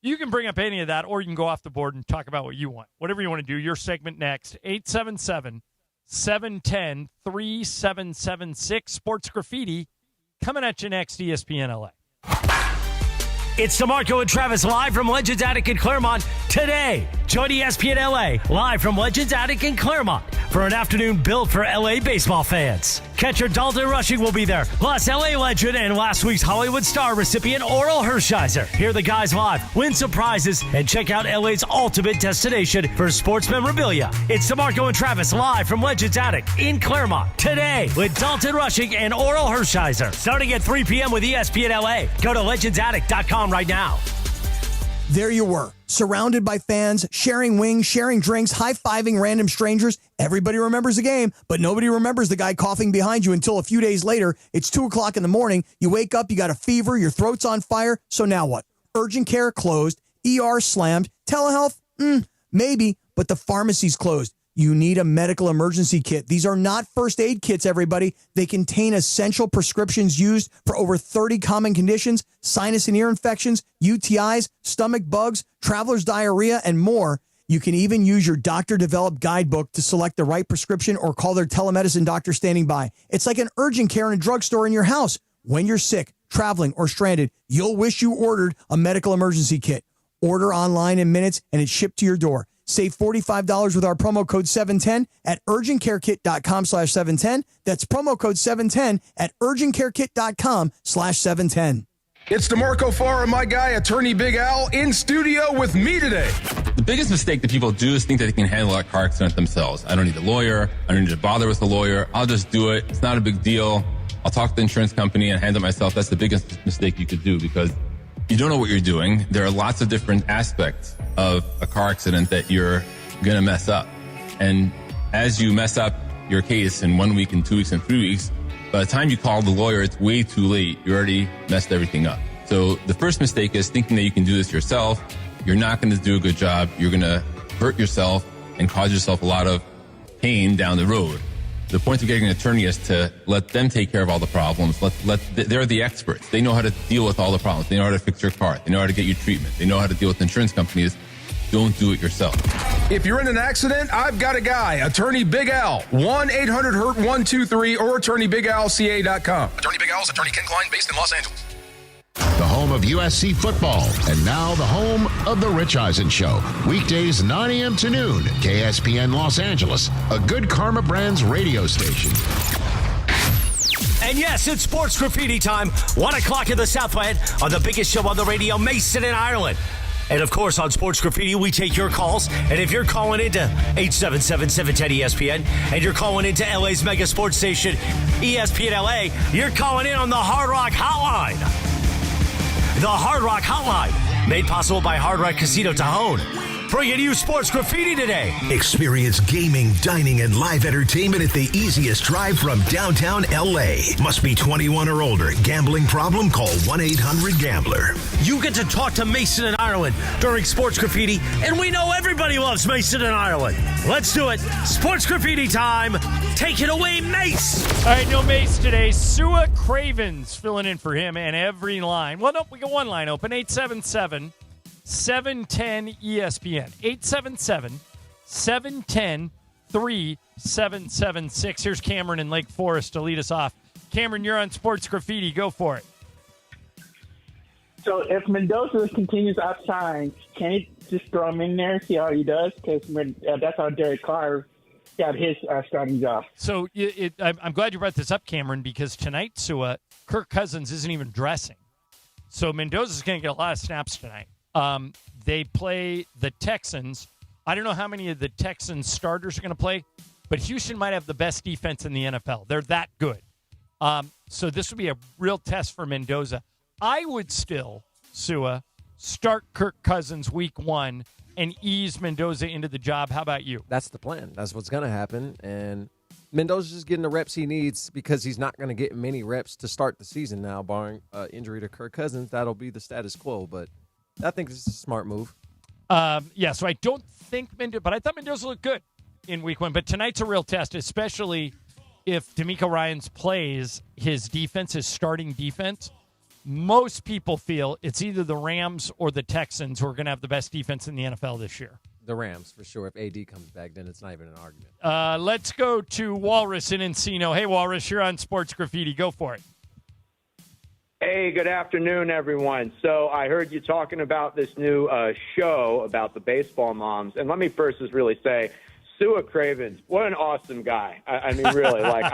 You can bring up any of that, or you can go off the board and talk about what you want. Whatever you want to do, your segment next. 877-710-3776. Sports Graffiti coming at you next, ESPN LA. It's DeMarco and Travis live from Legends Attic in Claremont today. Join ESPN LA live from Legends Attic in Claremont for an afternoon built for LA baseball fans. Catcher Dalton Rushing will be there, plus LA legend and last week's Hollywood Star recipient Oral Hershiser. Hear the guys live, win some prizes, and check out LA's ultimate destination for sports memorabilia. It's DeMarco and Travis live from Legends Attic in Claremont today with Dalton Rushing and Oral Hershiser. Starting at 3 p.m. with ESPN LA. Go to legendsattic.com right now. There you were, surrounded by fans, sharing wings, sharing drinks, high-fiving random strangers. Everybody remembers the game, but nobody remembers the guy coughing behind you until a few days later. It's 2 o'clock in the morning. You wake up, you got a fever, your throat's on fire. So now what? Urgent care closed, ER slammed, telehealth? Maybe, but the pharmacy's closed. you need a medical emergency kit. These are not first aid kits, everybody. They contain essential prescriptions used for over 30 common conditions, sinus and ear infections, UTIs, stomach bugs, traveler's diarrhea, and more. You can even use your doctor-developed guidebook to select the right prescription or call their telemedicine doctor standing by. It's like an urgent care in a drugstore in your house. When you're sick, traveling, or stranded, you'll wish you ordered a medical emergency kit. Order online in minutes, and it's shipped to your door. Save $45 with our promo code 710 at urgentcarekit.com/710. That's promo code 710 at urgentcarekit.com/710. It's DeMarco Farr and my guy, attorney Big Al, in studio with me today. The biggest mistake that people do is think that they can handle a car accident themselves. I don't need a lawyer. I don't need to bother with a lawyer. I'll just do it. It's not a big deal. I'll talk to the insurance company and handle it myself. That's the biggest mistake you could do because you don't know what you're doing. There are lots of different aspects of a car accident that you're going to mess up. And as you mess up your case in 1 week and 2 weeks and 3 weeks, by the time you call the lawyer, it's way too late. You already messed everything up. So the first mistake is thinking that you can do this yourself. You're not going to do a good job. You're going to hurt yourself and cause yourself a lot of pain down the road. The point of getting an attorney is to let them take care of all the problems. They're the experts. They know how to deal with all the problems. They know how to fix your car. They know how to get you treatment. They know how to deal with insurance companies. Don't do it yourself. If you're in an accident, I've got a guy, attorney Big Al, 1-800-HURT-123 or attorneybigalca.com. Attorney Big Al's attorney Ken Klein, based in Los Angeles. The home of USC football, and now the home of The Rich Eisen Show. Weekdays 9 a.m. to noon, KSPN Los Angeles, a Good Karma Brands radio station. And yes, it's sports graffiti time. 1 o'clock in the Southland on the biggest show on the radio, Mason in Ireland. And, of course, on Sports Graffiti, we take your calls. And if you're calling into 877-710-ESPN and you're calling into LA's mega sports station, ESPN LA, you're calling in on the Hard Rock Hotline. The Hard Rock Hotline, made possible by Hard Rock Casino Tajon. Bringing you Sports Graffiti today. Experience gaming, dining, and live entertainment at the easiest drive from downtown LA. Must be 21 or older. Gambling problem? Call 1-800-GAMBLER. You get to talk to Mason in Ireland during Sports Graffiti, and we know everybody loves Mason in Ireland. Let's do it. Sports Graffiti time. Take it away, Mace. All right, no Mace today. Sua Cravens filling in for him, and every line. Well, no, we got one line open. 877-710-ESPN. 877-710-3776. Here's Cameron in Lake Forest to lead us off. Cameron, you're on Sports Graffiti. Go for it. So if Mendoza continues to outshine, can he just throw him in there, see how he does? Because that's how Derek Carr got his starting job. So I'm glad you brought this up, Cameron, because tonight, Sua, Kirk Cousins isn't even dressing. So Mendoza's going to get a lot of snaps tonight. They play the Texans. I don't know how many of the Texans starters are going to play, but Houston might have the best defense in the NFL. They're that good. So this would be a real test for Mendoza. I would still, Sua, start Kirk Cousins week 1 and ease Mendoza into the job. How about you? That's the plan. That's what's going to happen. And Mendoza's just getting the reps he needs because he's not going to get many reps to start the season now, barring injury to Kirk Cousins. That'll be the status quo, but I think this is a smart move. So I don't think Mendoza, but I thought Mendoza looked good in week 1. But tonight's a real test, especially if DeMeco Ryans plays his defense, his starting defense. Most people feel it's either the Rams or the Texans who are going to have the best defense in the NFL this year. The Rams, for sure. If AD comes back, then it's not even an argument. Let's go to Walrus in Encino. Hey, Walrus, you're on Sports Graffiti. Go for it. Hey, good afternoon, everyone. So I heard you talking about this new show about the baseball moms. And let me first just really say, Sua Cravens, what an awesome guy. I mean, really, like,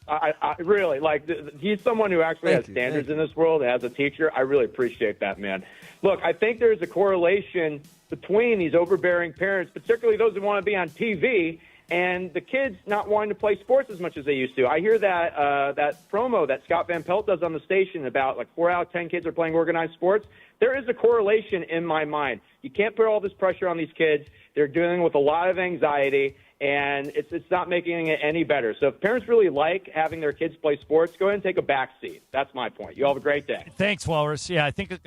I really, like, he's someone who actually has standards in this world, has a teacher. I really appreciate that, man. Look, I think there's a correlation between these overbearing parents, particularly those who want to be on TV, and the kids not wanting to play sports as much as they used to. I hear that that promo that Scott Van Pelt does on the station about, like, 4 out of 10 kids are playing organized sports. There is a correlation in my mind. You can't put all this pressure on these kids. They're dealing with a lot of anxiety, and it's not making it any better. So if parents really like having their kids play sports, go ahead and take a back seat. That's my point. You all have a great day. Thanks, Walrus. Yeah, I think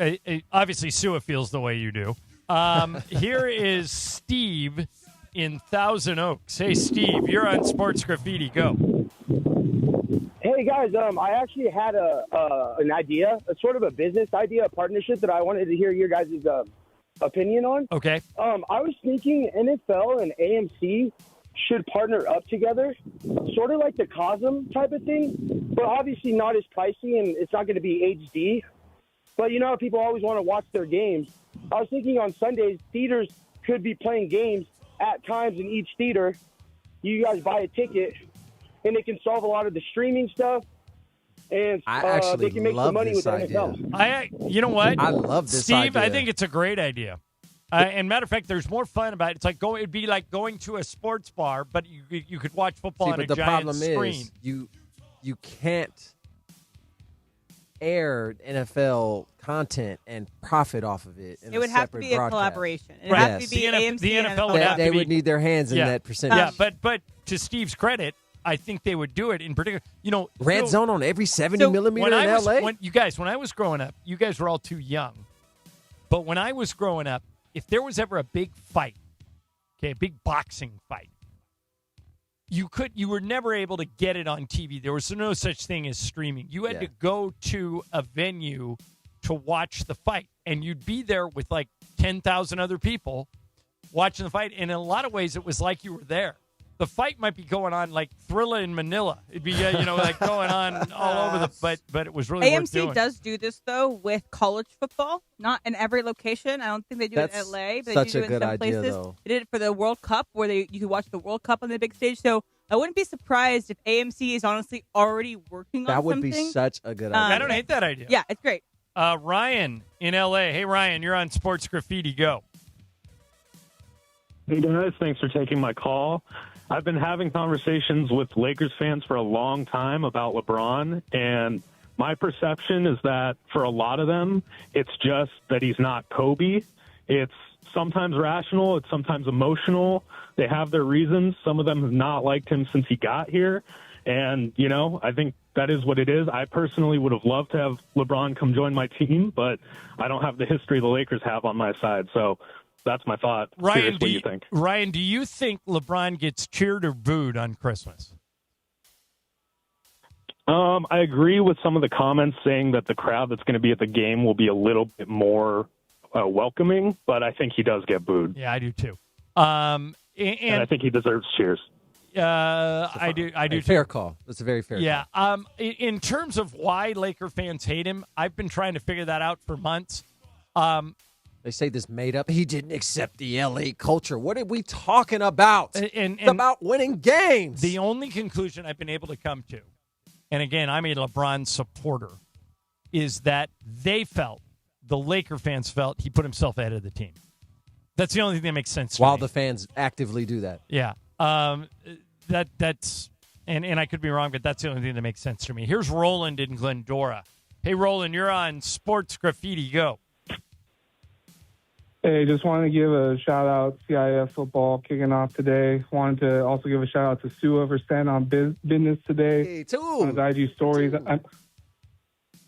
obviously Sua feels the way you do. Here is Steve in Thousand Oaks. Hey, Steve, you're on Sports Graffiti. Go. Hey guys, I actually had an idea, a sort of a business idea, a partnership that I wanted to hear your guys' opinion on. Okay. I was thinking NFL and AMC should partner up together, sort of like the Cosm type of thing, but obviously not as pricey and it's not going to be HD. But you know, people always want to watch their games. I was thinking on Sundays, theaters could be playing games at times in each theater. You guys buy a ticket, and they can solve a lot of the streaming stuff, and they can make some money with NFL. You know what? I love this Steve, idea. I think it's a great idea. And matter of fact, there's more fun about it. It's like it'd be like going to a sports bar, but you could watch football on a the giant problem screen. is you can't air NFL content and profit off of it. It would have to be a collaboration. It would Right. have to be The AMC the and NFL would have they to be, would need their hands in that percentage. Yeah, but to Steve's credit, I think they would do it in particular. You know, Red zone on every 70 millimeter in LA. When I was growing up, you guys were all too young. But when I was growing up, if there was ever a big fight, okay, a big boxing fight, you were never able to get it on TV. There was no such thing as streaming. You had to go to a venue to watch the fight, and you'd be there with like 10,000 other people watching the fight. And in a lot of ways, it was like you were there. The fight might be going on like Thrilla in Manila. It'd be like going on all over but it was really worth doing. AMC does do this though with college football, not in every location. I don't think they do it in LA, but they do it in some places. Though. They did it for the World Cup where you could watch the World Cup on the big stage. So I wouldn't be surprised if AMC is honestly already working on something. That would be such a good idea. I don't hate that idea. Yeah, it's great. Ryan in LA. Hey Ryan, you're on Sports Graffiti. Go. Hey guys, thanks for taking my call. I've been having conversations with Lakers fans for a long time about LeBron, and my perception is that for a lot of them, it's just that he's not Kobe. It's sometimes rational, it's sometimes emotional. They have their reasons. Some of them have not liked him since he got here, and, you know, I think that is what it is. I personally would have loved to have LeBron come join my team, but I don't have the history the Lakers have on my side, so that's my thought. Ryan, what do you think? Ryan, do you think LeBron gets cheered or booed on Christmas? I agree with some of the comments saying that the crowd that's going to be at the game will be a little bit more welcoming, but I think he does get booed. Yeah, I do too. And I think he deserves cheers. I do too. Fair call. That's a very fair call. Yeah. In terms of why Laker fans hate him, I've been trying to figure that out for months. They say this made up. He didn't accept the LA culture. What are we talking about? It's about winning games. The only conclusion I've been able to come to, and again, I'm a LeBron supporter, is that the Laker fans felt he put himself ahead of the team. That's the only thing that makes sense to me. While the fans actively do that. Yeah. That's and I could be wrong, but that's the only thing that makes sense to me. Here's Roland in Glendora. Hey, Roland, you're on Sports Graffiti. Go. Hey, just wanted to give a shout-out CIF football kicking off today. Wanted to also give a shout-out to Sua for standing on business today. Hey, too. On his IG stories.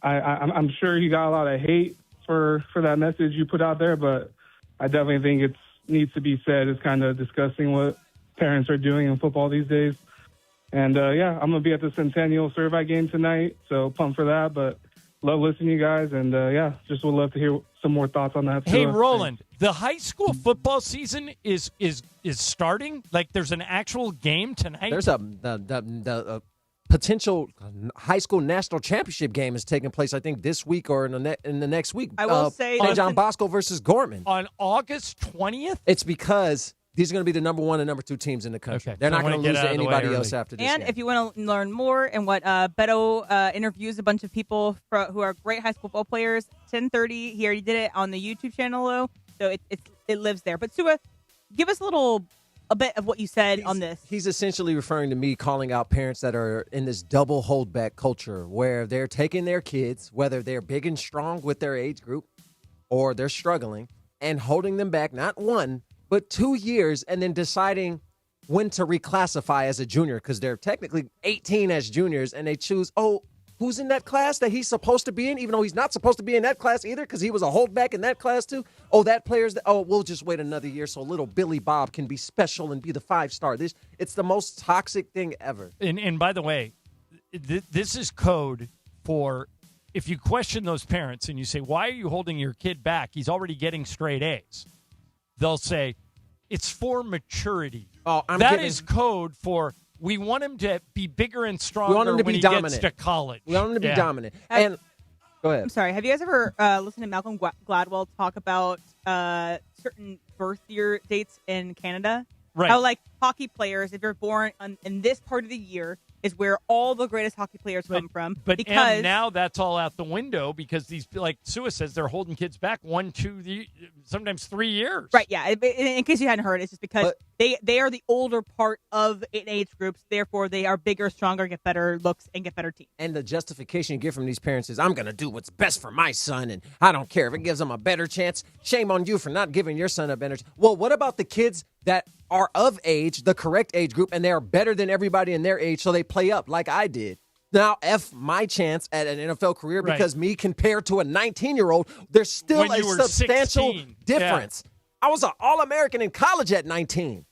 I'm sure he got a lot of hate for that message you put out there, but I definitely think it needs to be said. It's kind of disgusting what parents are doing in football these days. And, I'm going to be at the Centennial Survey game tonight, so pumped for that, but love listening to you guys, and, just would love to hear some more thoughts on that. Hey, Roland, the high school football season is starting? Like, there's an actual game tonight? There's the potential high school national championship game is taking place, I think, this week or in the next week. I will say St. John Bosco versus Gorman. On August 20th? It's because these are going to be the number 1 and number 2 teams in the country. Okay. They're not going to lose to anybody else after this And game. if you want to learn more and what Beto interviews a bunch of people who are great high school football players, 10:30. He already did it on the YouTube channel, though, so it lives there. But Sua, give us a bit of what you said on this. He's essentially referring to me calling out parents that are in this double holdback culture where they're taking their kids, whether they're big and strong with their age group or they're struggling, and holding them back not 1, but 2 years, and then deciding when to reclassify as a junior because they're technically 18 as juniors, and they choose, who who's in that class that he's supposed to be in, even though he's not supposed to be in that class either because he was a holdback in that class too. Oh, that player's we'll just wait another year so little Billy Bob can be special and be the 5-star. It's the most toxic thing ever. And by the way, this is code for if you question those parents and you say, why are you holding your kid back? He's already getting straight A's. They'll say, it's for maturity. That is code for we want him to be bigger and stronger when he gets to college. We want him to be dominant. And go ahead. I'm sorry. Have you guys ever listened to Malcolm Gladwell talk about certain birth year dates in Canada? Right. How, like, hockey players, if you're born in this part of the year, is where all the greatest hockey players come from. But because now that's all out the window because these, like Sua says, they're holding kids back 1, 2, sometimes 3 years. Right, yeah. In case you hadn't heard, it's just because they are the older part of age groups. Therefore, they are bigger, stronger, get better looks, and get better teams. And the justification you get from these parents is, I'm going to do what's best for my son, and I don't care if it gives him a better chance. Shame on you for not giving your son a better chance. Well, what about the kids that are of age, the correct age group, and they are better than everybody in their age, so they play up like I did? Now, F my chance at an NFL career because me compared to a 19-year-old, there's still a substantial 16. difference. Yeah. I was an All-American in college at 19.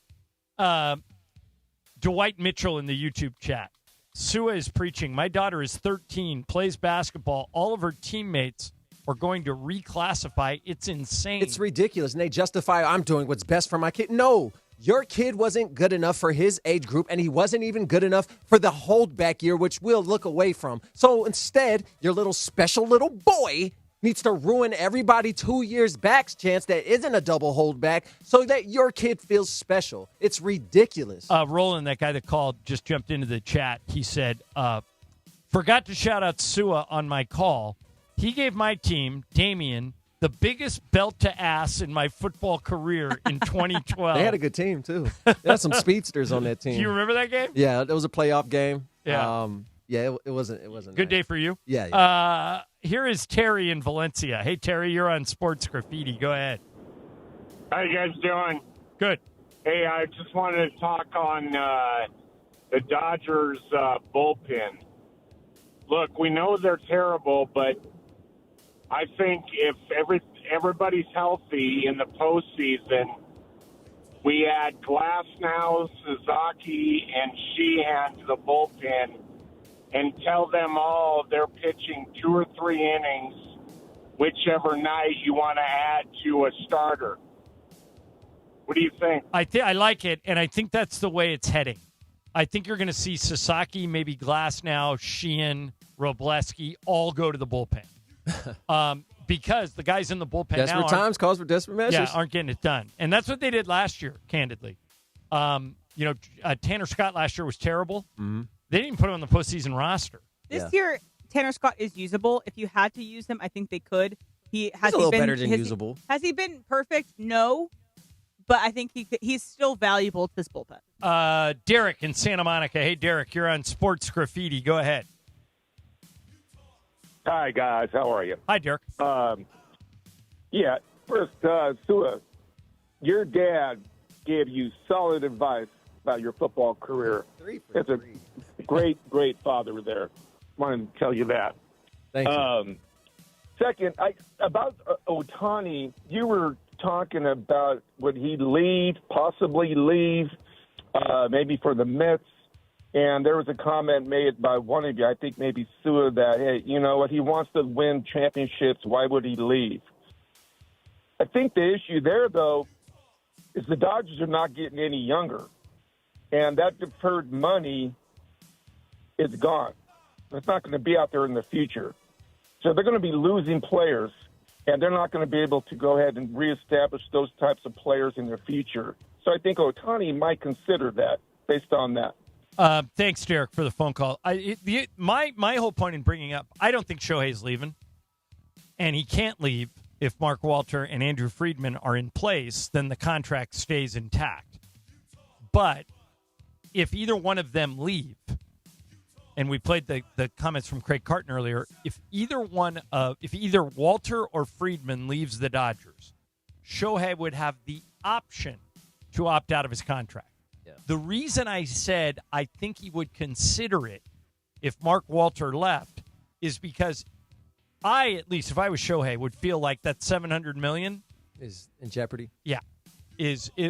Dwight Mitchell in the YouTube chat. Sua is preaching. My daughter is 13, plays basketball. All of her teammates are going to reclassify. It's insane. It's ridiculous. And they justify, I'm doing what's best for my kid. No, your kid wasn't good enough for his age group, and he wasn't even good enough for the holdback year, which we'll look away from. So instead, your little special little boy needs to ruin everybody 2 years back's chance that isn't a double holdback so that your kid feels special. It's ridiculous. Roland, that guy that called, just jumped into the chat. He said, forgot to shout out Sua on my call. He gave my team, Damian, the biggest belt to ass in my football career in 2012. They had a good team, too. They had some speedsters on that team. Do you remember that game? Yeah, it was a playoff game. Yeah. It wasn't good nice. day for you. Yeah. Here is Terry in Valencia. Hey, Terry, you're on Sports Graffiti. Go ahead. How you guys doing? Good. Hey, I just wanted to talk on the Dodgers bullpen. Look, we know they're terrible, but I think if everybody's healthy in the postseason, we add Glasnow, Sasaki, and Sheehan to the bullpen and tell them all they're pitching 2 or 3 innings, whichever night you want to add to a starter. What do you think? I like it, and I think that's the way it's heading. I think you're going to see Sasaki, maybe Glasnow, Sheehan, Robleski all go to the bullpen. Because the guys in the bullpen desperate times calls for desperate measures. Yeah, aren't getting it done. And that's what they did last year, candidly. Tanner Scott last year was terrible. Mm-hmm. They didn't even put him on the postseason roster. This year, Tanner Scott is usable. If you had to use him, I think they could. He's a little better than usable. Has he been perfect? No. But I think he's still valuable to this bullpen. Derek in Santa Monica. Hey, Derek, you're on Sports Graffiti. Go ahead. Hi, guys. How are you? Hi, Derek. First, Sua, your dad gave you solid advice about your football career. It's a great, great father there. Wanted to tell you that. Thank you. Second, about Ohtani, you were talking about would he possibly leave, maybe for the Mets. And there was a comment made by one of you, I think maybe Sua, that, hey, you know what, he wants to win championships. Why would he leave? I think the issue there, though, is the Dodgers are not getting any younger. And that deferred money is gone. It's not going to be out there in the future. So they're going to be losing players, and they're not going to be able to go ahead and reestablish those types of players in the future. So I think Ohtani might consider that based on that. Thanks, Derek, for the phone call. My whole point in bringing up, I don't think Shohei's leaving, and he can't leave if Mark Walter and Andrew Friedman are in place. Then the contract stays intact. But if either one of them leave, and we played the comments from Craig Carton earlier, if either Walter or Friedman leaves the Dodgers, Shohei would have the option to opt out of his contract. The reason I said I think he would consider it if Mark Walter left is because I, at least if I was Shohei, would feel like that $700 million is in jeopardy. Yeah.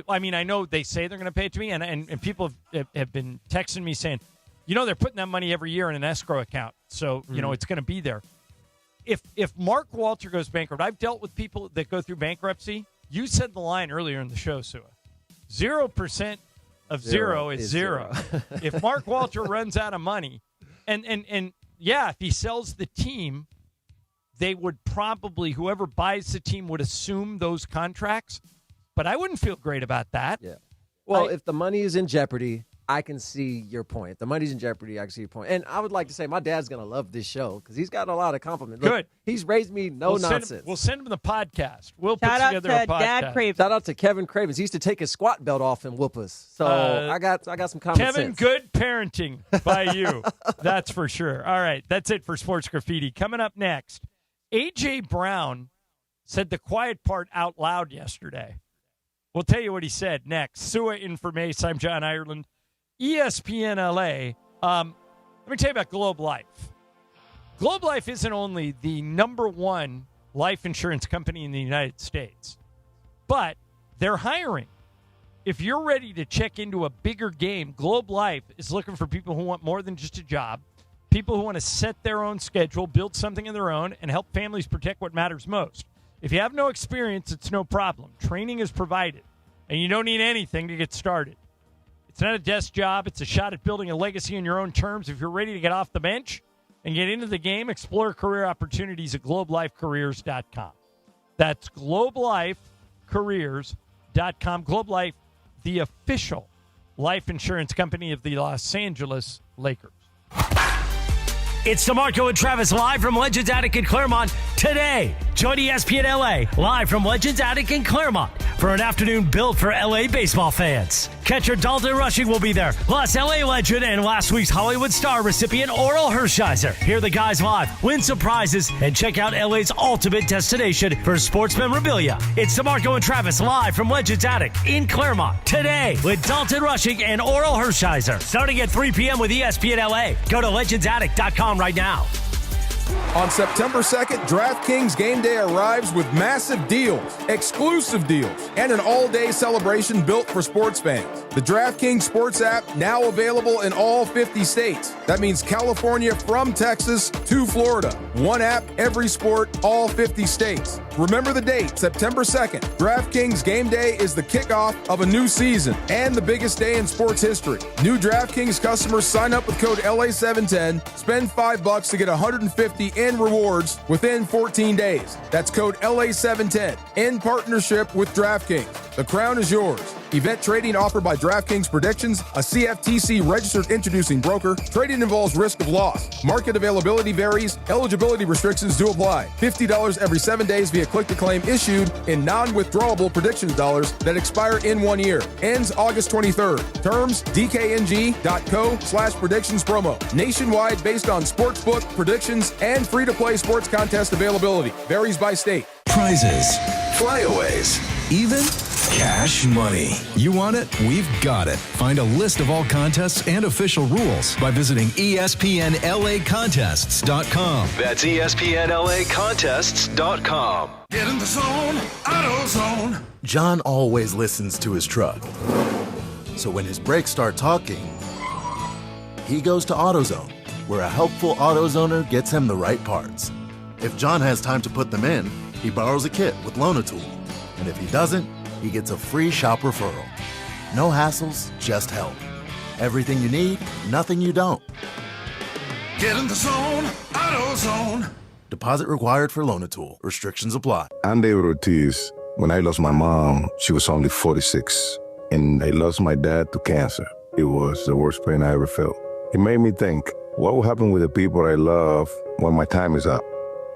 I mean, I know they say they're going to pay it to me, and people have been texting me saying, they're putting that money every year in an escrow account, so, it's going to be there. If Mark Walter goes bankrupt, I've dealt with people that go through bankruptcy. You said the line earlier in the show, Sua. 0% of zero is zero. If Mark Walter runs out of money, and if he sells the team, they would probably, whoever buys the team would assume those contracts. But I wouldn't feel great about that. Yeah. Well, if the money is in jeopardy, I can see your point. If the money's in jeopardy, I can see your point. And I would like to say my dad's going to love this show because he's got a lot of compliments. Look, good. He's raised me nonsense. We'll send him the podcast. We'll Shout put together a podcast. Dad Cravens. Shout out to Kevin Cravens. He used to take his squat belt off and whoop us. So I got some common Kevin, sense. good parenting by you. That's for sure. All right, that's it for Sports Graffiti. Coming up next, A.J. Brown said the quiet part out loud yesterday. We'll tell you what he said next. Sua in for Mace. I'm John Ireland. ESPN LA. Let me tell you about Globe Life. Globe Life isn't only the number one life insurance company in the United States, but they're hiring. If you're ready to check into a bigger game, Globe Life is looking for people who want more than just a job, people who want to set their own schedule, build something of their own, and help families protect what matters most. If you have no experience, it's no problem. Training is provided, and you don't need anything to get started. It's not a desk job. It's a shot at building a legacy on your own terms. If you're ready to get off the bench and get into the game, explore career opportunities at globelifecareers.com. That's globelifecareers.com. Globe Life, the official life insurance company of the Los Angeles Lakers. It's DeMarco and Travis live from Legends Attic in Claremont today. Join ESPN LA live from Legends Attic in Claremont for an afternoon built for LA baseball fans. Catcher Dalton Rushing will be there, plus LA legend and last week's Hollywood star recipient Oral Hershiser. Hear the guys live, win some prizes, and check out LA's ultimate destination for sports memorabilia. It's DeMarco and Travis live from Legends Attic in Claremont today with Dalton Rushing and Oral Hershiser. Starting at 3 p.m. with ESPN LA. Go to legendsattic.com right now. On September 2nd, DraftKings Game Day arrives with massive deals, exclusive deals, and an all-day celebration built for sports fans. The DraftKings Sports app now available in all 50 states. That means California from Texas to Florida. One app, every sport, all 50 states. Remember the date, September 2nd. DraftKings Game Day is the kickoff of a new season and the biggest day in sports history. New DraftKings customers sign up with code LA710, spend $5 to get $150 in rewards within 14 days. That's code LA710 in partnership with DraftKings. The crown is yours. Event trading offered by DraftKings Predictions, a CFTC registered introducing broker. Trading involves risk of loss. Market availability varies. Eligibility restrictions do apply. $50 every 7 days via click-to-claim issued in non-withdrawable predictions dollars that expire in 1 year. Ends August 23rd. Terms, dkng.co/predictions promo. Nationwide based on sportsbook, predictions, and free-to-play sports contest availability. Varies by state. Prizes, flyaways, even cash money. You want it? We've got it. Find a list of all contests and official rules by visiting ESPNLAcontests.com. That's ESPNLAcontests.com. Get in the zone, AutoZone. John always listens to his truck. So when his brakes start talking, he goes to AutoZone, where a helpful AutoZoner gets him the right parts. If John has time to put them in, he borrows a kit with Loan-A-Tool. And if he doesn't, he gets a free shop referral. No hassles, just help. Everything you need, nothing you don't. Get in the zone, AutoZone. Deposit required for Loan-A-Tool. Restrictions apply. I'm David Ortiz. When I lost my mom, she was only 46. And I lost my dad to cancer. It was the worst pain I ever felt. It made me think, what will happen with the people I love when my time is up?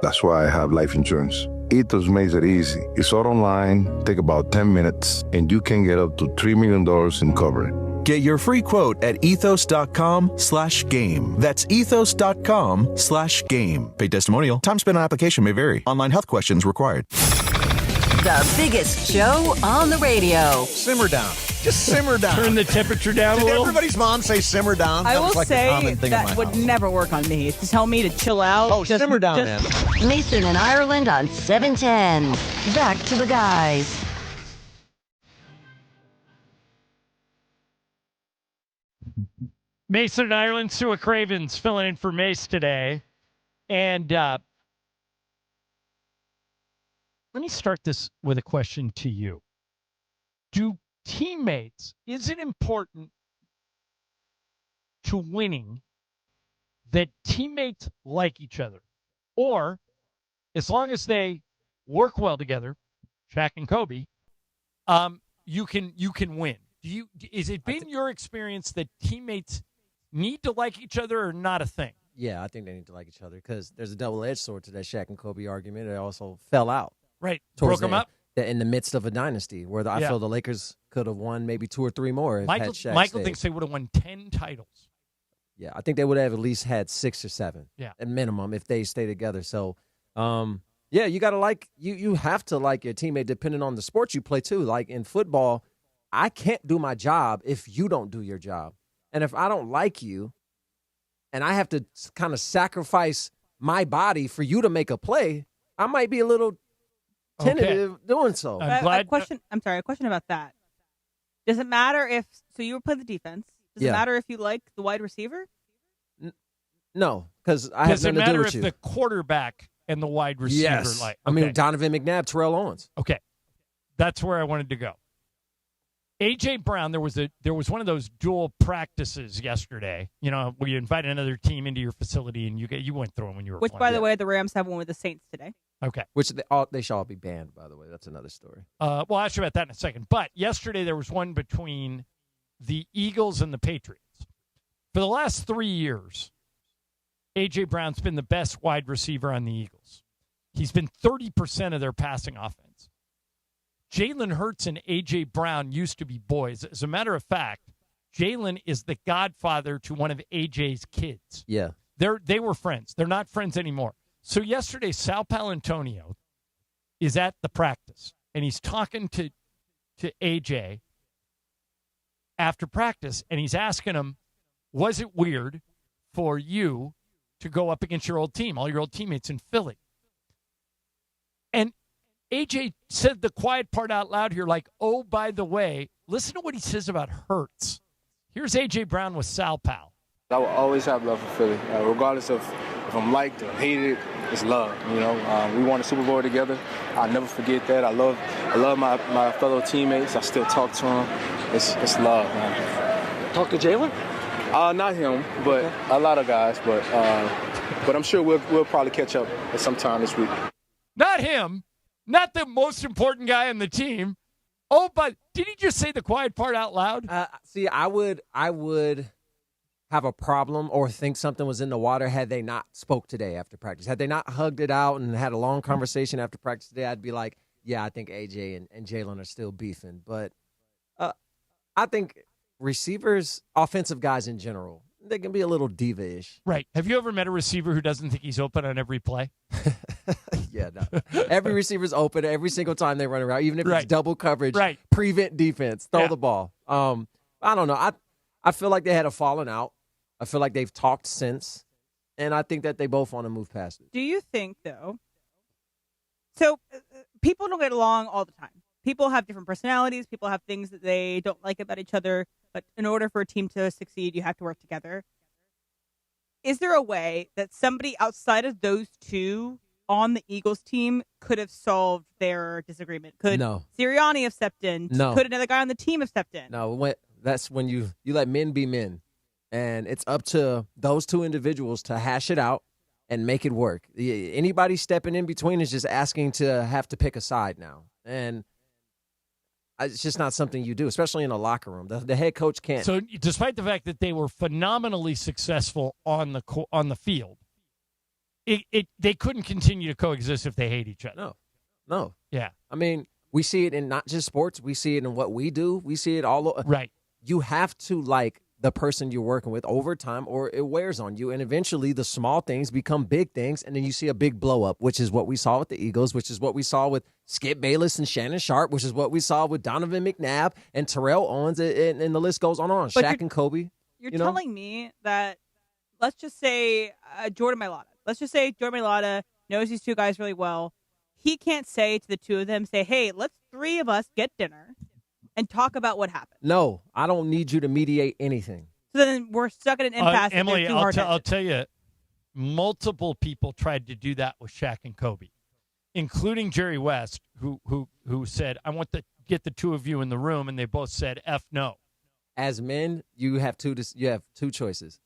That's why I have life insurance. Ethos makes it easy. It's all online, take about 10 minutes, and you can get up to $3 million in coverage. Get your free quote at ethos.com/game. That's ethos.com/game. Paid testimonial. Time spent on application may vary. Online health questions required. The biggest show on the radio. Simmer down. Just simmer down. Turn the temperature down a Did little. everybody's mom say simmer down? I That will was like a say common thing in my that would house. never work on me. To tell me to chill out. Oh, simmer down, man. Mason and Ireland on 710. Back to the guys. Mason and Ireland, Sua Cravens filling in for Mace today. And let me start this with a question to you. Do teammates, is it important to winning that teammates like each other? Or as long as they work well together, Shaq and Kobe, you can win. Is it been your experience that teammates need to like each other or not a thing? Yeah, I think they need to like each other because there's a double-edged sword to that Shaq and Kobe argument. It also fell out. Right. Towards Broke them up? In the midst of a dynasty where I feel the Lakers could have won maybe 2 or 3 more if had Shaq Michael stayed. thinks they would have won 10 titles. Yeah, I think they would have at least had 6 or 7 at minimum if they stay together. So, yeah, you got to like – you have to like your teammate depending on the sport you play too. Like in football, I can't do my job if you don't do your job. And if I don't like you and I have to kind of sacrifice my body for you to make a play, I might be a little tentative doing so. A question about that. Does it matter if – so you were playing the defense. Does it matter if you like the wide receiver? No, because I have nothing to do with you. Does it matter if the quarterback and the wide receiver like? I mean, Donovan McNabb, Terrell Owens. Okay. That's where I wanted to go. A.J. Brown, there was one of those dual practices yesterday, where you invite another team into your facility and you went through them when you were Which, playing. by the way, the Rams have one with the Saints today. Okay. Which they shall all be banned, by the way. That's another story. Well, I'll ask you about that in a second. But yesterday there was one between the Eagles and the Patriots. For the last 3 years, A.J. Brown's been the best wide receiver on the Eagles. He's been 30% of their passing offense. Jalen Hurts and A.J. Brown used to be boys. As a matter of fact, Jalen is the godfather to one of A.J.'s kids. Yeah. They were friends. They're not friends anymore. So yesterday, Sal Palantonio is at the practice, and he's talking to A.J. after practice, and he's asking him, was it weird for you to go up against your old team, all your old teammates in Philly? And A.J. said the quiet part out loud here, like, oh, by the way, listen to what he says about Hurts. Here's A.J. Brown with Sal Pal. I will always have love for Philly, regardless of if I'm liked or hated. It's love, We won a Super Bowl together. I'll never forget that. I love my fellow teammates. I still talk to them. It's love, man. Talk to Jalen? Not him, but a lot of guys. But I'm sure we'll probably catch up at some time this week. Not him. Not the most important guy on the team. Oh, but did he just say the quiet part out loud? See, I would have a problem or think something was in the water had they not spoke today after practice. Had they not hugged it out and had a long conversation after practice today, I'd be like, yeah, I think AJ and Jalen are still beefing. But I think receivers, offensive guys in general, they can be a little diva-ish. Right. Have you ever met a receiver who doesn't think he's open on every play? Yeah, no. Every receiver's open every single time they run around, even if it's double coverage, prevent defense, throw the ball. I don't know. I feel like they had a falling out. I feel like they've talked since, and I think that they both want to move past it. Do you think, though, so people don't get along all the time. People have different personalities. People have things that they don't like about each other. But in order for a team to succeed, you have to work together. Is there a way that somebody outside of those two on the Eagles team could have solved their disagreement? Could Sirianni have stepped in? No. Could another guy on the team have stepped in? No, that's when you let men be men. And it's up to those two individuals to hash it out and make it work. Anybody stepping in between is just asking to have to pick a side now. And it's just not something you do, especially in a locker room. The head coach can't. So despite the fact that they were phenomenally successful on the field, they couldn't continue to coexist if they hate each other. No. Yeah. I mean, we see it in not just sports. We see it in what we do. We see it all over. Right. You have to like the person you're working with over time or it wears on you. And eventually the small things become big things. And then you see a big blow up, which is what we saw with the Eagles, which is what we saw with Skip Bayless and Shannon Sharp, which is what we saw with Donovan McNabb and Terrell Owens, and the list goes on and on. But Shaq and Kobe. You're telling me that, let's just say Jordan Mailata. Let's just say Jordan Mailata knows these two guys really well. He can't say to the two of them, say, hey, let's three of us get dinner and talk about what happened. No, I don't need you to mediate anything. So then we're stuck at an impasse. Emily, I'll tell you, multiple people tried to do that with Shaq and Kobe, including Jerry West, who said, I want to get the two of you in the room, and they both said, F no. As men, you have two choices.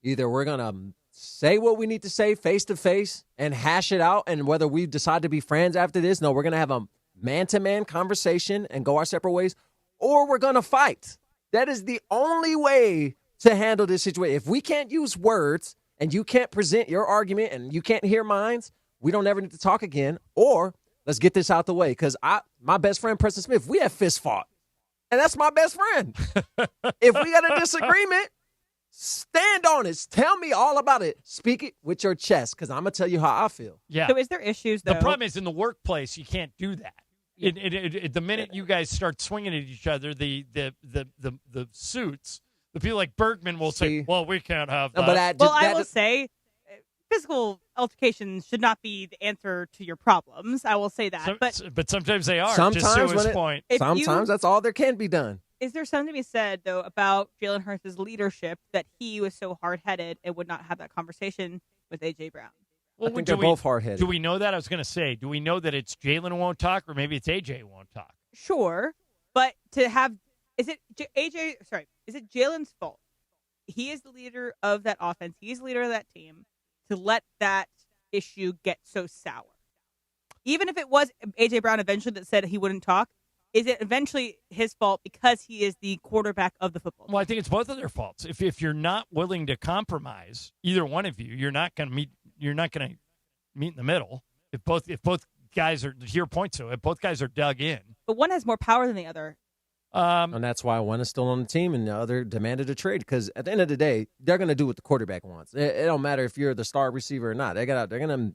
Either we're going to say what we need to say face to face and hash it out, and whether we decide to be friends after this, no, we're going to have a man-to-man conversation and go our separate ways, or we're going to fight. That is the only way to handle this situation. If we can't use words and you can't present your argument and you can't hear mine, we don't ever need to talk again, or let's get this out the way. Because my best friend, Preston Smith, we have fist fought, and that's my best friend. If we got a disagreement, stand on it. Tell me all about it. Speak it with your chest, because I'm going to tell you how I feel. Yeah. So is there issues, though? The problem is in the workplace, you can't do that. The minute you guys start swinging at each other, the suits, the people like Bergman will say, well, we can't have that. I will say physical altercations should not be the answer to your problems. I will say that. But sometimes they are, sometimes to Sue's point. Sometimes that's all there can be done. Is there something to be said, though, about Jalen Hurts' leadership, that he was so hard-headed and would not have that conversation with A.J. Brown? Well, I think they're both hard-headed. Do we know that? I was going to say, do we know that it's Jalen who won't talk, or maybe it's A.J. who won't talk? Sure, but is it Jalen's fault? He is the leader of that offense. He's the leader of that team, to let that issue get so sour. Even if it was A.J. Brown eventually that said he wouldn't talk, is it eventually his fault because he is the quarterback of the football team? Well, I think it's both of their faults. If you're not willing to compromise, either one of you, you're not going to meet in the middle. If both guys are, to your point, so if both guys are dug in. But one has more power than the other. And that's why one is still on the team and the other demanded a trade, because at the end of the day, they're going to do what the quarterback wants. It don't matter if you're the star receiver or not. They're going to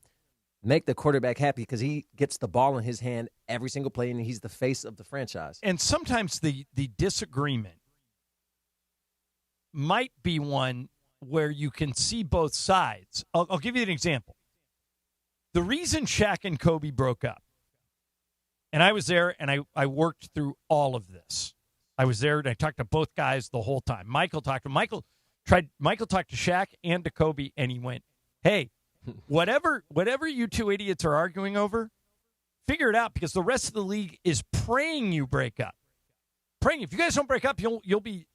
make the quarterback happy because he gets the ball in his hand every single play, and he's the face of the franchise. And sometimes the disagreement might be one where you can see both sides. I'll give you an example. The reason Shaq and Kobe broke up, and I was there, and I worked through all of this. I was there, and I talked to both guys the whole time. Michael talked to Shaq and to Kobe, and he went, hey, whatever you two idiots are arguing over, figure it out, because the rest of the league is praying you break up. Praying. If you guys don't break up, you'll be,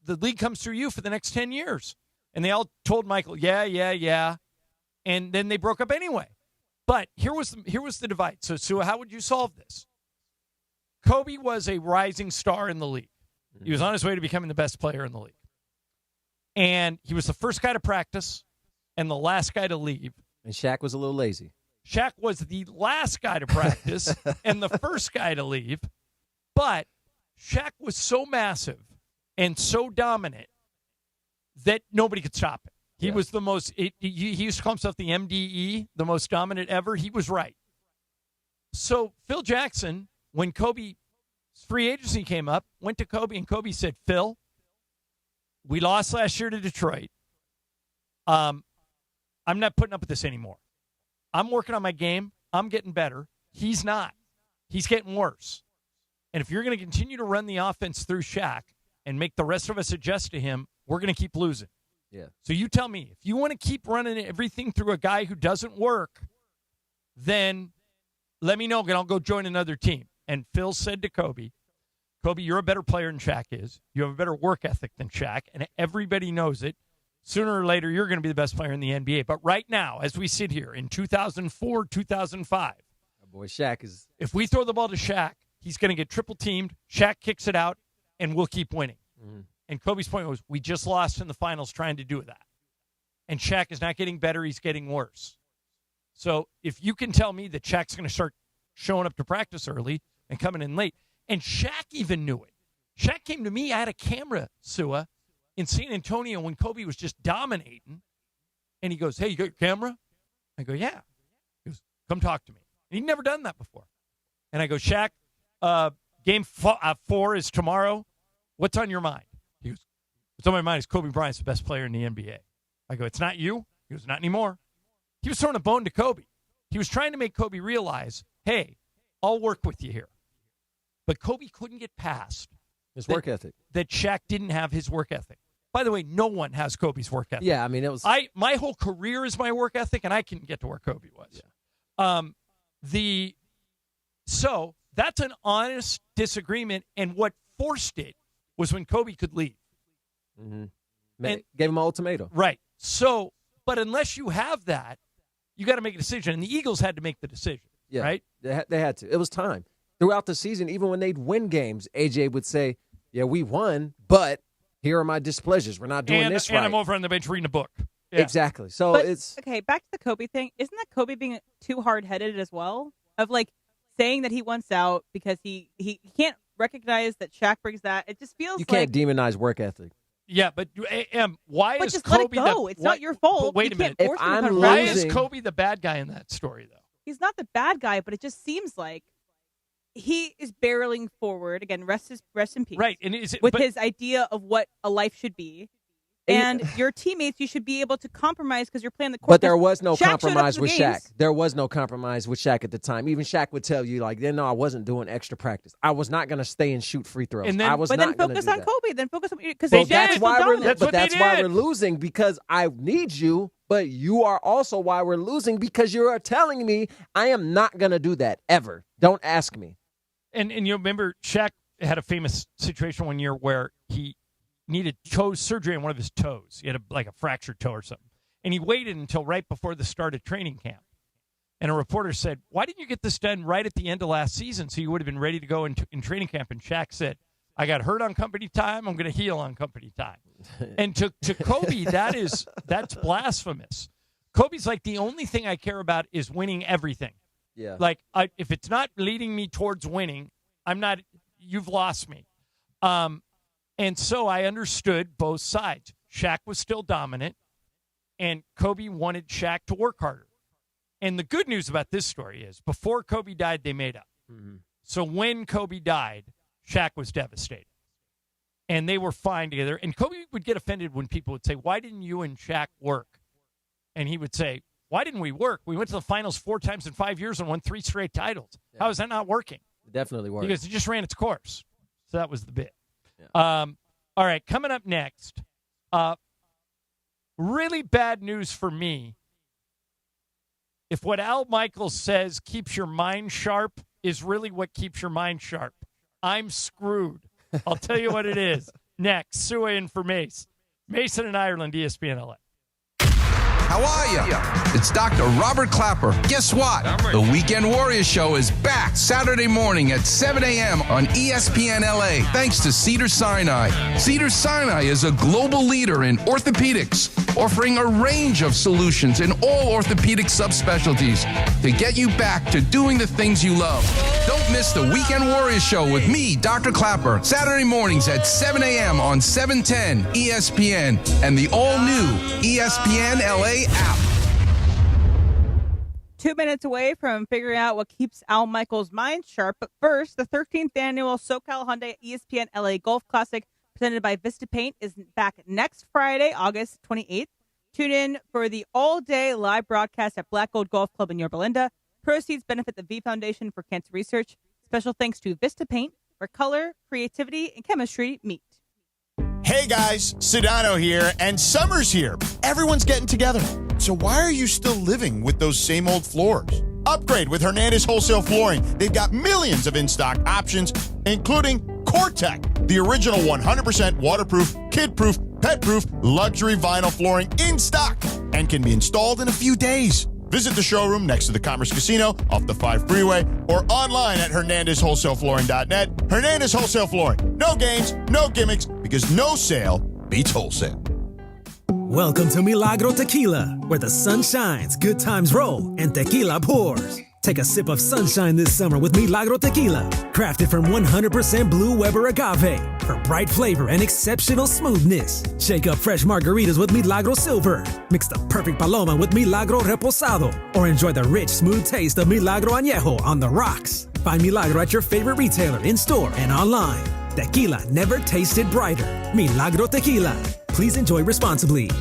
the league comes through you for the next 10 years. And they all told Michael, yeah. And then they broke up anyway. But here was the divide. So, Sue, how would you solve this? Kobe was a rising star in the league. He was on his way to becoming the best player in the league. And he was the first guy to practice and the last guy to leave. And Shaq was a little lazy. Shaq was the last guy to practice and the first guy to leave. But Shaq was so massive and so dominant that nobody could stop him. He was the most, he used to call himself the MDE, the most dominant ever. He was right. So Phil Jackson, when Kobe's free agency came up, went to Kobe, and Kobe said, Phil, we lost last year to Detroit. I'm not putting up with this anymore. I'm working on my game. I'm getting better. He's not. He's getting worse. And if you're going to continue to run the offense through Shaq and make the rest of us adjust to him, we're going to keep losing. Yeah. So you tell me, if you want to keep running everything through a guy who doesn't work, then let me know, and I'll go join another team. And Phil said to Kobe, you're a better player than Shaq is. You have a better work ethic than Shaq, and everybody knows it. Sooner or later, you're going to be the best player in the NBA. But right now, as we sit here in 2004, 2005, boy, Shaq is. If we throw the ball to Shaq, he's going to get triple teamed. Shaq kicks it out, and we'll keep winning. Mm-hmm. And Kobe's point was, we just lost in the finals trying to do that. And Shaq is not getting better. He's getting worse. So if you can tell me that Shaq's going to start showing up to practice early and coming in late, and Shaq even knew it. Shaq came to me. I had a camera, Sua, in San Antonio when Kobe was just dominating. And he goes, hey, you got your camera? I go, yeah. He goes, come talk to me. And he'd never done that before. And I go, Shaq, game 4 is tomorrow. What's on your mind? He goes, what's on my mind is Kobe Bryant's the best player in the NBA. I go, it's not you? He goes, not anymore. He was throwing a bone to Kobe. He was trying to make Kobe realize, hey, I'll work with you here. But Kobe couldn't get past his work ethic. That Shaq didn't have his work ethic. By the way, no one has Kobe's work ethic. Yeah, I mean, it was. My whole career is my work ethic, and I couldn't get to where Kobe was. Yeah. So that's an honest disagreement, and what forced it was when Kobe could leave. Mm-hmm. And gave him an ultimatum. Right. So, but unless you have that, you got to make a decision, and the Eagles had to make the decision. Yeah, right? They had to. It was time. Throughout the season, even when they'd win games, AJ would say, yeah, we won, but here are my displeasures. We're not doing this right. And I'm over on the bench reading a book. Yeah. Exactly. So it's... Okay, back to the Kobe thing. Isn't that Kobe being too hard-headed as well? Of, like, saying that he wants out because he can't recognize that Shaq brings that. It just feels like... You can't demonize work ethic. Yeah, but why but is just Kobe let it go. It's not your fault. Wait a minute. Why is Kobe the bad guy in that story, though? He's not the bad guy, but it just seems like he is barreling forward again. Rest in peace. Right, and with his idea of what a life should be, and your teammates, you should be able to compromise because you're playing the court. But there was no compromise with Shaq. There was no compromise with Shaq at the time. Even Shaq would tell you, like, no, I wasn't doing extra practice. I was not going to stay and shoot free throws. And then, I was but not then focus on that. Kobe. Then focus on because that's why we're losing because I need you. But you are also why we're losing because you are telling me I am not going to do that ever. Don't ask me. And you remember Shaq had a famous situation one year where he needed toe surgery on one of his toes. He had a fractured toe or something. And he waited until right before the start of training camp. And a reporter said, why didn't you get this done right at the end of last season so you would have been ready to go in training camp? And Shaq said, I got hurt on company time. I'm going to heal on company time. And to Kobe, that's blasphemous. Kobe's like, the only thing I care about is winning everything. Yeah. Like, if it's not leading me towards winning, you've lost me. And so I understood both sides. Shaq was still dominant, and Kobe wanted Shaq to work harder. And the good news about this story is, before Kobe died, they made up. Mm-hmm. So when Kobe died, Shaq was devastated. And they were fine together. And Kobe would get offended when people would say, why didn't you and Shaq work? And he would say, why didn't we work? We went to the finals 4 times in 5 years and won 3 straight titles. Yeah. How is that not working? It definitely worked. Because it just ran its course. So that was the bit. Yeah. All right, coming up next, really bad news for me. If what Al Michaels says keeps your mind sharp is really what keeps your mind sharp, I'm screwed. I'll tell you what it is. Next, Sue in for Mace. Mason in Ireland, ESPN LA. How are you? It's Dr. Robert Clapper. Guess what? The Weekend Warriors Show is back Saturday morning at 7 a.m. on ESPN LA, thanks to Cedars-Sinai. Cedars-Sinai is a global leader in orthopedics, offering a range of solutions in all orthopedic subspecialties to get you back to doing the things you love. Don't miss the Weekend Warriors Show with me, Dr. Clapper, Saturday mornings at 7 a.m. on 710 ESPN and the all-new ESPN LA app. 2 minutes away from figuring out what keeps Al Michaels' mind sharp. But first, the 13th annual SoCal Hyundai ESPN LA Golf Classic presented by Vista Paint is back next Friday, August 28th. Tune in for the all-day live broadcast at Black Gold Golf Club in Yorba Linda. Proceeds benefit the V Foundation for Cancer Research. Special thanks to Vista Paint, where color, creativity, and chemistry meet. Hey guys, Sedano here, and summer's here. Everyone's getting together. So why are you still living with those same old floors? Upgrade with Hernandez Wholesale Flooring. They've got millions of in-stock options, including CoreTech, the original 100% waterproof, kid-proof, pet-proof, luxury vinyl flooring in stock and can be installed in a few days. Visit the showroom next to the Commerce Casino off the 5 freeway or online at HernandezWholesaleFlooring.net. Hernandez Wholesale Flooring. No games, no gimmicks, because no sale beats wholesale. Welcome to Milagro Tequila, where the sun shines, good times roll, and tequila pours. Take a sip of sunshine this summer with Milagro Tequila, crafted from 100% Blue Weber agave for bright flavor and exceptional smoothness. Shake up fresh margaritas with Milagro Silver. Mix the perfect Paloma with Milagro Reposado, or enjoy the rich, smooth taste of Milagro Añejo on the rocks. Find Milagro at your favorite retailer in store and online. Tequila never tasted brighter. Milagro Tequila. Please enjoy responsibly.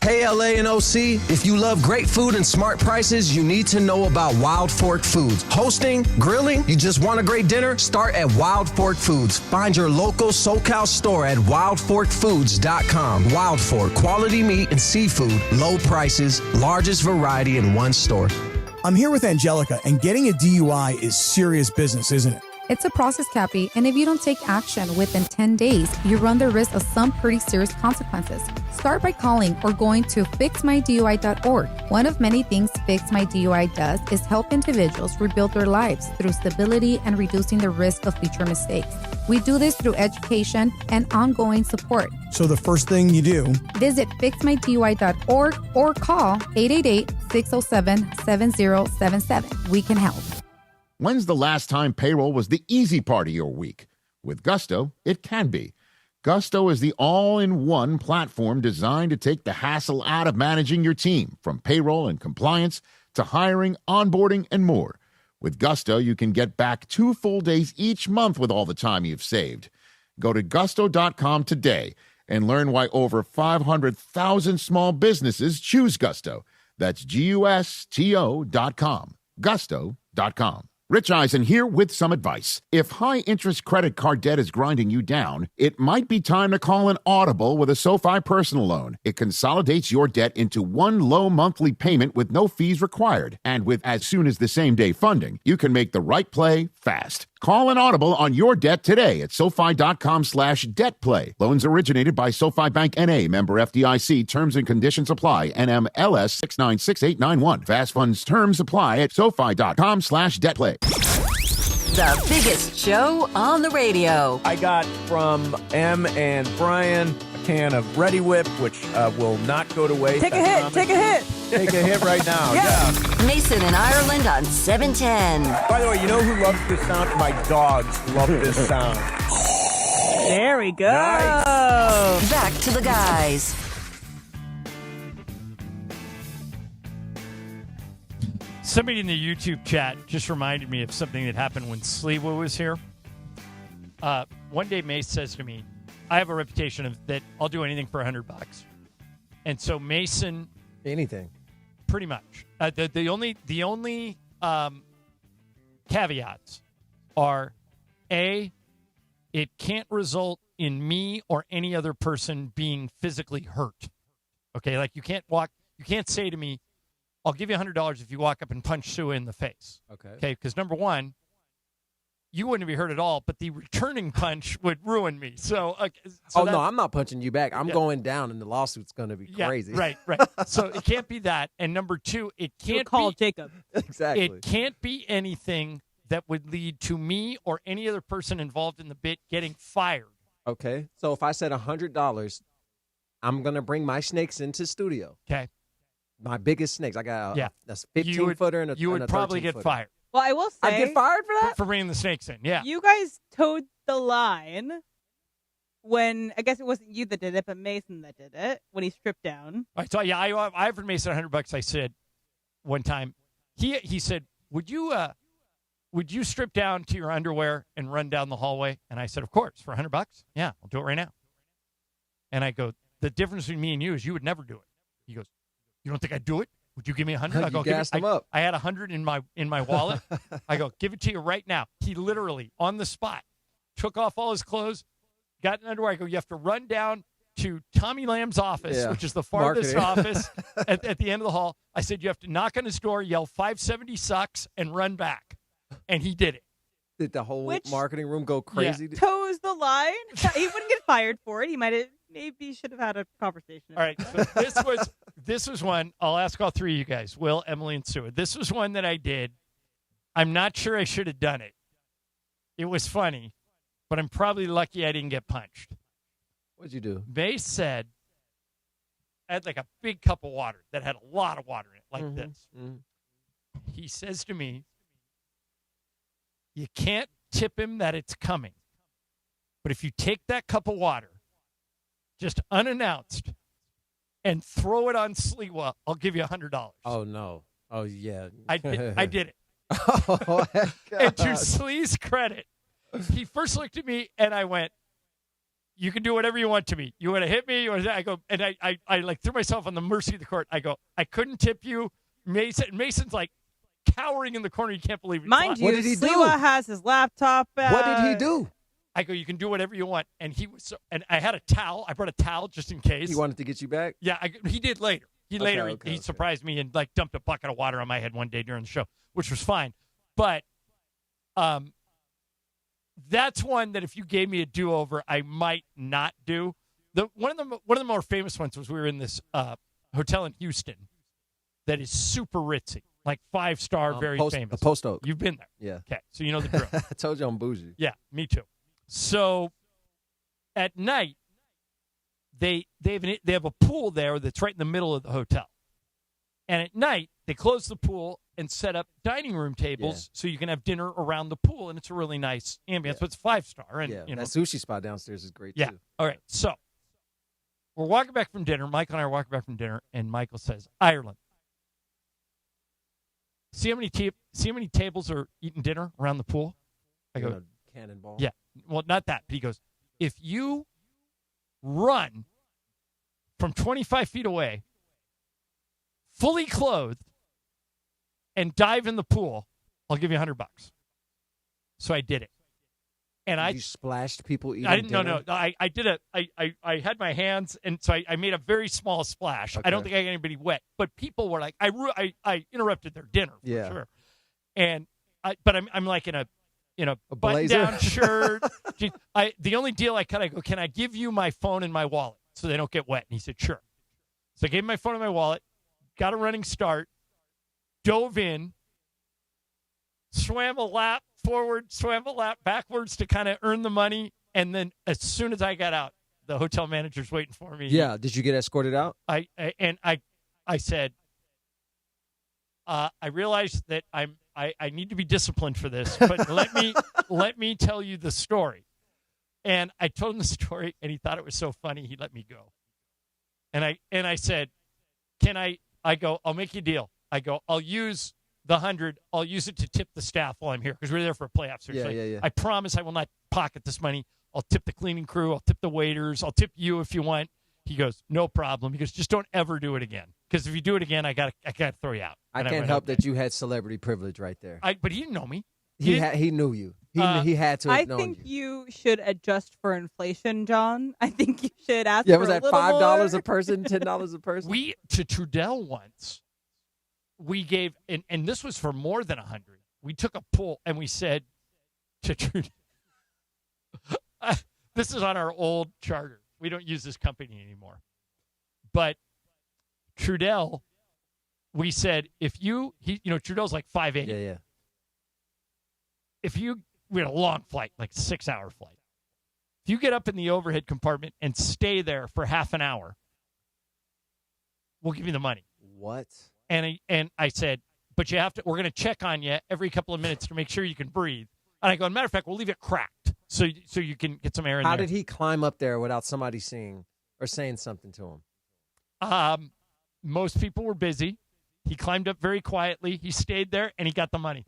Hey, LA and OC, if you love great food and smart prices, you need to know about Wild Fork Foods. Hosting, grilling, you just want a great dinner? Start at Wild Fork Foods. Find your local SoCal store at wildforkfoods.com. Wild Fork, quality meat and seafood, low prices, largest variety in one store. I'm here with Angelica, and getting a DUI is serious business, isn't it? It's a process, Cappy, and if you don't take action within 10 days, you run the risk of some pretty serious consequences. Start by calling or going to fixmydui.org. One of many things Fix My DUI does is help individuals rebuild their lives through stability and reducing the risk of future mistakes. We do this through education and ongoing support. So the first thing you do, visit fixmydui.org or call 888-607-7077. We can help. When's the last time payroll was the easy part of your week? With Gusto, it can be. Gusto is the all-in-one platform designed to take the hassle out of managing your team, from payroll and compliance to hiring, onboarding, and more. With Gusto, you can get back 2 full days each month with all the time you've saved. Go to gusto.com today and learn why over 500,000 small businesses choose Gusto. That's GUSTO.com. Gusto.com. Rich Eisen here with some advice. If high-interest credit card debt is grinding you down, it might be time to call an audible with a SoFi personal loan. It consolidates your debt into one low monthly payment with no fees required. And with as soon as the same-day funding, you can make the right play fast. Call an audible on your debt today at SoFi.com/debtplay. Loans originated by SoFi Bank N.A., member FDIC. Terms and conditions apply. NMLS 696891. Fast funds terms apply at SoFi.com/debtplay. The biggest show on the radio. I got from M and Brian a can of Ready Whip, which will not go to waste. Take a hit. Take a hit. Take a hit right now. Yeah. Mason and Ireland on 710. By the way, you know who loves this sound? My dogs love this sound. There we go. Nice. Back to the guys. Somebody in the YouTube chat just reminded me of something that happened when Sliwa was here. One day, Mace says to me, I have a reputation of that I'll do anything for $100. And so Mason... Anything. Pretty much. The only caveats are, A, it can't result in me or any other person being physically hurt. Okay, like you can't say to me, I'll give you $100 if you walk up and punch Sue in the face. Okay, because number one, you wouldn't be hurt at all, but the returning punch would ruin me. So no, I'm not punching you back. I'm going down, and the lawsuit's going to be crazy. Right. So it can't be that. And number two, it can't call Jacob. Exactly. It can't be anything that would lead to me or any other person involved in the bit getting fired. Okay. So if I said $100, I'm going to bring my snakes into studio. Okay. My biggest snakes. I got a 15-footer and a 13-footer. You would probably get fired. Well, I will say, I'd get fired for that? For bringing the snakes in, yeah. You guys towed the line when, I guess it wasn't you that did it, but Mason that did it, when he stripped down. I thought, I offered Mason $100. I said one time, he said, would you strip down to your underwear and run down the hallway? And I said, of course, for $100? Yeah, I'll do it right now. And I go, the difference between me and you is you would never do it. He goes, you don't think I'd do it? Would you give me 100? I go, gassed him up. I had 100 in my wallet. I go, give it to you right now. He literally, on the spot, took off all his clothes, got in underwear. I go, you have to run down to Tommy Lamb's office, which is the farthest office at the end of the hall. I said, you have to knock on his door, yell 570 sucks, and run back. And he did it. Did the whole marketing room go crazy? Yeah. Toes the line. He wouldn't get fired for it. He maybe should have had a conversation. All right, so this was one. I'll ask all three of you guys, Will, Emily, and Sue. This was one that I did. I'm not sure I should have done it. It was funny, but I'm probably lucky I didn't get punched. What'd you do? They said I had like a big cup of water that had a lot of water in it, like this. Mm-hmm. He says to me, you can't tip him that it's coming. But if you take that cup of water, just unannounced, and throw it on Sliwa, I'll give you $100. Oh, no. Oh, yeah. I did it. Oh, and to Slee's credit, he first looked at me and I went, "You can do whatever you want to me. You want to hit me?" Or I go, and I like threw myself on the mercy of the court. I go, "I couldn't tip you." Mason's like cowering in the corner. You can't believe it. Mind you, What did he do? Sliwa has his laptop. What did he do? I go, "You can do whatever you want." And he was so, and I had a towel. I brought a towel just in case. He wanted to get you back? Yeah, he did later. He surprised me and like dumped a bucket of water on my head one day during the show, which was fine. But that's one that if you gave me a do-over, I might not do. One of the more famous ones was we were in this hotel in Houston that is super ritzy, like 5-star, very famous. Post Oak. You've been there. Yeah. Okay, so you know the drill. I told you I'm bougie. Yeah, me too. So at night, they have a pool there that's right in the middle of the hotel. And at night, they close the pool and set up dining room tables so you can have dinner around the pool, and it's a really nice ambience. But it's 5-star, and that sushi spot downstairs is great too. All right, so we're walking back from dinner. Michael and I are walking back from dinner, and Michael says, "Ireland, see how many tables are eating dinner around the pool?" I go, "Cannonball." Yeah, well, not that. But he goes, "If you run from 25 feet away, fully clothed, and dive in the pool, I'll give you $100." So I did it. And you splashed people eating I didn't. dinner? No. I did it. I had my hands, and so I made a very small splash. I don't think I got anybody wet, but people were like, I interrupted their dinner for sure. And but I'm like in a button down shirt. The only deal I cut, I go, "Can I give you my phone and my wallet so they don't get wet?" And he said, "Sure." So I gave him my phone and my wallet, got a running start, dove in, swam a lap forward, swam a lap backwards to kind of earn the money. And then as soon as I got out, the hotel manager's waiting for me. Yeah. Did you get escorted out? I said, I realized that I need to be disciplined for this, but let me tell you the story. And I told him the story, and he thought it was so funny, he let me go. And I said, "Can I go, I'll make you a deal. I go, I'll use the 100. I'll use it to tip the staff while I'm here because we're there for a playoff series. Yeah. I promise I will not pocket this money. I'll tip the cleaning crew. I'll tip the waiters. I'll tip you if you want." He goes, "No problem." He goes, "Just don't ever do it again. Because if you do it again, I gotta throw you out." I can't help that you had celebrity privilege right there. But he didn't know me. He knew you. He had to have known I think you should adjust for inflation, John. I think you should ask Yeah, for was that $5 a person, $10 a person? We, to Trudell once, we gave, and this was for more than 100. We took a poll and we said to Trudell, this is on our old charter. We don't use this company anymore. But Trudell, we said, Trudell's like 5'8". Yeah. We had a long flight, like a 6-hour flight. If you get up in the overhead compartment and stay there for half an hour, we'll give you the money. What? And I said, but you have to. We're going to check on you every couple of minutes to make sure you can breathe. And I go, as a matter of fact, we'll leave it cracked so you can get some air in there. How did he climb up there without somebody seeing or saying something to him? Most people were busy. He climbed up very quietly. He stayed there, and he got the money.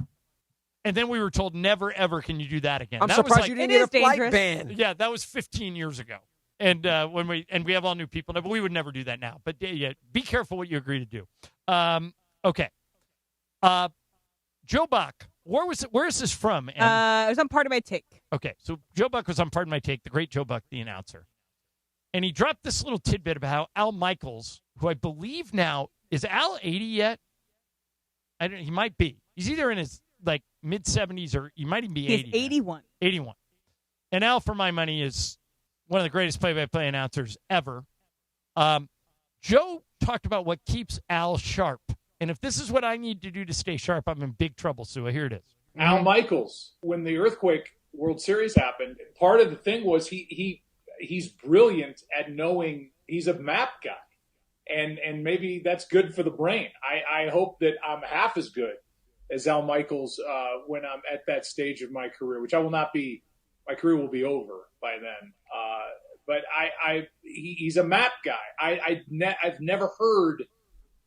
And then we were told, never, ever can you do that again. I'm surprised you didn't get a flight ban. Yeah, that was 15 years ago. And we have all new people, but we would never do that now. But yeah, be careful what you agree to do. Okay. Joe Buck, where is this from? It was on Part of My Take. Okay, so Joe Buck was on Part of My Take, the great Joe Buck, the announcer. And he dropped this little tidbit about how Al Michaels, who I believe now, is Al 80 yet? He might be. He's either in his mid-70s or he might even be 80. He's 81. 81. And Al, for my money, is one of the greatest play-by-play announcers ever. Joe talked about what keeps Al sharp. And if this is what I need to do to stay sharp, I'm in big trouble, Sue. Here it is. Al Michaels, when the Earthquake World Series happened, part of the thing was he's brilliant at knowing he's a map guy. And maybe that's good for the brain. I hope that I'm half as good as Al Michaels when I'm at that stage of my career, which I will not be. My career will be over by then. But he's a map guy. I've never heard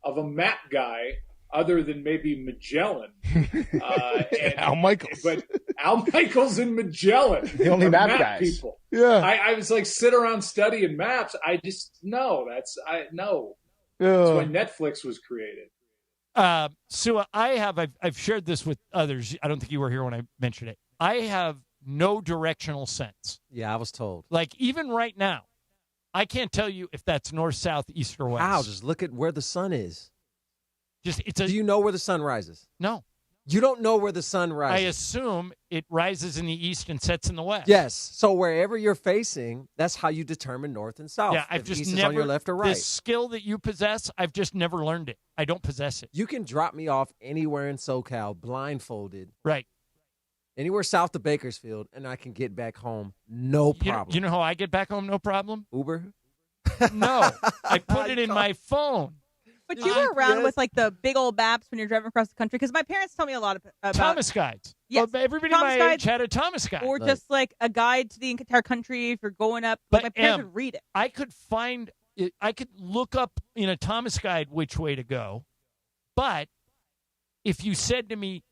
of a map guy other than maybe Magellan. Al Michaels. But Al Michaels and Magellan. The only are map map guys. people. Yeah. I was like, sit around studying maps. No. That's why Netflix was created. Sue, I've shared this with others. I don't think you were here when I mentioned it. I have no directional sense. Yeah, I was told. Like, even right now, I can't tell you if that's north, south, east, or west. How? Just look at where the sun is. Do you know where the sun rises? No. You don't know where the sun rises. I assume it rises in the east and sets in the west. Yes. So wherever you're facing, that's how you determine north and south. Yeah, I've If just east is never on your left or right. This skill that you possess, I've just never learned it. I don't possess it. You can drop me off anywhere in SoCal blindfolded. Right. Anywhere south of Bakersfield, and I can get back home no problem. You know how I get back home no problem? Uber? No. I put it in my phone. But you were around with like the big old maps when you're driving across the country, because my parents tell me a lot about Thomas guides. Yes, Well, everybody Thomas my guides, age had a Thomas guide. or just like a guide to the entire country if you're going up. But my parents would read it. I could find it. I could look up in a Thomas guide which way to go. But if you said to me,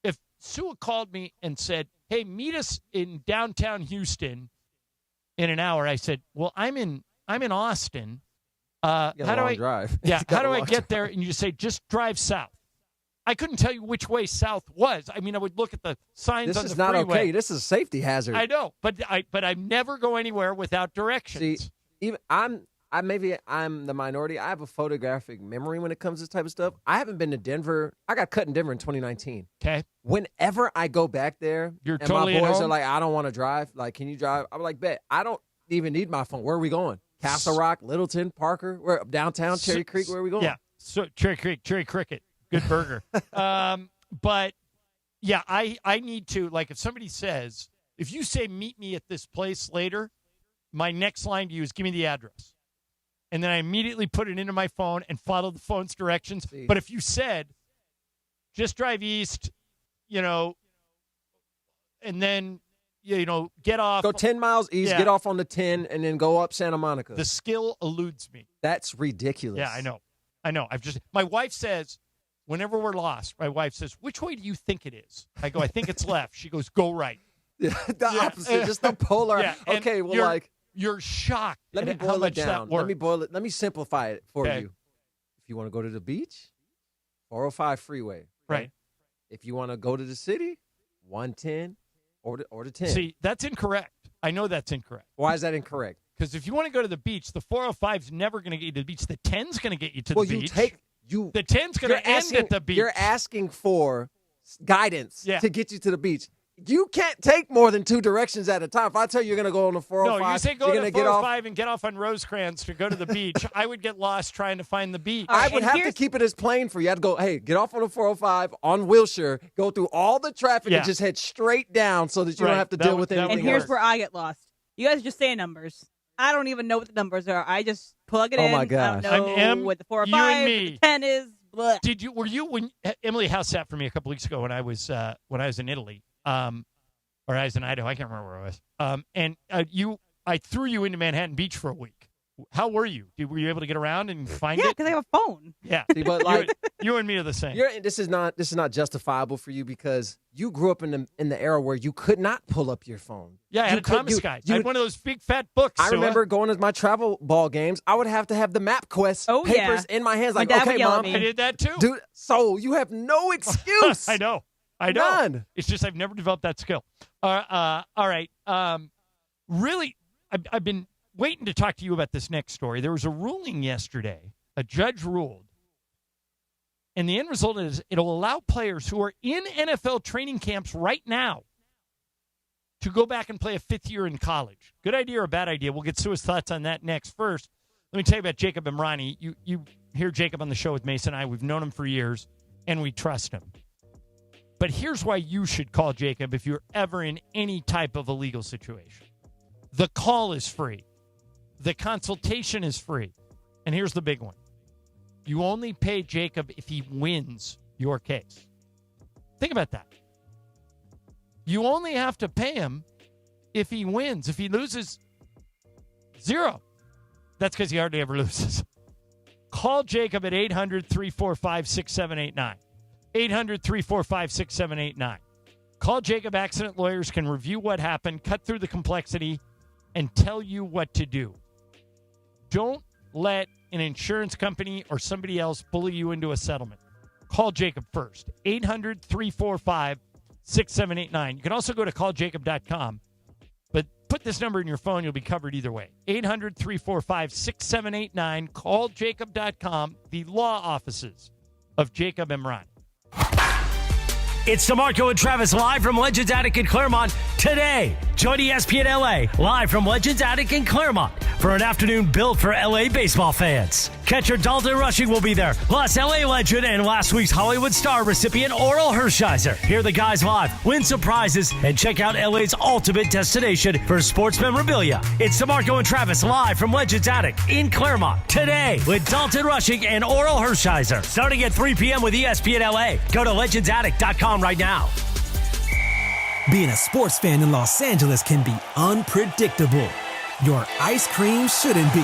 if Sue called me and said, "Hey, meet us in downtown Houston in an hour," I said, "Well, I'm in Austin. How do I drive? Yeah, how do I get there?" And you say, "Just drive south." I couldn't tell you which way south was. I mean, I would look at the signs This on the is not freeway. okay. This is a safety hazard. I know, but I never go anywhere without directions. See, even I'm the minority. I have a photographic memory when it comes to this type of stuff. I haven't been to Denver. I got cut in Denver in 2019. Okay. Whenever I go back there, You're and totally my at boys home? are like, "I don't want to drive. Like, can you drive?" I'm like, "Bet." I don't even need my phone. Where are we going? Castle Rock, Littleton, Parker, where downtown, Cherry Creek. Where are we going? Yeah, so Cherry Creek, Cherry Cricket, good burger. But yeah, I need to, like, if somebody says, if you say meet me at this place later, my next line to you is give me the address, and then I immediately put it into my phone and follow the phone's directions. See. But if you said just drive east, and then get off, Go 10 miles east, Yeah. get off on the 10, and then go up Santa Monica. the skill eludes me. That's ridiculous. Yeah, I know. My wife says, whenever we're lost, my wife says, "Which way do you think it is?" I go, "I think it's left." She goes, "Go right." The opposite, just the polar. Yeah, and Okay, well, you're shocked. let me at how boil it much that down. works. Let me boil it. Let me simplify it for Okay. you. If you want to go to the beach, 405 freeway. okay? Right. If you want to go to the city, 110 or the 10. See, that's incorrect. I know that's incorrect. Why is that incorrect? Because if you want to go to the beach, the 405's never going to get you to the beach. The 10's going to get you to Well, the you beach. take The 10's going to end at the beach. You're asking for guidance Yeah. to get you to the beach. You can't take more than 2 directions at a time. If I tell you you're going to go on the 405, No, you say go you're to going to get off. 405 and get off on Rosecrans to go to the beach. I would get lost trying to find the beach. I would have to keep it as plain for you. I'd go, hey, get off on the 405 on Wilshire, go through all the traffic, Yeah. and just head straight down so that you Right. don't have to That deal would- with that anything And here's else. where I get lost. You guys just say numbers. I don't even know what the numbers are. I just plug it Oh in. my I gosh. don't know I'm M, what the you and 405, me. what the 10 is. Blah. Were you when Emily House sat for me a couple weeks ago when I was in Italy, or I was in Idaho, I can't remember where I was. And I threw you into Manhattan Beach for a week. How were you? Were you able to get around and find Yeah, it? because I have a phone. Yeah, See, but like you and me are the same. this is not justifiable for you because you grew up in the era where you could not pull up your phone. Yeah, I had a Thomas guide. I had one of those big fat books. I Sue. remember going to my travel ball games. I would have to have the MapQuest papers in my hands. My Like, dad would okay, yell at mom, me. I did that too. dude. So you have no excuse. I know. None. It's just I've never developed that skill. All right. Really, I've been waiting to talk to you about this next story. There was a ruling yesterday. A judge ruled. And the end result is it'll allow players who are in NFL training camps right now to go back and play a 5th year in college. Good idea or a bad idea? We'll get Sue's thoughts on that next. First, let me tell you about Jacob Imrani. You hear Jacob on the show with Mason and I. We've known him for years, and we trust him. But here's why you should call Jacob if you're ever in any type of a legal situation. The call is free. The consultation is free. And here's the big one. You only pay Jacob if he wins your case. Think about that. You only have to pay him if he wins. If he loses, zero. That's because he hardly ever loses. Call Jacob at 800-345-6789. 800-345-6789. Call Jacob. Accident lawyers can review what happened, cut through the complexity, and tell you what to do. Don't let an insurance company or somebody else bully you into a settlement. Call Jacob first. 800-345-6789. You can also go to calljacob.com. But put this number in your phone. You'll be covered either way. 800-345-6789. Calljacob.com. The law offices of Jacob Emrani. It's DeMarco and Travis live from Legends Attic in Claremont today. Join ESPN LA live from Legends Attic in Claremont for an afternoon built for LA baseball fans. Catcher Dalton Rushing will be there, plus LA legend and last week's Hollywood star recipient Oral Hershiser. Hear the guys live, win some prizes, and check out LA's ultimate destination for sports memorabilia. It's DeMarco and Travis live from Legends Attic in Claremont today with Dalton Rushing and Oral Hershiser. Starting at 3 p.m. with ESPN LA. Go to legendsattic.com right now. Being a sports fan in Los Angeles can be unpredictable. Your ice cream shouldn't be.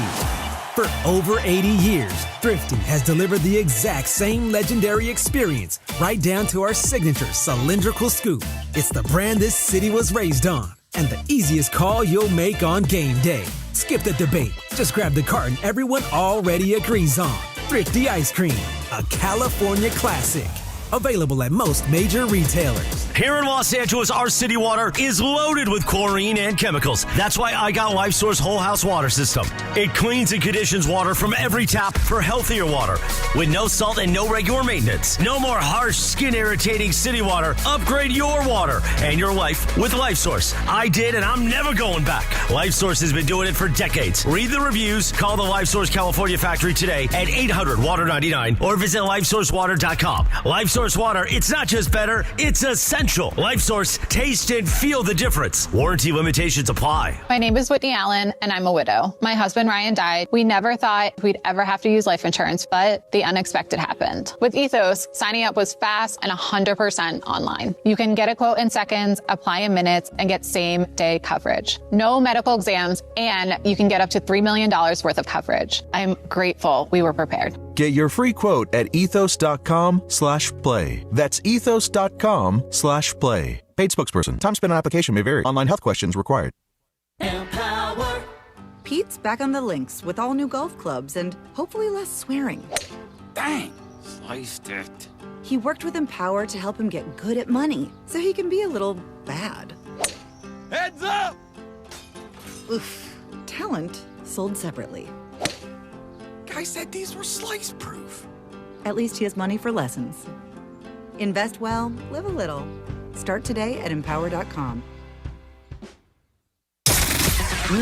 For over 80 years, Thrifty has delivered the exact same legendary experience, right down to our signature cylindrical scoop. It's the brand this city was raised on, and the easiest call you'll make on game day. Skip the debate. Just grab the carton everyone already agrees on. Thrifty Ice Cream, a California classic. Available at most major retailers. Here in Los Angeles, our city water is loaded with chlorine and chemicals. That's why I got LifeSource Whole House Water System. It cleans and conditions water from every tap for healthier water with no salt and no regular maintenance. No more harsh, skin-irritating city water. Upgrade your water and your life with LifeSource. I did, and I'm never going back. LifeSource has been doing it for decades. Read the reviews. Call the LifeSource California factory today at 800-WATER-99 or visit LifeSourceWater.com. LifeSource Water, it's not just better, it's essential. LifeSource, taste and feel the difference. Warranty limitations apply. My name is Whitney Allen, and I'm a widow. My husband, Ryan, died. We never thought we'd ever have to use life insurance, but the unexpected happened. With Ethos, signing up was fast and 100% online. You can get a quote in seconds, apply in minutes, and get same-day coverage. No medical exams, and you can get up to $3 million worth of coverage. I'm grateful we were prepared. Get your free quote at ethos.com/play. That's ethos.com/play. Paid spokesperson. Time spent on application may vary. Online health questions required. Empower. Pete's back on the links with all new golf clubs and hopefully less swearing. Dang, sliced it. He worked with Empower to help him get good at money so he can be a little bad. Heads up! Oof. Talent sold separately. Guy said these were slice proof. At least he has money for lessons. Invest well, live a little. Start today at empower.com.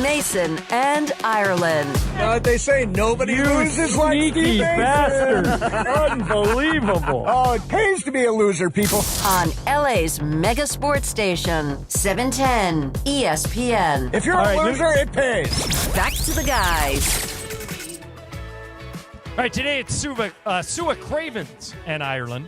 Mason and Ireland. They say nobody loses like sneaky bastard. Unbelievable. Oh, it pays to be a loser, people. On LA's mega sports station, 710 ESPN. If you're a loser, it pays. Back to the guys. All right, today it's Sua Cravens and Ireland.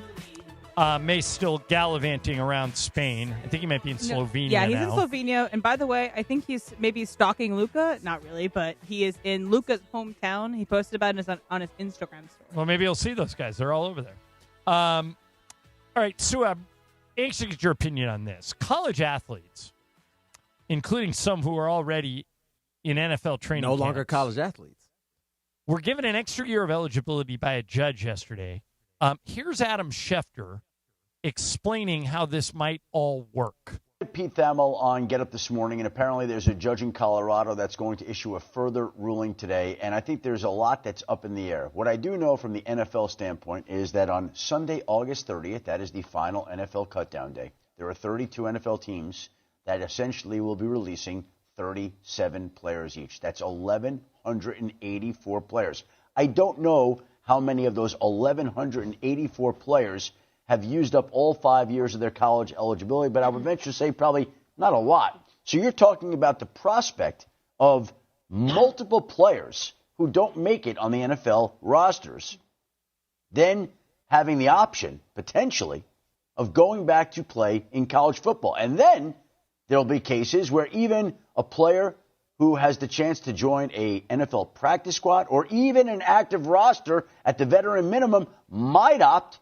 May's still gallivanting around Spain. I think he might be in Slovenia Yeah, he's now. in Slovenia. And by the way, I think he's maybe stalking Luca. Not really, but he is in Luca's hometown. He posted about it on his Instagram story. Well, maybe you'll see those guys. They're all over there. All right, Sua, I'm anxious to get your opinion on this. College athletes, including some who are already in NFL training No longer camps, college athletes. were given an extra year of eligibility by a judge yesterday. Here's Adam Schefter explaining how this might all work. Pete Thamel on Get Up this morning, and apparently there's a judge in Colorado that's going to issue a further ruling today, and I think there's a lot that's up in the air. What I do know from the NFL standpoint is that on Sunday, August 30th, that is the final NFL cutdown day, there are 32 NFL teams that essentially will be releasing 37 players each. That's 1,184 players. I don't know how many of those 1,184 players have used up all 5 years of their college eligibility, but I would venture to say probably not a lot. So you're talking about the prospect of multiple players who don't make it on the NFL rosters, then having the option, potentially, of going back to play in college football. And then there'll be cases where even a player who has the chance to join a NFL practice squad or even an active roster at the veteran minimum might opt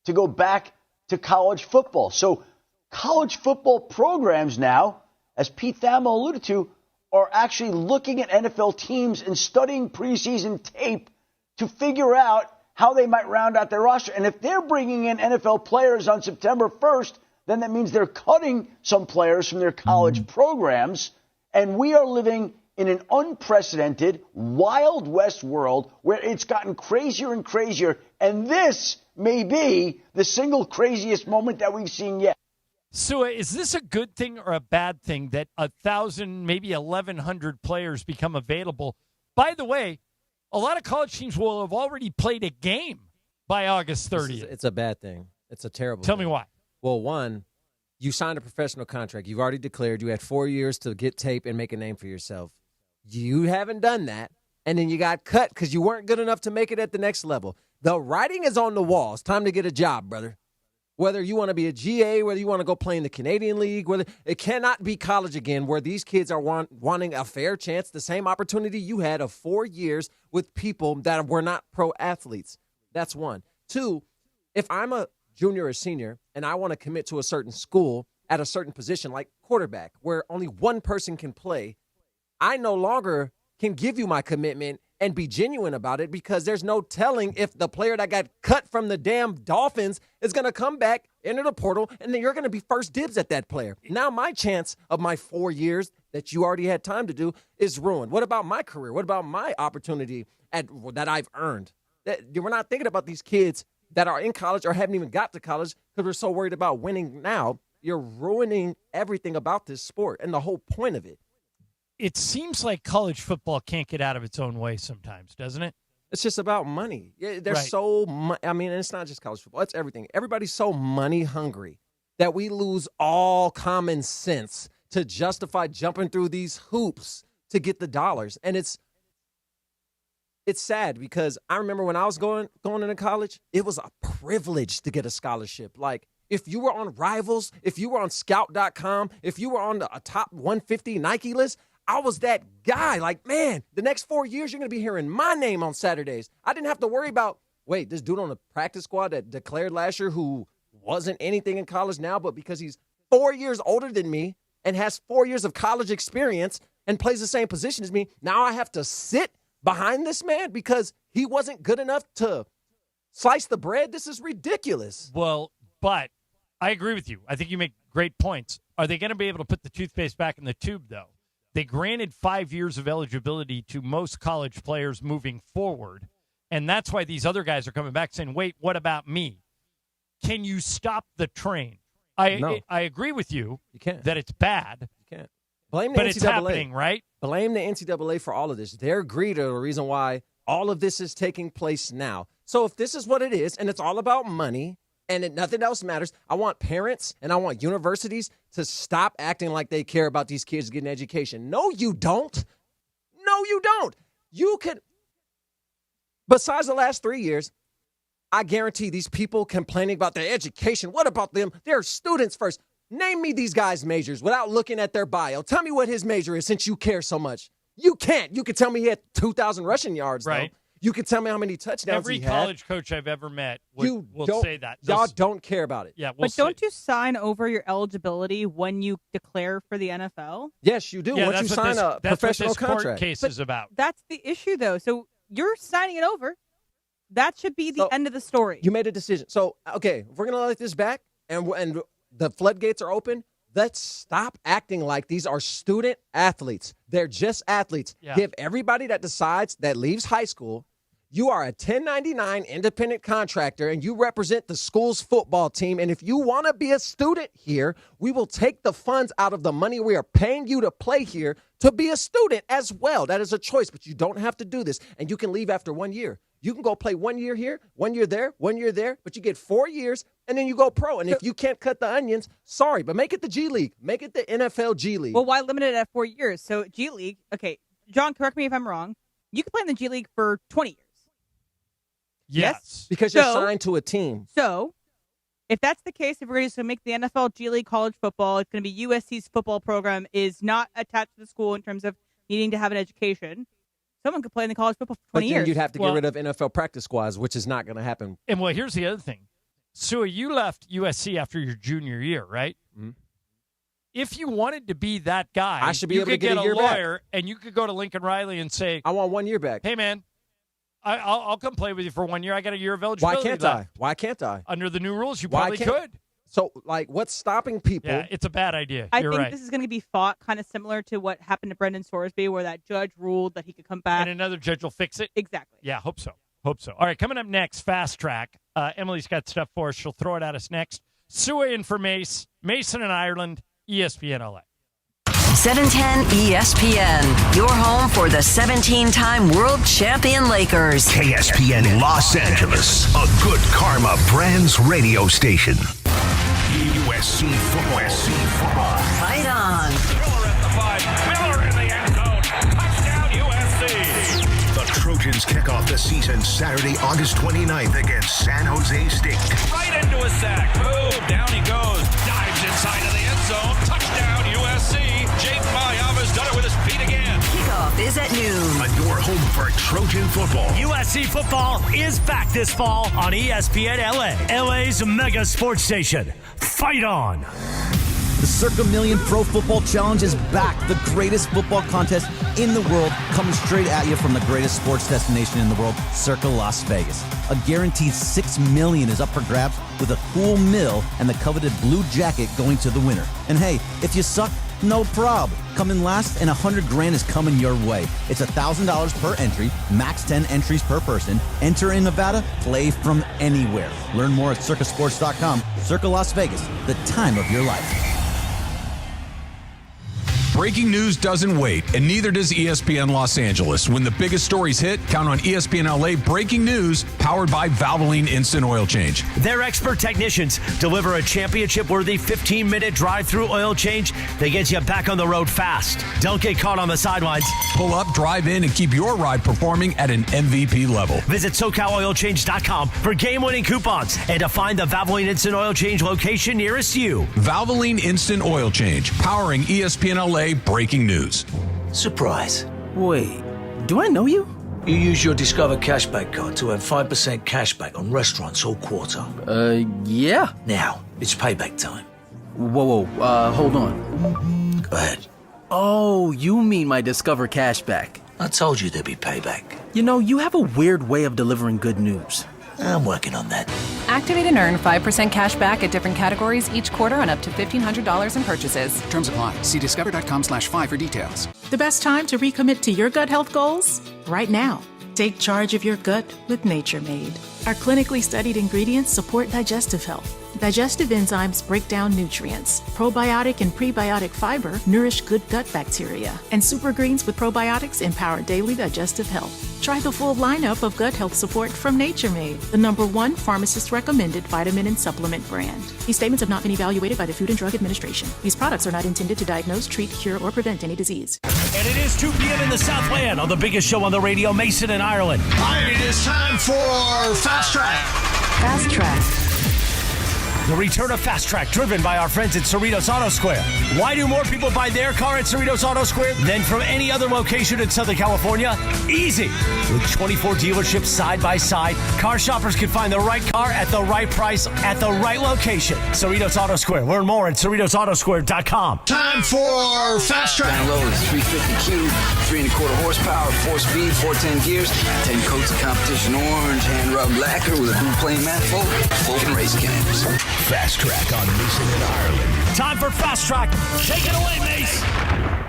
to go back to college football. So college football programs now, as Pete Thamel alluded to, are actually looking at NFL teams and studying preseason tape to figure out how they might round out their roster. And if they're bringing in NFL players on September 1st, then that means they're cutting some players from their college programs. And we are living in an unprecedented Wild West world where it's gotten crazier and crazier. And this may be the single craziest moment that we've seen yet. Sua, is this a good thing or a bad thing that 1,000, maybe 1,100 players become available? By the way, a lot of college teams will have already played a game by August 30th. It's a bad thing. It's a terrible Tell thing. me why. Well, one, you signed a professional contract. You've already declared you had 4 years to get tape and make a name for yourself. You haven't done that, and then you got cut because you weren't good enough to make it at the next level. The writing is on the wall. It's time to get a job, brother. Whether you want to be a GA, whether you want to go play in the Canadian League, whether it cannot be college again where these kids are wanting a fair chance, the same opportunity you had of 4 years with people that were not pro athletes. That's one. Two, if I'm a junior or senior and I want to commit to a certain school at a certain position like quarterback where only one person can play, I no longer can give you my commitment and be genuine about it because there's no telling if the player that got cut from the damn Dolphins is going to come back into the portal, and then you're going to be first dibs at that player. Now my chance of my 4 years that you already had time to do is ruined. What about my career? What about my opportunity that I've earned? We're not thinking about these kids that are in college or haven't even got to college because we're so worried about winning now. You're ruining everything about this sport and the whole point of it. It seems like college football can't get out of its own way sometimes, doesn't it? It's just about money. They're Right. so I mean, and it's not just college football. It's everything. Everybody's so money hungry that we lose all common sense to justify jumping through these hoops to get the dollars. And it's sad because I remember when I was going into college, it was a privilege to get a scholarship. Like, if you were on Rivals, if you were on Scout.com, if you were on a top 150 Nike list, I was that guy. Like, man, the next 4 years, you're going to be hearing my name on Saturdays. I didn't have to worry about, wait, this dude on the practice squad that declared last year who wasn't anything in college now, but because he's 4 years older than me and has 4 years of college experience and plays the same position as me, now I have to sit behind this man because he wasn't good enough to slice the bread? This is ridiculous. Well, but I agree with you. I think you make great points. Are they going to be able to put the toothpaste back in the tube, though? They granted 5 years of eligibility to most college players moving forward, and that's why these other guys are coming back saying, wait, what about me? Can you stop the train? No. I agree with you, You can't. that it's bad, You can't. Blame the but NCAA. it's happening, right? Blame the NCAA for all of this. Their greed are the reason why all of this is taking place now. So if this is what it is, and it's all about money, and nothing else matters, I want parents and I want universities to stop acting like they care about these kids getting education. No, you don't. No, you don't. You could, besides the last 3 years, I guarantee these people complaining about their education. What about them? They're students first. Name me these guys' majors without looking at their bio. Tell me what his major is since you care so much. You can't. You can tell me he had 2,000 rushing yards, Right. though. You can tell me how many touchdowns Every he had. college coach I've ever met will don't- say that. Y'all don't care about it. Yeah, we'll But don't you sign over your eligibility when you declare for the NFL? Yes, you do. Yeah, Once you that's what sign this- a that's professional what this court contract. case is about. That's the issue, though. So you're signing it over. That should be the end of the story. You made a decision. So, okay, if we're going to let this back and the floodgates are open, let's stop acting like these are student athletes. They're just athletes. Yeah. Give everybody that decides that leaves high school, you are a 1099 independent contractor and you represent the school's football team. And if you want to be a student here, we will take the funds out of the money we are paying you to play here to be a student as well. That is a choice, but you don't have to do this. And you can leave after 1 year. You can go play 1 year here, 1 year there, 1 year there, but you get 4 years and then you go pro. And if you can't cut the onions, sorry, but make it the G League. Make it the NFL G League. Well, why limit it at 4 years? So G League, okay, John, correct me if I'm wrong. You can play in the G League for 20 years. Yes. Because you're signed to a team. So if that's the case, if we're going to make the NFL G League college football, it's going to be USC's football program is not attached to the school in terms of needing to have an education, someone could play in the college football for 20 but then years. you'd have to get rid of NFL practice squads, which is not going to happen. And well, here's the other thing. Sue, you left USC after your junior year, right? Mm-hmm. If you wanted to be that guy, I should be you able to could get a year lawyer, and you could go to Lincoln Riley and say, I want 1 year back. Hey, man, I'll come play with you for 1 year. I got a year of eligibility. Why can't left. I? Why can't I? Under the new rules, you Why probably can't- could. So, like, what's stopping people? Yeah, it's a bad idea. I You're think right. this is going to be fought kind of similar to what happened to Brendan Sorsby, where that judge ruled that he could come back. And another judge will fix it? Exactly. Yeah, hope so. Hope so. All right, coming up next, Fast Track. Emily's got stuff for us. She'll throw it at us next. Sue in for Mace, Mason in Ireland, ESPN LA. 710 ESPN, your home for the 17-time world champion Lakers. KSPN Los Angeles, a good karma brands radio station. USC football. Fight on. Miller at the 5. Miller in the end zone. Touchdown USC. The Trojans kick off the season Saturday, August 29th against San Jose State. Right into a sack. Boom. Down he goes. Dives inside of the end zone. Touchdown USC. Jake Mayava's done it with his feet again. Kickoff is at noon. On your home for Trojan football. USC football is back this fall on ESPN LA, LA's mega sports station. Fight on. The Circa Million Pro Football Challenge is back. The greatest football contest in the world, coming straight at you from the greatest sports destination in the world, Circa Las Vegas. A guaranteed $6 million is up for grabs, with a cool mill and the coveted blue jacket going to the winner. And hey, if you suck, no prob. Come in last and $100,000 is coming your way. It's $1,000 per entry, max 10 entries per person. Enter in Nevada, play from anywhere. Learn more at circasports.com. Circa Las Vegas, the time of your life. Breaking news doesn't wait, and neither does ESPN Los Angeles. When the biggest stories hit, count on ESPN LA Breaking News, powered by Valvoline Instant Oil Change. Their expert technicians deliver a championship-worthy 15-minute drive-through oil change that gets you back on the road fast. Don't get caught on the sidelines. Pull up, drive in, and keep your ride performing at an MVP level. Visit SoCalOilChange.com for game-winning coupons and to find the Valvoline Instant Oil Change location nearest you. Valvoline Instant Oil Change, powering ESPN LA Breaking News. Surprise. Wait, do I know you? You use your Discover Cashback card to earn 5% cashback on restaurants all quarter. Yeah. Now, it's payback time. Whoa, hold on. Go ahead. Oh, you mean my Discover Cashback. I told you there'd be payback. You know, you have a weird way of delivering good news. I'm working on that. Activate and earn 5% cash back at different categories each quarter on up to $1,500 in purchases. Terms apply. See discover.com/5 for details. The best time to recommit to your gut health goals? Right now. Take charge of your gut with Nature Made. Our clinically studied ingredients support digestive health. Digestive enzymes break down nutrients. Probiotic and prebiotic fiber nourish good gut bacteria. And super greens with probiotics empower daily digestive health. Try the full lineup of gut health support from Nature Made, the #1 pharmacist-recommended vitamin and supplement brand. These statements have not been evaluated by the Food and Drug Administration. These products are not intended to diagnose, treat, cure, or prevent any disease. And it is 2 p.m. in the Southland on the biggest show on the radio, Mason in Ireland. It is time for Fast Track. Fast Track. The return of Fast Track, driven by our friends at Cerritos Auto Square. Why do more people buy their car at Cerritos Auto Square than from any other location in Southern California? Easy. With 24 dealerships side by side, car shoppers can find the right car at the right price at the right location. Cerritos Auto Square. Learn more at CerritosAutoSquare.com. Time for Fast Track. Down low is 350Q, 3.25 horsepower, 4-speed, 410 gears, 10 coats of competition orange, hand rubbed lacquer with a blue plain manifold, open race cams. Fast Track on Mason in Ireland. Time for Fast Track. Take it away, Mace.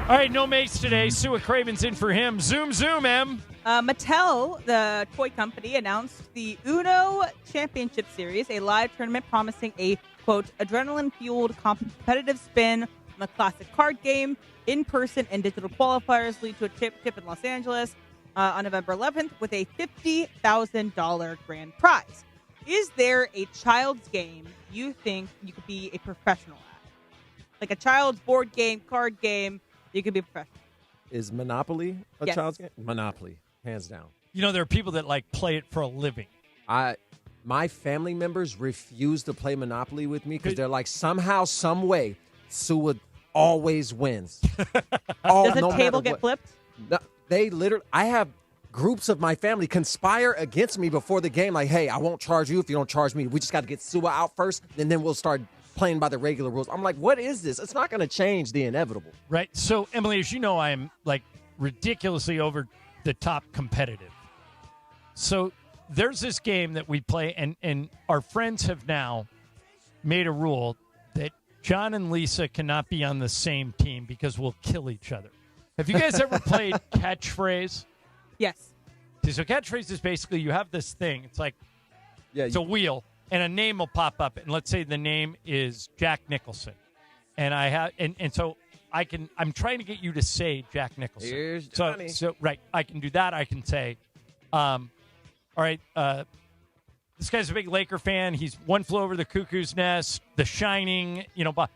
All right, no Mace today. Sue at Cravens in for him. Zoom, Em. Mattel, the toy company, announced the Uno Championship Series, a live tournament promising a, quote, adrenaline-fueled competitive spin on the classic card game. In-person and digital qualifiers lead to a championship in Los Angeles on November 11th with a $50,000 grand prize. Is there a child's game you think you could be a professional at? Like a child's board game, card game, you could be a professional. Is Monopoly a Yes. child's game? Monopoly, hands down. You know, there are people that like play it for a living. My family members refuse to play Monopoly with me because they're like, somehow, some way, Sue would always wins. Does the table get flipped? No, they literally, I have groups of my family conspire against me before the game. Like, hey, I won't charge you if you don't charge me. We just got to get Sua out first, and then we'll start playing by the regular rules. I'm like, what is this? It's not going to change the inevitable. Right. So, Emily, as you know, I'm like ridiculously over the top competitive. So there's this game that we play, and our friends have now made a rule that John and Lisa cannot be on the same team because we'll kill each other. Have you guys ever played catchphrase? Yes. So catchphrase is basically you have this thing. It's like it's a wheel, and a name will pop up. And let's say the name is Jack Nicholson. And I have and so I'm trying to get you to say Jack Nicholson. Here's Johnny. So right, I can do that. I can say, all right, this guy's a big Laker fan. He's One Flew Over the Cuckoo's Nest, The Shining,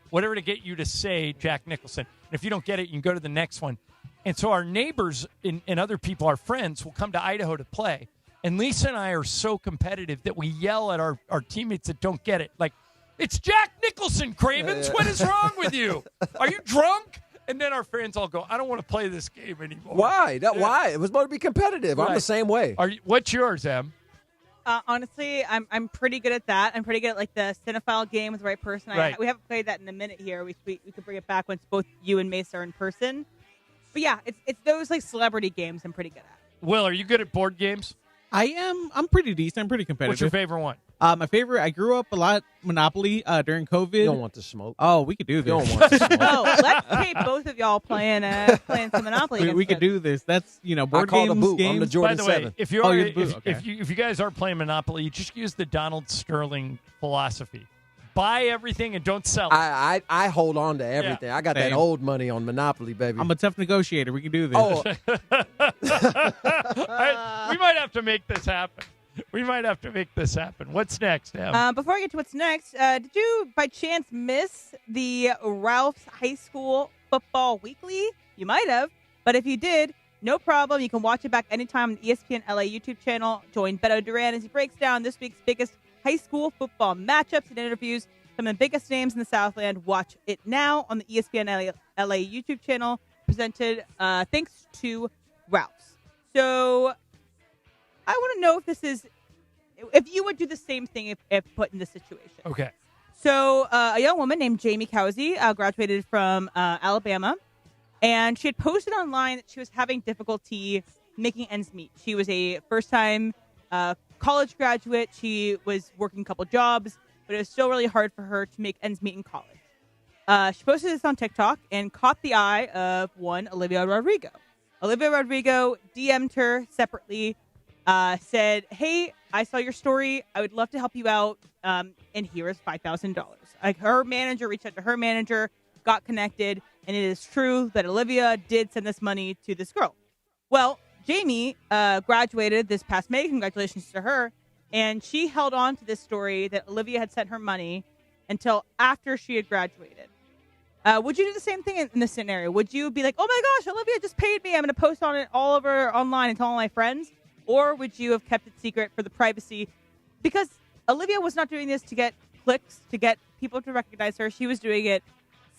whatever to get you to say Jack Nicholson. And if you don't get it, you can go to the next one. And so our neighbors and other people, our friends, will come to Idaho to play. And Lisa and I are so competitive that we yell at our teammates that don't get it. Like, it's Jack Nicholson, Cravens. What is wrong with you? Are you drunk? And then our friends all go, I don't want to play this game anymore. Why? Why? It was supposed to be competitive. Right. I'm the same way. What's yours, Em? Honestly, I'm pretty good at that. I'm pretty good at like the cinephile game with the right person. Right. We haven't played that in a minute here. We could bring it back once both you and Mace are in person. But yeah, it's those like celebrity games I'm pretty good at. Will, are you good at board games? I am. I'm pretty decent. I'm pretty competitive. What's your favorite one? My favorite, I grew up a lot Monopoly during COVID. You don't want to smoke. Oh, we could do this. You don't want to smoke. Oh, let's tape both of y'all playing some Monopoly. We could do this. That's, board I call games. the boot. I'm the Jordan By the way, 7. if you guys are playing Monopoly, just use the Donald Sterling philosophy. Buy everything and don't sell it. I hold on to everything. Yeah. I got that old money on Monopoly, baby. I'm a tough negotiator. We can do this. Oh. We might have to make this happen. What's next, Em? Before I get to what's next, did you by chance miss the Ralph's High School Football Weekly? You might have, but if you did, no problem. You can watch it back anytime on the ESPN LA YouTube channel. Join Beto Duran as he breaks down this week's biggest high school football matchups and interviews some of the biggest names in the Southland. Watch it now on the ESPN LA YouTube channel, presented thanks to Ralph's. So I want to know if you would do the same thing if put in this situation. Okay. So a young woman named Jamie Cowsey graduated from Alabama, and she had posted online that she was having difficulty making ends meet. She was a first-time college graduate. She was working a couple jobs, but it was still really hard for her to make ends meet in college. She posted this on TikTok and caught the eye of one Olivia Rodrigo. Olivia Rodrigo DM'd her separately, said, "Hey, I saw your story. I would love to help you out, and here is $5,000." Like, her manager reached out to her manager, got connected, and it is true that Olivia did send this money to this girl. Well, Jamie graduated this past May. Congratulations to her. And she held on to this story that Olivia had sent her money until after she had graduated. Would you do the same thing in this scenario? Would you be like, oh my gosh, Olivia just paid me. I'm going to post on it all over online and tell all my friends? Or would you have kept it secret for the privacy? Because Olivia was not doing this to get clicks, to get people to recognize her. She was doing it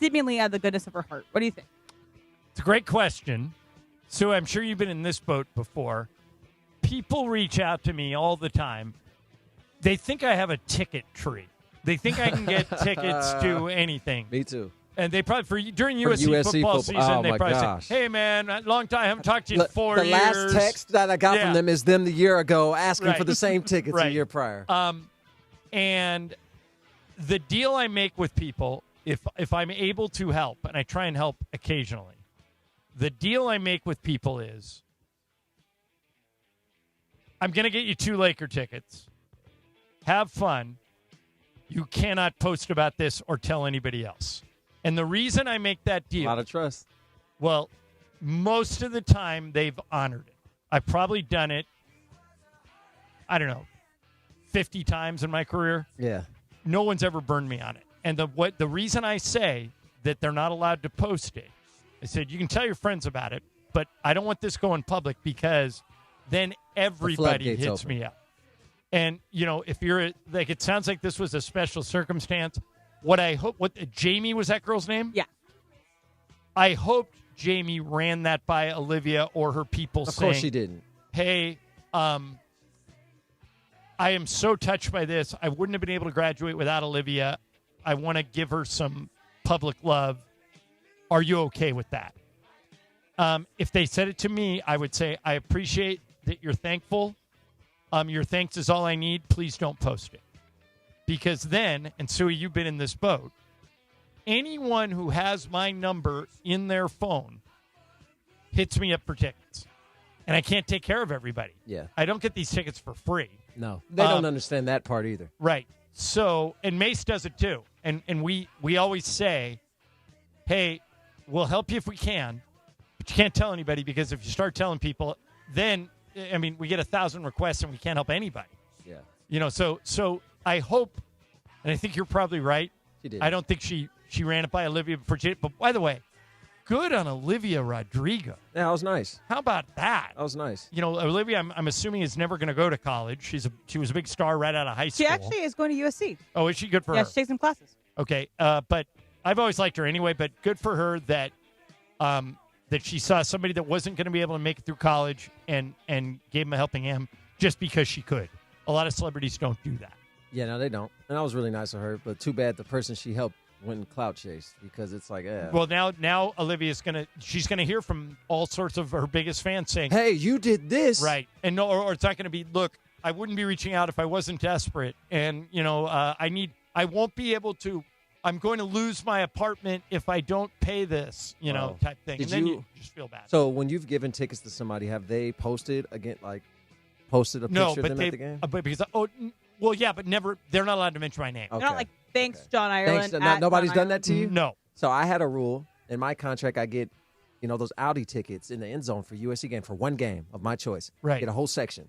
seemingly out of the goodness of her heart. What do you think? It's a great question. So I'm sure you've been in this boat before. People reach out to me all the time. They think I have a ticket tree. They think I can get tickets to anything. Me too. And they probably, during USC football season, they probably say, hey, man, long time, I haven't talked to you in 4 years. The last text that I got from them is them the year ago asking for the same tickets a year prior. And the deal I make with people, if I'm able to help, and I try and help occasionally, the deal I make with people is, I'm going to get you 2 Laker tickets. Have fun. You cannot post about this or tell anybody else. And the reason I make that deal... A lot of trust. Well, most of the time, they've honored it. I've probably done it, 50 times in my career. Yeah. No one's ever burned me on it. And the reason I say that they're not allowed to post it, I said, you can tell your friends about it, but I don't want this going public because then everybody hits me up. And, if you're it sounds like this was a special circumstance. What Jamie was that girl's name? Yeah. I hoped Jamie ran that by Olivia or her people Of saying, course she didn't. hey, I am so touched by this. I wouldn't have been able to graduate without Olivia. I want to give her some public love. Are you okay with that? If they said it to me, I would say, I appreciate that you're thankful. Your thanks is all I need. Please don't post it. Because then, and Suey, you've been in this boat, anyone who has my number in their phone hits me up for tickets. And I can't take care of everybody. Yeah. I don't get these tickets for free. No. They don't understand that part either. Right. So, and Mace does it too. And we always say, hey, we'll help you if we can, but you can't tell anybody, because if you start telling people, then, I mean, we get 1,000 requests and we can't help anybody. Yeah. You know, so I hope, and I think you're probably right. She did. I don't think she ran it by Olivia before. But by the way, good on Olivia Rodrigo. Yeah, that was nice. How about that? That was nice. You know, Olivia, I'm assuming, is never going to go to college. She was a big star right out of high school. She actually is going to USC. Oh, is she? Good for her. Yeah, she takes some classes. Okay, but I've always liked her anyway. But good for her that she saw somebody that wasn't going to be able to make it through college and gave him a helping hand just because she could. A lot of celebrities don't do that. Yeah, no, they don't. And that was really nice of her. But too bad the person she helped went and clout chased, because it's like, Well, now Olivia's she's gonna hear from all sorts of her biggest fans saying, hey, you did this. Right. And no, or it's not going to be, look, I wouldn't be reaching out if I wasn't desperate. And, you know, I won't be able to, I'm going to lose my apartment if I don't pay this, you know, type thing. And then you just feel bad. So when you've given tickets to somebody, have they posted a picture of them at the game? But because, well, yeah, but never, they're not allowed to mention my name. Okay. They're not like, thanks, John Ireland. Nobody's done that to you? No. So I had a rule in my contract. I get, those Audi tickets in the end zone for USC game for one game of my choice. Right. Get a whole section.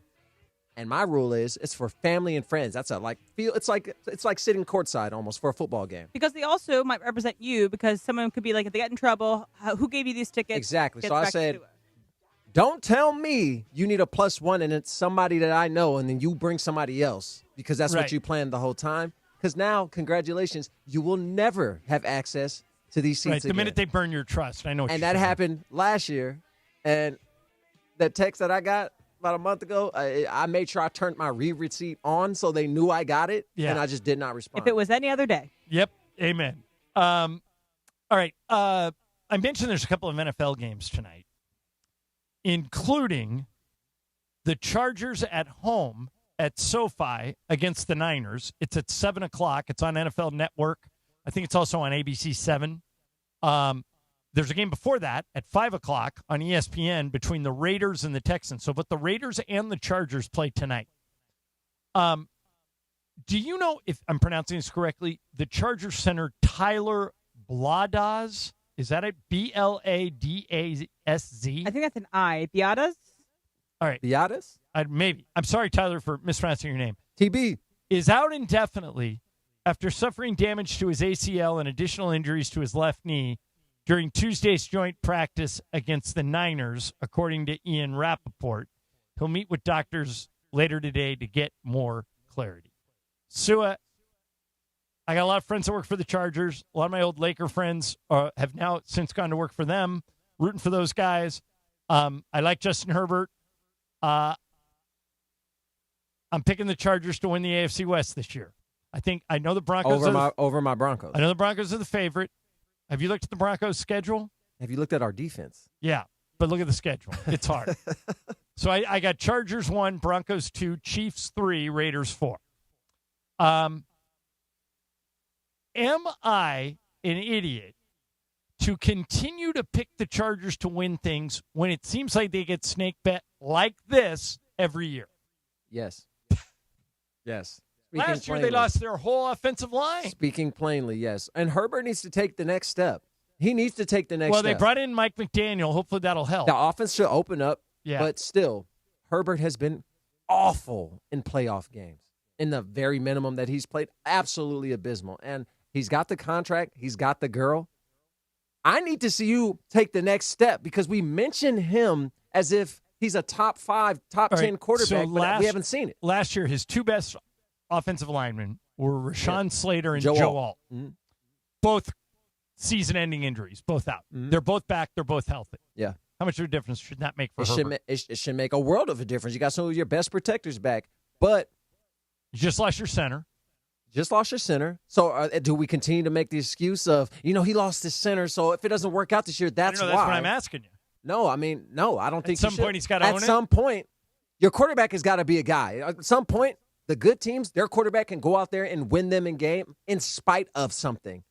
And my rule is it's for family and friends. That's it's like sitting courtside almost for a football game. Because they also might represent you, because someone could be like, if they get in trouble, who gave you these tickets? Exactly. So I said, don't tell me you need a +1 and it's somebody that I know, and then you bring somebody else, because that's what you planned the whole time. Because now, congratulations, you will never have access to these seats The minute they burn your trust, I know what and you're that saying. happened last year. And that text that I got about a month ago, I made sure I turned my receipt on so they knew I got it, and I just did not respond. If it was any other day. Yep. Amen. All right. I mentioned there's a couple of NFL games tonight, including the Chargers at home at SoFi against the Niners. It's at 7 o'clock. It's on NFL Network. I think it's also on ABC 7. There's a game before that at 5 o'clock on ESPN between the Raiders and the Texans. So both the Raiders and the Chargers play tonight. Do you know, if I'm pronouncing this correctly, the Chargers center Tyler Bladaz? Is that it? Bladazz? I think that's an I. Biadas? All right. Biadas? Maybe. I'm sorry, Tyler, for mispronouncing your name. TB. Is out indefinitely after suffering damage to his ACL and additional injuries to his left knee during Tuesday's joint practice against the Niners, according to Ian Rappaport. He'll meet with doctors later today to get more clarity. Sua, I got a lot of friends that work for the Chargers. A lot of my old Laker friends have now since gone to work for them, rooting for those guys. I like Justin Herbert. I'm picking the Chargers to win the AFC West this year. I know the Broncos over my Broncos. I know the Broncos are the favorite. Have you looked at the Broncos' schedule? Have you looked at our defense? Yeah, but look at the schedule. It's hard. So I got Chargers 1, Broncos 2, Chiefs 3, Raiders 4. Am I an idiot to continue to pick the Chargers to win things when it seems like they get snake bet like this every year? Yes. Yes. Last year they lost their whole offensive line. Speaking plainly, yes. And Herbert needs to take the next step. He needs to take the next step. Well, they brought in Mike McDaniel. Hopefully that'll help. The offense should open up, but still, Herbert has been awful in playoff games. In the very minimum that he's played, absolutely abysmal. And he's got the contract. He's got the girl. I need to see you take the next step, because we mention him as if he's a top 5, top 10 quarterback, but we haven't seen it. Last year, his two best offensive linemen were Rashawn Slater and Joe Alt. Mm-hmm. Both season-ending injuries, both out. Mm-hmm. They're both back. They're both healthy. Yeah. How much of a difference should that make for Herbert? It should make a world of a difference. You got some of your best protectors back, but you just lost your center. So do we continue to make the excuse of, he lost his center, so if it doesn't work out this year, that's why? That's what I'm asking you. No, I don't think at some point he's got to own it. At some point, your quarterback has got to be a guy. At some point, the good teams, their quarterback can go out there and win them in game in spite of something.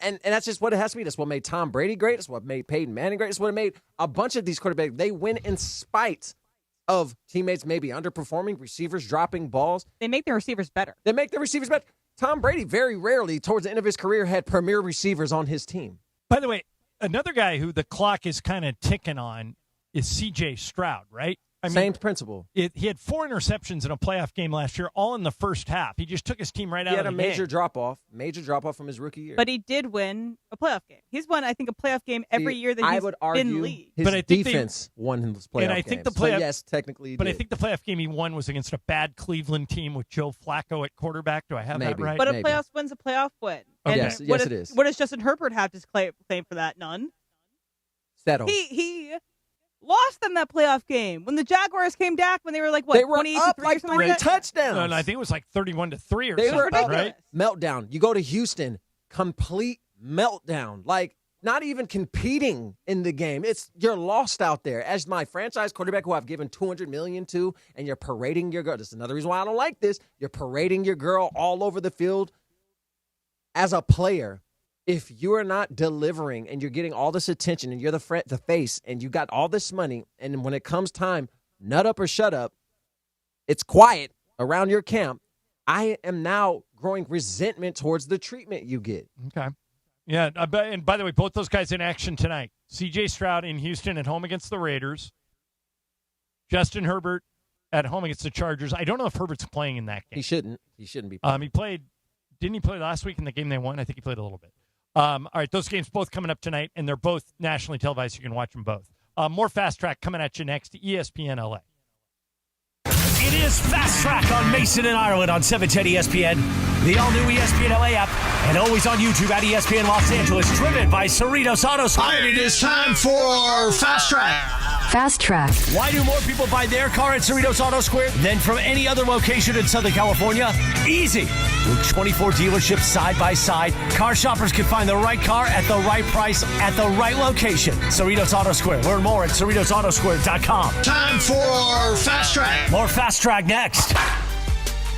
And that's just what it has to be. That's what made Tom Brady great. That's what made Peyton Manning great. That's what made a bunch of these quarterbacks. They win in spite of teammates maybe underperforming, receivers dropping balls. They make their receivers better. Tom Brady very rarely, towards the end of his career, had premier receivers on his team. By the way, another guy who the clock is kind of ticking on is C.J. Stroud, right? Same principle. He had 4 interceptions in a playoff game last year, all in the first half. He just took his team right out of the game. He had a major drop-off from his rookie year. But he did win a playoff game. He's won, I think, a playoff game every year that he's been league. His defense won his playoff game. So yes, technically he did. I think the playoff game he won was against a bad Cleveland team with Joe Flacco at quarterback. Do I have that right? But a playoff win's a playoff win. And yes, it is. What does Justin Herbert have to claim for that? None. Settle. He lost them that playoff game when the Jaguars came back when they were like, what, they were 28 up to 3 like or something 3 like that? touchdowns. No, I think it was like 31-3 or they something, were up, right? Meltdown. You go to Houston, complete meltdown. Like, not even competing in the game. You're lost out there. As my franchise quarterback who I've given $200 million to, and you're parading your girl. This is another reason why I don't like this. You're parading your girl all over the field. As a player, if you're not delivering and you're getting all this attention and you're the face and you got all this money, and when it comes time, nut up or shut up, it's quiet around your camp, I am now growing resentment towards the treatment you get. Okay. Yeah, and by the way, both those guys in action tonight. C.J. Stroud in Houston at home against the Raiders. Justin Herbert at home against the Chargers. I don't know if Herbert's playing in that game. He shouldn't be playing. Didn't he play last week in the game they won? I think he played a little bit. All right, those games both coming up tonight, and they're both nationally televised. You can watch them both. More Fast Track coming at you next to ESPN LA. It is Fast Track on Mason and Ireland on 710 ESPN, the all-new ESPN LA app, and always on YouTube at ESPN Los Angeles, driven by Cerritos Auto Square. And it is time for Fast Track. Fast Track. Why do more people buy their car at Cerritos Auto Square than from any other location in Southern California? Easy. With 24 dealerships side by side, car shoppers can find the right car at the right price at the right location. Cerritos Auto Square. Learn more at CerritosAutoSquare.com. Time for Fast Track. More Fast Track next.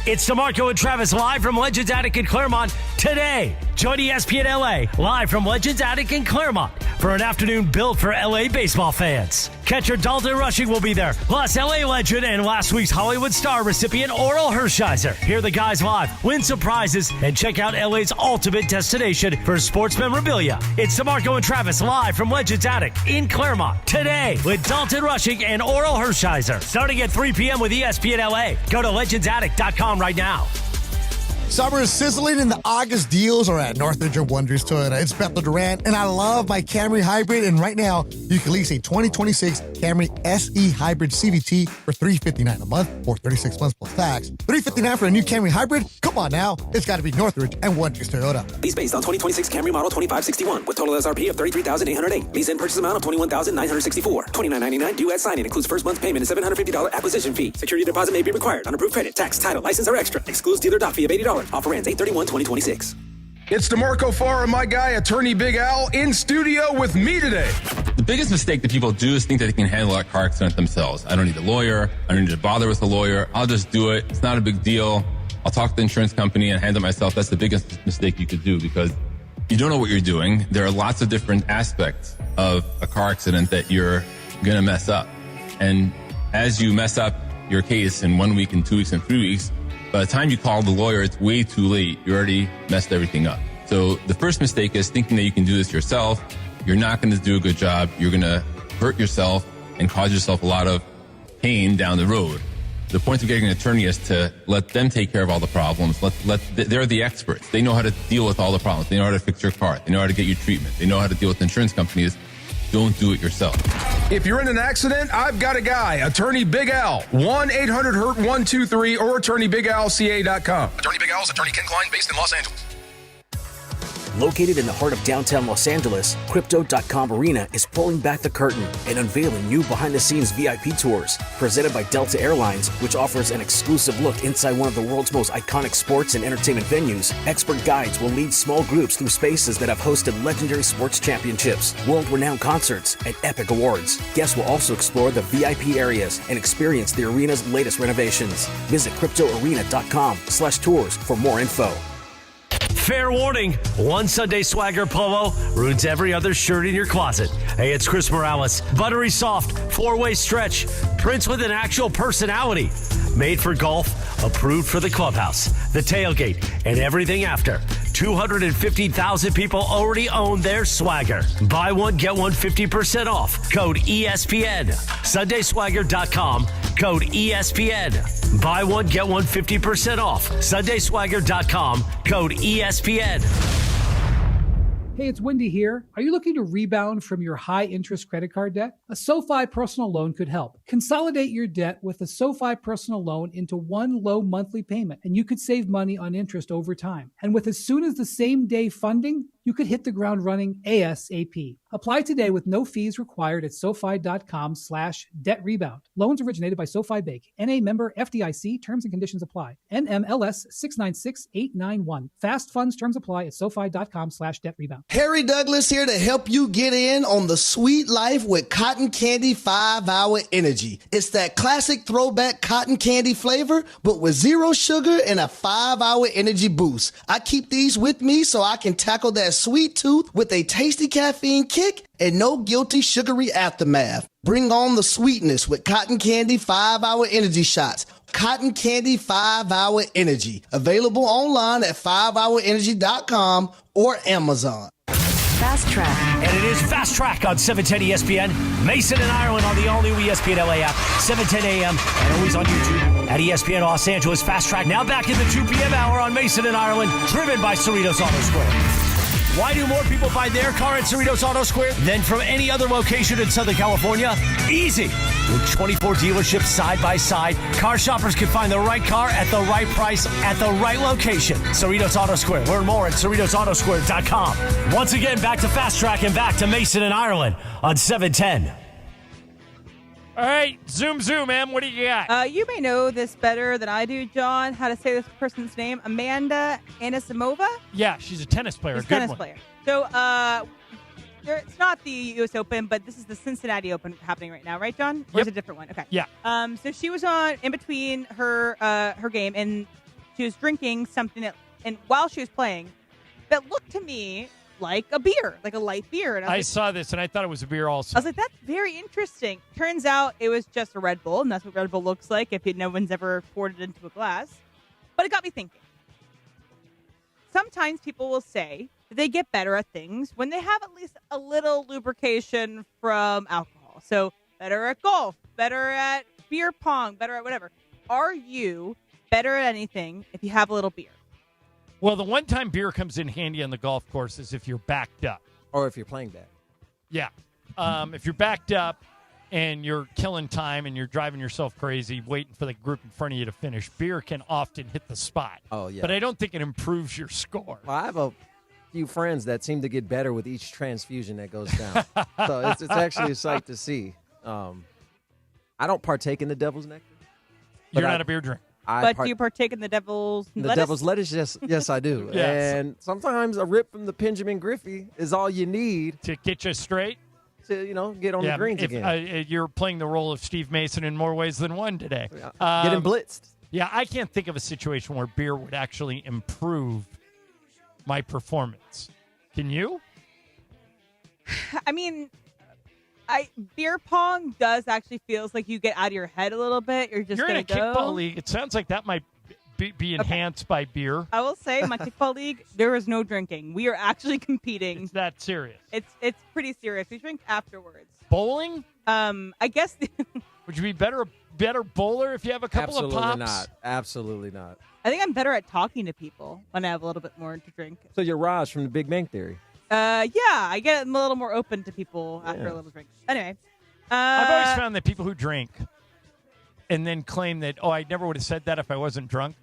It's DeMarco and Travis live from Legends Attic in Claremont today. Join ESPN LA live from Legends Attic in Claremont for an afternoon built for LA baseball fans. Catcher Dalton Rushing will be there, plus LA legend and last week's Hollywood star recipient Oral Hershiser. Hear the guys live, win some prizes, and check out LA's ultimate destination for sports memorabilia. It's DeMarco and Travis live from Legends Attic in Claremont today with Dalton Rushing and Oral Hershiser. Starting at 3 p.m. with ESPN LA. Go to legendsattic.com right now. Summer is sizzling and the August deals are at Northridge or Wonders Toyota. It's Bethel Durant, and I love my Camry Hybrid. And right now, you can lease a 2026 Camry SE Hybrid CVT for $359 a month or 36 months plus tax. $359 for a new Camry Hybrid? Come on now. It's got to be Northridge and Wonders Toyota. Lease based on 2026 Camry model 2561 with total SRP of $33,808. Lease and purchase amount of $21,964. $29.99 due at signing. Includes first month's payment and $750 acquisition fee. Security deposit may be required. Unapproved credit, tax, title, license, or extra. Excludes dealer doc fee of $80. Offer ends 8/31/2026. It's DeMarco Farr and my guy, attorney Big Al, in studio with me today. The biggest mistake that people do is think that they can handle a car accident themselves. I don't need a lawyer. I don't need to bother with a lawyer. I'll just do it. It's not a big deal. I'll talk to the insurance company and handle it myself. That's the biggest mistake you could do because you don't know what you're doing. There are lots of different aspects of a car accident that you're going to mess up. And as you mess up your case in 1 week and 2 weeks and 3 weeks, by the time you call the lawyer, it's way too late. You already messed everything up. So the first mistake is thinking that you can do this yourself. You're not going to do a good job. You're going to hurt yourself and cause yourself a lot of pain down the road. The point of getting an attorney is to let them take care of all the problems. They're the experts. They know how to deal with all the problems. They know how to fix your car. They know how to get you treatment. They know how to deal with insurance companies. Don't do it yourself. If you're in an accident, I've got a guy, attorney Big Al, 1-800-HURT-123 or attorneybigalca.com. Attorney Big Al is attorney Ken Klein based in Los Angeles. Located in the heart of downtown Los Angeles, Crypto.com Arena is pulling back the curtain and unveiling new behind-the-scenes VIP tours. Presented by Delta Airlines, which offers an exclusive look inside one of the world's most iconic sports and entertainment venues, expert guides will lead small groups through spaces that have hosted legendary sports championships, world-renowned concerts, and epic awards. Guests will also explore the VIP areas and experience the arena's latest renovations. Visit CryptoArena.com/tours for more info. Fair warning, one Sunday Swagger polo ruins every other shirt in your closet. Hey, it's Chris Morales. Buttery soft, 4-way stretch, prints with an actual personality. Made for golf, approved for the clubhouse, the tailgate, and everything after. 250,000 people already own their Swagger. Buy one, get one 50% off. Code ESPN. SundaySwagger.com. Code ESPN. Buy one, get one 50% off. SundaySwagger.com. Code ESPN. Hey, it's Wendy here. Are you looking to rebound from your high-interest credit card debt? A SoFi personal loan could help. Consolidate your debt with a SoFi personal loan into one low monthly payment, and you could save money on interest over time. And with as soon as the same day funding, you could hit the ground running ASAP. Apply today with no fees required at SoFi.com/debt rebound. Loans originated by SoFi Bank. NA member FDIC. Terms and conditions apply. NMLS 696891. Fast funds terms apply at SoFi.com/debt rebound. Harry Douglas here to help you get in on the sweet life with Cotton Candy 5-Hour Energy. It's that classic throwback cotton candy flavor, but with zero sugar and a 5-hour energy boost. I keep these with me so I can tackle that sweet tooth with a tasty caffeine kick and no guilty sugary aftermath. Bring on the sweetness with Cotton Candy 5-Hour Energy Shots. Cotton Candy 5-Hour Energy. Available online at 5hourenergy.com or Amazon. Fast Track. And it is Fast Track on 710 ESPN. Mason and Ireland on the all-new ESPN LA app, 7:10 a.m. and always on YouTube at ESPN Los Angeles. Fast Track now back in the 2 p.m. hour on Mason and Ireland, driven by Cerritos Auto Square. Why do more people buy their car at Cerritos Auto Square than from any other location in Southern California? Easy. With 24 dealerships side by side, car shoppers can find the right car at the right price at the right location. Cerritos Auto Square. Learn more at CerritosAutoSquare.com. Once again, back to Fast Track and back to Mason and Ireland on 710. All right, zoom, Em. What do you got? You may know this better than I do, John, how to say this person's name. Amanda Anisimova? Yeah, she's a tennis player. She's a good tennis one. player. So, it's not the U.S. Open, but this is the Cincinnati Open happening right now, right, John? Or is it a different one? Okay. Yeah. So she was in between her game, and she was drinking something and while she was playing, that looked to me like a beer, like a light beer. And I saw this, and I thought it was a beer also. I was like, that's very interesting. Turns out it was just a Red Bull, and that's what Red Bull looks like if no one's ever poured it into a glass. But it got me thinking. Sometimes people will say that they get better at things when they have at least a little lubrication from alcohol. So better at golf, better at beer pong, better at whatever. Are you better at anything if you have a little beer? Well, the one time beer comes in handy on the golf course is if you're backed up. Or if you're playing bad. Yeah. If you're backed up and you're killing time and you're driving yourself crazy, waiting for the group in front of you to finish, beer can often hit the spot. Oh, yeah. But I don't think it improves your score. Well, I have a few friends that seem to get better with each transfusion that goes down. So it's actually a sight to see. I don't partake in the devil's nectar. You're not a beer drinker. But do you partake in the devil's lettuce? The devil's lettuce, yes, I do. Yes. And sometimes a rip from the Benjamin Griffey is all you need to get you straight. To get on the greens again. You're playing the role of Steve Mason in more ways than one today. Getting blitzed. Yeah, I can't think of a situation where beer would actually improve my performance. Can you? I mean, beer pong does actually feels like you get out of your head a little bit. You're in a kickball league. It sounds like that might be enhanced by beer. I will say, my kickball league, there is no drinking. We are actually competing. It's that serious. It's pretty serious. We drink afterwards. Bowling? I guess. Would you be better bowler if you have a couple of pops? Absolutely not. I think I'm better at talking to people when I have a little bit more to drink. So you're Raj from The Big Bang Theory. Yeah, I get a little more open to people after a little drink. Anyway. I've always found that people who drink and then claim that, I never would have said that if I wasn't drunk.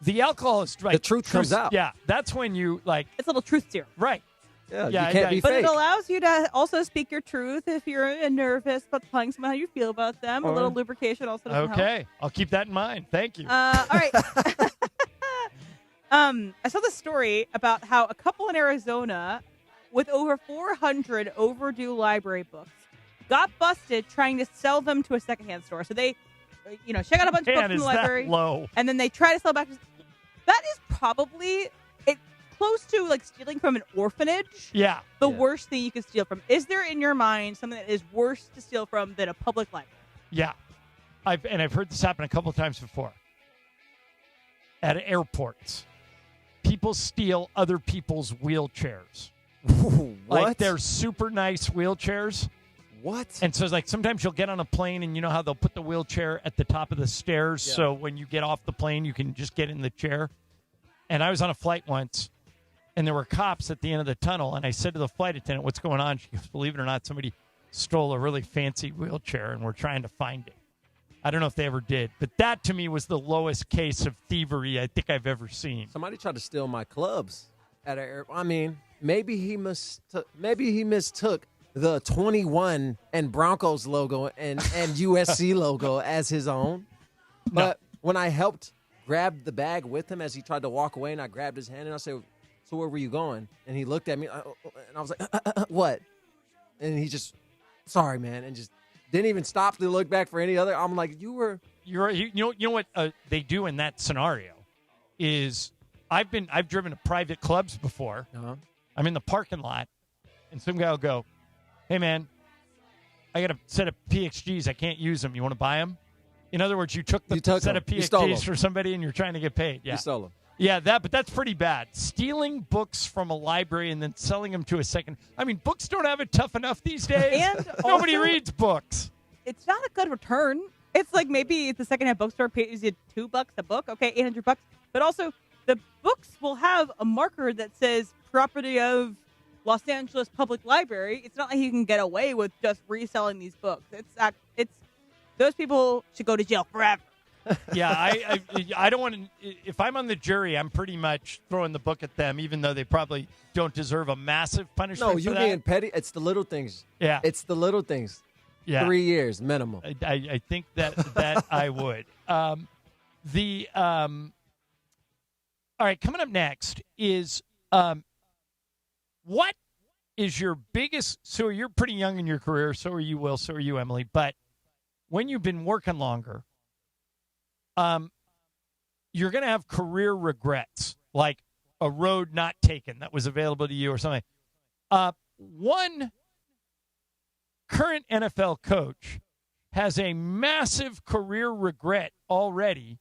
The alcohol is like the truth comes out. Yeah, that's when you like. It's a little truth serum. Right. Yeah, you can't be But fake. it allows you to also speak your truth if you're nervous about telling someone how you feel about them. A little lubrication also doesn't help. Okay, I'll keep that in mind. Thank you. All right. I saw this story about how a couple in Arizona with over 400 overdue library books got busted trying to sell them to a secondhand store. So they, check out a bunch of books from the library. Low? And then they try to sell back. That is probably close to like stealing from an orphanage. Yeah. The worst thing you could steal from. Is there in your mind something that is worse to steal from than a public library? Yeah. I've heard this happen a couple of times before. At airports, people steal other people's wheelchairs. What? Like they're super nice wheelchairs. What? And so it's like sometimes you'll get on a plane and you know how they'll put the wheelchair at the top of the stairs so when you get off the plane you can just get in the chair. And I was on a flight once and there were cops at the end of the tunnel and I said to the flight attendant, what's going on? She goes, believe it or not, somebody stole a really fancy wheelchair and we're trying to find it. I don't know if they ever did, but that to me was the lowest case of thievery I think I've ever seen. Somebody tried to steal my clubs at an airport. I mean, maybe he mistook the 21 and Broncos logo and USC logo as his own. But when I helped grab the bag with him as he tried to walk away, and I grabbed his hand and I said, "So where were you going?" And he looked at me and I was like, "What?" And he just, "Sorry, man," and just didn't even stop to look back for any other. I'm like, you know what they do in that scenario is I've driven to private clubs before. Uh-huh. I'm in the parking lot and some guy will go, "Hey man, I got a set of PXGs. I can't use them. You want to buy them?" In other words, you took the set of PXGs for somebody and you're trying to get paid. Yeah. You stole them. Yeah, but that's pretty bad. Stealing books from a library and then selling them to a second. I mean, books don't have it tough enough these days. And nobody also, reads books. It's not a good return. It's like maybe the secondhand bookstore pays you $2 a book. Okay, $800. But also, the books will have a marker that says property of Los Angeles Public Library. It's not like you can get away with just reselling these books. It's those people should go to jail forever. Yeah, I don't want to. If I'm on the jury, I'm pretty much throwing the book at them, even though they probably don't deserve a massive punishment. No, you being petty. It's the little things. Yeah, it's the little things. Yeah, 3 years minimum. I think that I would. All right, coming up next is what is your biggest? So you're pretty young in your career. So are you, Will. So are you, Emily. But when you've been working longer, you're going to have career regrets, like a road not taken that was available to you or something. One current NFL coach has a massive career regret already,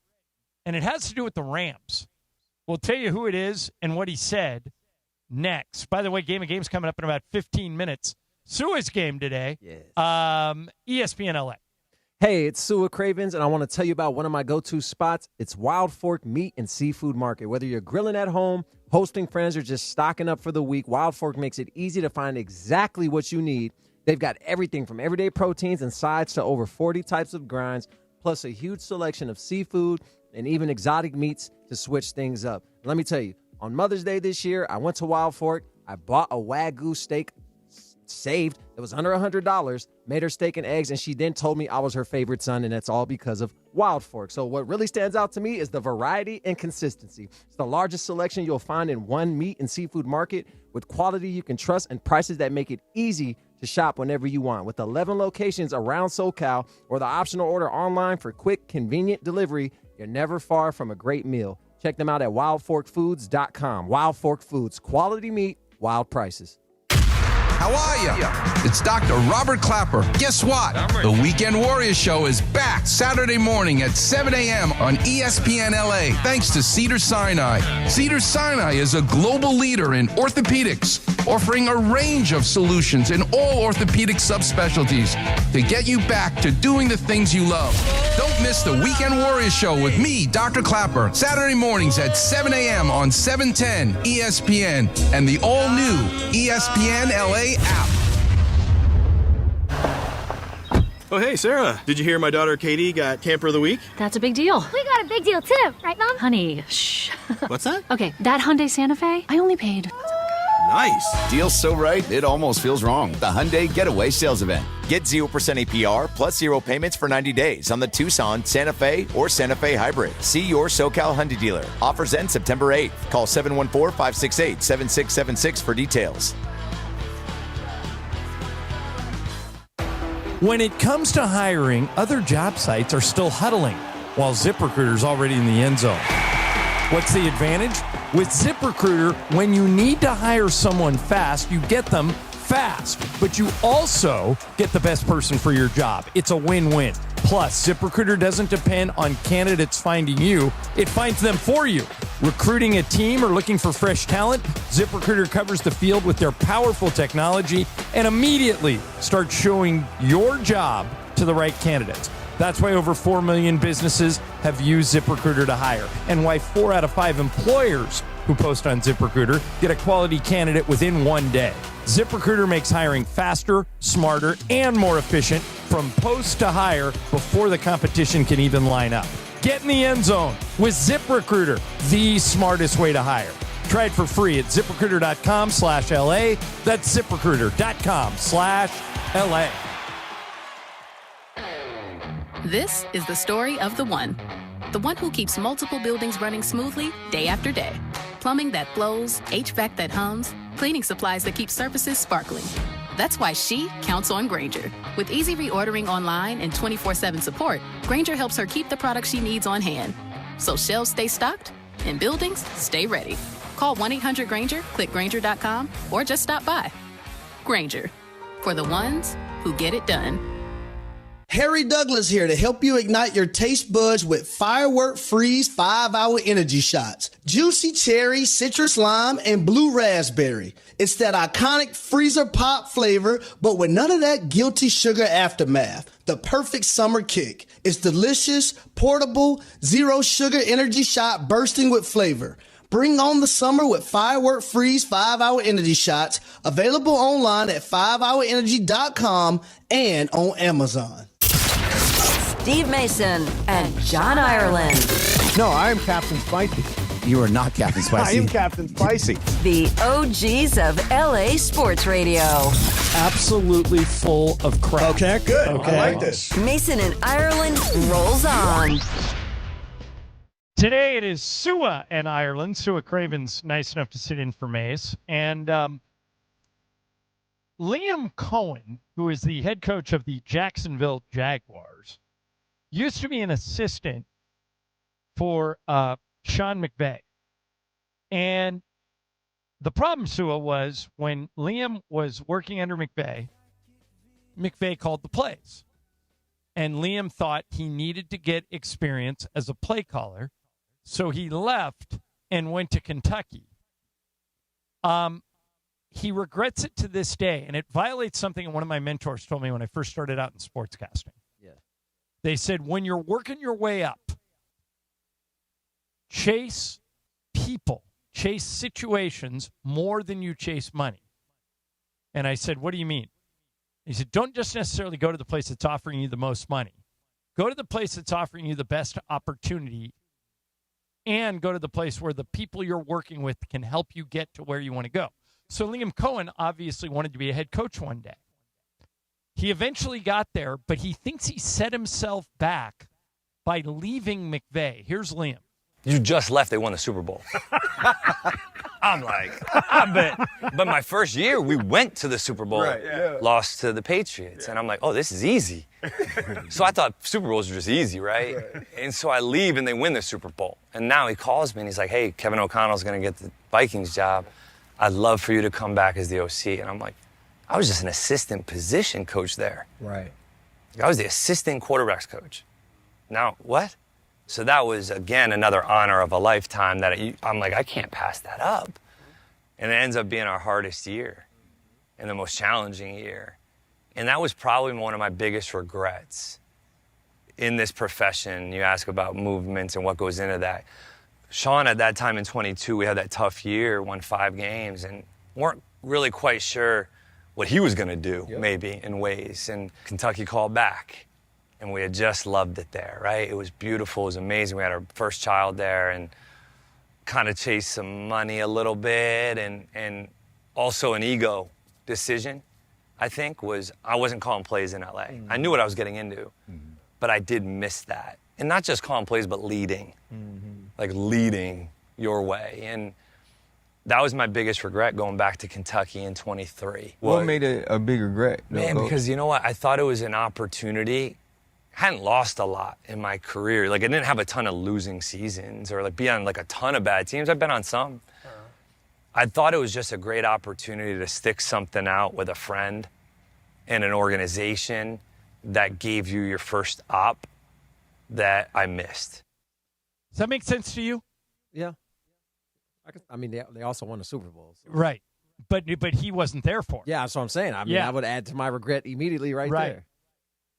and it has to do with the Rams. We'll tell you who it is and what he said next. By the way, Game of Games coming up in about 15 minutes. Sua's game today. Yes. ESPN LA. Hey, it's Sue at Cravens, and I want to tell you about one of my go-to spots. It's Wild Fork Meat and Seafood Market. Whether you're grilling at home, hosting friends, or just stocking up for the week, Wild Fork makes it easy to find exactly what you need. They've got everything from everyday proteins and sides to over 40 types of grinds, plus a huge selection of seafood and even exotic meats to switch things up. Let me tell you, on Mother's Day this year, I went to Wild Fork. I bought a Wagyu steak, saved. It was under $100, made her steak and eggs, and she then told me I was her favorite son, and that's all because of Wild Fork. So what really stands out to me is the variety and consistency. It's the largest selection you'll find in one meat and seafood market with quality you can trust and prices that make it easy to shop whenever you want. With 11 locations around SoCal or the optional order online for quick, convenient delivery, you're never far from a great meal. Check them out at wildforkfoods.com. Wild Fork Foods, quality meat, wild prices. How are you? It's Dr. Robert Clapper. Guess what? The Weekend Warriors Show is back Saturday morning at 7 a.m. on ESPN LA, thanks to Cedars-Sinai. Cedars-Sinai is a global leader in orthopedics, offering a range of solutions in all orthopedic subspecialties to get you back to doing the things you love. Don't miss the Weekend Warriors Show with me, Dr. Clapper, Saturday mornings at 7 a.m. on 710 ESPN and the all-new ESPN LA app. Oh, hey, Sarah. Did you hear my daughter Katie got Camper of the Week? That's a big deal. We got a big deal too, right, Mom? Honey, shh. What's that? Okay, that Hyundai Santa Fe, I only paid. Nice. Deal's so right, it almost feels wrong. The Hyundai Getaway Sales Event. Get 0% APR plus 0 payments for 90 days on the Tucson, Santa Fe, or Santa Fe Hybrid. See your SoCal Hyundai dealer. Offers end September 8th. Call 714-568-7676 for details. When it comes to hiring, other job sites are still huddling, while ZipRecruiter's already in the end zone. What's the advantage? With ZipRecruiter, when you need to hire someone fast, you get them fast, but you also get the best person for your job. It's a win-win. Plus, ZipRecruiter doesn't depend on candidates finding you. It finds them for you. Recruiting a team or looking for fresh talent, ZipRecruiter covers the field with their powerful technology and immediately starts showing your job to the right candidates. That's why over 4 million businesses have used ZipRecruiter to hire, and why 4 out of 5 employers who post on ZipRecruiter get a quality candidate within 1 day. ZipRecruiter makes hiring faster, smarter, and more efficient from post to hire before the competition can even line up. Get in the end zone with ZipRecruiter, the smartest way to hire. Try it for free at ZipRecruiter.com/LA. That's ZipRecruiter.com/LA. This is the story of the one who keeps multiple buildings running smoothly day after day. Plumbing that flows, HVAC that hums, cleaning supplies that keep surfaces sparkling. That's why she counts on Grainger. With easy reordering online and 24/7 support, Grainger helps her keep the products she needs on hand. So shelves stay stocked and buildings stay ready. Call 1-800-GRAINGER, click Grainger.com, or just stop by. Grainger, for the ones who get it done. Harry Douglas here to help you ignite your taste buds with Firework Freeze 5-Hour Energy Shots. Juicy cherry, citrus lime, and blue raspberry. It's that iconic freezer pop flavor, but with none of that guilty sugar aftermath. The perfect summer kick. It's delicious, portable, zero sugar energy shot bursting with flavor. Bring on the summer with Firework Freeze 5-Hour Energy Shots. Available online at 5hourenergy.com and on Amazon. Steve Mason and John Ireland. No, I am Captain Spicy. You are not Captain Spicy. I am Captain Spicy. The OGs of LA Sports Radio. Absolutely full of crap. Okay, good. Okay. I like this. Mason and Ireland rolls on. Today it is Sua and Ireland. Sua Cravens, nice enough to sit in for Mace. And Liam Cohen, who is the head coach of the Jacksonville Jaguars, used to be an assistant for Sean McVay. And the problem, Sua, was when Liam was working under McVay, McVay called the plays. And Liam thought he needed to get experience as a play caller, so he left and went to Kentucky. He regrets it to this day, and it violates something one of my mentors told me when I first started out in sportscasting. Yeah. They said, when you're working your way up, chase people, chase situations more than you chase money. And I said, what do you mean? He said, don't just necessarily go to the place that's offering you the most money. Go to the place that's offering you the best opportunity, and go to the place where the people you're working with can help you get to where you want to go. So Liam Cohen obviously wanted to be a head coach one day. He eventually got there, but he thinks he set himself back by leaving McVay. Here's Liam. You just left, they won the Super Bowl. I'm like, I bet. But my first year, we went to the Super Bowl, Right, yeah. lost to the Patriots. And I'm like, oh, this is easy. So I thought Super Bowls were just easy, right? And so I leave and they win the Super Bowl. And now he calls me and he's like, hey, Kevin O'Connell's going to get the Vikings job. I'd love for you to come back as the OC. And I'm like, I was just an assistant position coach there. Right. I was the assistant quarterbacks coach. Now, what? So that was, again, another honor of a lifetime that I'm like, I can't pass that up. And it ends up being our hardest year and the most challenging year. And that was probably one of my biggest regrets in this profession. You ask about movements and what goes into that. Sean, at that time in 22, we had that tough year, won 5 games, and weren't really quite sure what he was going to do, maybe, in ways. And Kentucky called back, and we had just loved it there, right? It was beautiful. It was amazing. We had our first child there and kind of chased some money a little bit, and also an ego decision, I think, was I wasn't calling plays in L.A. Mm-hmm. I knew what I was getting into, but I did miss that. And not just calling plays, but leading, like leading your way. And that was my biggest regret going back to Kentucky in 23. What made it a big regret? Man, because you know what? I thought it was an opportunity. I hadn't lost a lot in my career. Like, I didn't have a ton of losing seasons or, like, be on, like, a ton of bad teams. I've been on some. I thought it was just a great opportunity to stick something out with a friend and an organization that gave you your first op that I missed. Does that make sense to you? Yeah. I mean, they also won the Super Bowl. So. Right. But he wasn't there for it. Yeah, that's what I'm saying. I mean, I would add to my regret immediately right there.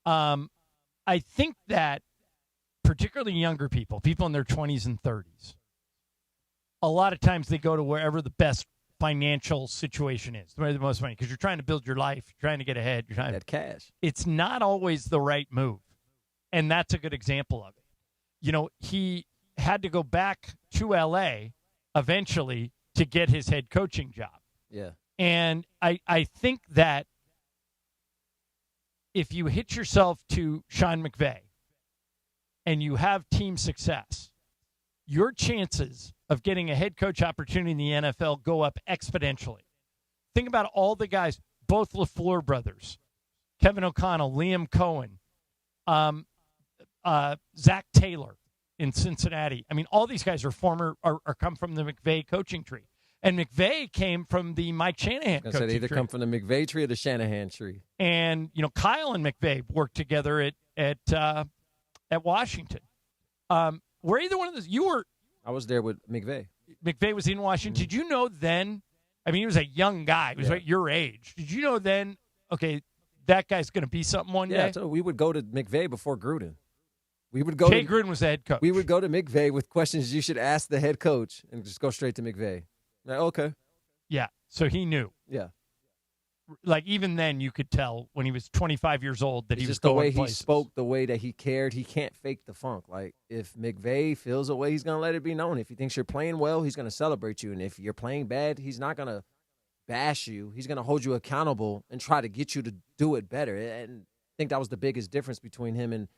I think that particularly younger people in their 20s and 30s, a lot of times they go to wherever the best financial situation is, where the most money, because you're trying to build your life, you're trying to get ahead, you're trying to get cash. It's not always the right move. And that's a good example of it. You know, he had to go back to L.A. eventually to get his head coaching job. Yeah. And I think that if you hitch yourself to Sean McVay and you have team success, your chances of getting a head coach opportunity in the NFL go up exponentially. Think about all the guys, both LaFleur brothers, Kevin O'Connell, Liam Cohen, Zach Taylor in Cincinnati. I mean, all these guys are come from the McVay coaching tree. And McVay came from the Mike Shanahan coaching tree. They either come from the McVay tree or the Shanahan tree. And, you know, Kyle and McVay worked together at Washington. Were either one of those? I was there with McVay. McVay was in Washington. Did you know then? I mean, he was a young guy. He was like your age. Did you know then, okay, that guy's going to be something one day? Yeah, so we would go to McVay before Gruden. Jay Gruden was the head coach. We would go to McVay with questions you should ask the head coach and just go straight to McVay. Like, okay. Yeah, so he knew. Yeah. Like, even then, you could tell when he was 25 years old that he was just the way places. he spoke, the way that he cared. He can't fake the funk. Like, if McVay feels a way, he's going to let it be known. If he thinks you're playing well, he's going to celebrate you. And if you're playing bad, he's not going to bash you. He's going to hold you accountable and try to get you to do it better. And I think that was the biggest difference between him and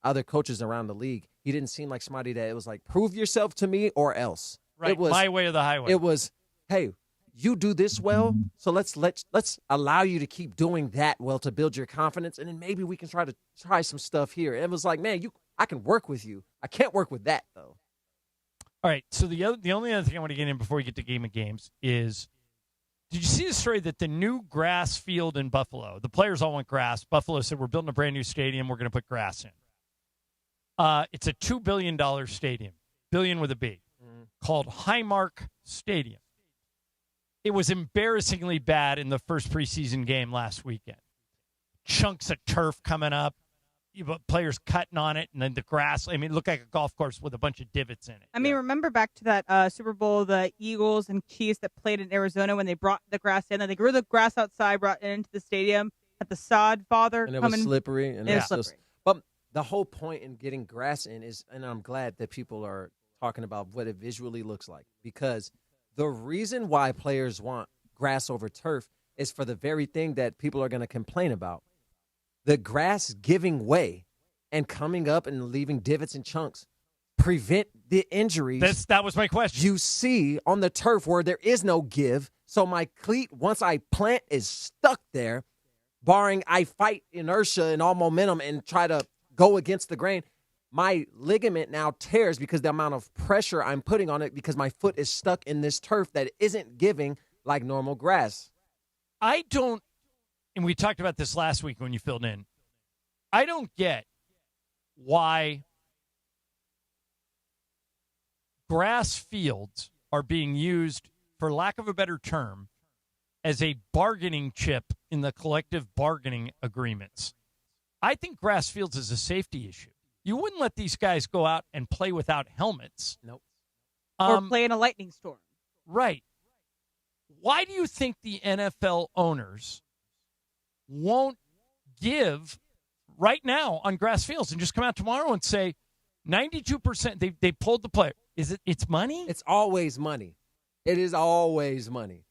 other coaches around the league. He didn't seem like somebody that it was like, prove yourself to me or else. Right, it was, my way or the highway. It was, hey, you do this well, so let's allow you to keep doing that well to build your confidence, and then maybe we can try some stuff here. And it was like, man, I can work with you. I can't work with that though. All right. So the only other thing I want to get in before we get to Game of Games is, did you see the story that the new grass field in Buffalo, the players all want grass. Buffalo said, we're building a brand new stadium. We're going to put grass in. It's a $2 billion stadium, billion with a B, called Highmark Stadium. It was embarrassingly bad in the first preseason game last weekend. Chunks of turf coming up, players cutting on it, and then the grass. I mean, it looked like a golf course with a bunch of divots in it. I mean, remember back to that Super Bowl, the Eagles and Chiefs that played in Arizona when they brought the grass in, and they grew the grass outside, brought it into the stadium, had the sod father and it come was in. slippery. And it was slippery. But the whole point in getting grass in is, and I'm glad that people are talking about what it visually looks like, because the reason why players want grass over turf is for the very thing that people are going to complain about. The grass giving way and coming up and leaving divots and chunks prevent the injuries. That was my question. You see on the turf where there is no give. So my cleat, once I plant, is stuck there, barring I fight inertia and all momentum and try to go against the grain. My ligament now tears because the amount of pressure I'm putting on it because my foot is stuck in this turf that isn't giving like normal grass. I don't, and we talked about this last week when you filled in, I don't get why grass fields are being used, for lack of a better term, as a bargaining chip in the collective bargaining agreements. I think grass fields is a safety issue. You wouldn't let these guys go out and play without helmets. Nope. Or play in a lightning storm. Right. Why do you think the NFL owners won't give right now on grass fields and just come out tomorrow and say 92%, they pulled the player. It's money? It's always money. It is always money.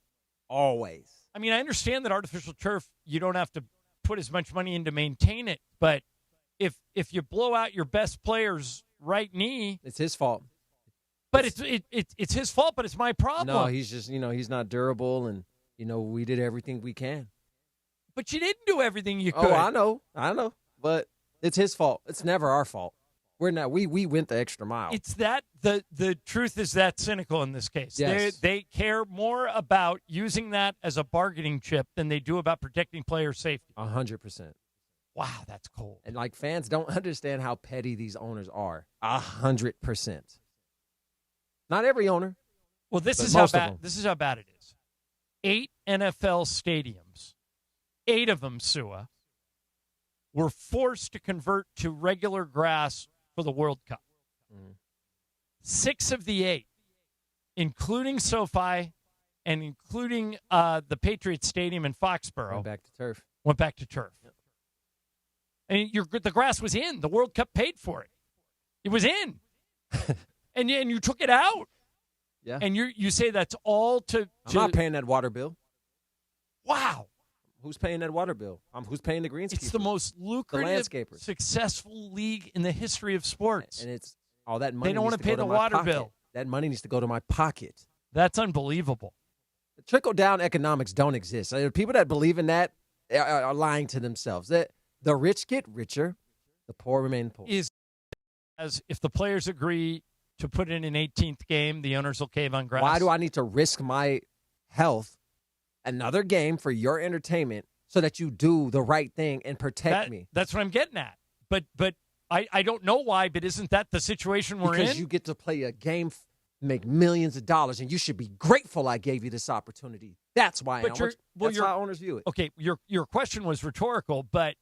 Always. I mean, I understand that artificial turf, you don't have to put as much money in to maintain it, but if you blow out your best player's right knee, it's his fault. But it's his fault, but it's my problem. No, he's just, he's not durable, and, we did everything we can. But you didn't do everything you could. Oh, I know. But it's his fault. It's never our fault. We're not. We went the extra mile. It's that the truth is that cynical in this case. Yes. They care more about using that as a bargaining chip than they do about protecting player safety. 100%. Wow, that's cold. And fans don't understand how petty these owners are. 100%. Not every owner. Well, this is how bad it is. 8 NFL stadiums, 8 of them, Sua, were forced to convert to regular grass for the World Cup. 6 of the 8, including SoFi and including the Patriots Stadium in Foxborough, went back to turf. Yep. And the grass was in. The World Cup paid for it. It was in. and you took it out. Yeah. And you say that's all to I'm not paying that water bill. Wow. Who's paying that water bill? Who's paying the greenskeeper? It's the most lucrative, successful league in the history of sports. And it's all that money. They don't want to pay the water bill. That money needs to go to my pocket. That's unbelievable. The trickle-down economics don't exist. People that believe in that are lying to themselves. The rich get richer, the poor remain poor. As if the players agree to put in an 18th game, the owners will cave on grass. Why do I need to risk my health, another game for your entertainment, so that you do the right thing and protect me? That's what I'm getting at. But I don't know why, but isn't that the situation we're in? Because you get to play a game, make millions of dollars, and you should be grateful I gave you this opportunity. That's why. That's how owners view it. Okay, your question was rhetorical, but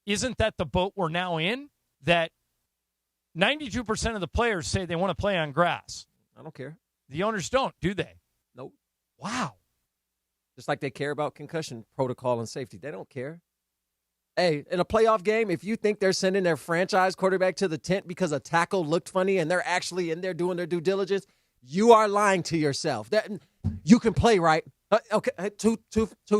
isn't that the boat we're now in? That 92% of the players say they want to play on grass. I don't care. The owners don't, do they? Nope. Wow. Just like they care about concussion protocol and safety. They don't care. Hey, in a playoff game, if you think they're sending their franchise quarterback to the tent because a tackle looked funny and they're actually in there doing their due diligence, you are lying to yourself. You can play, right? Okay, two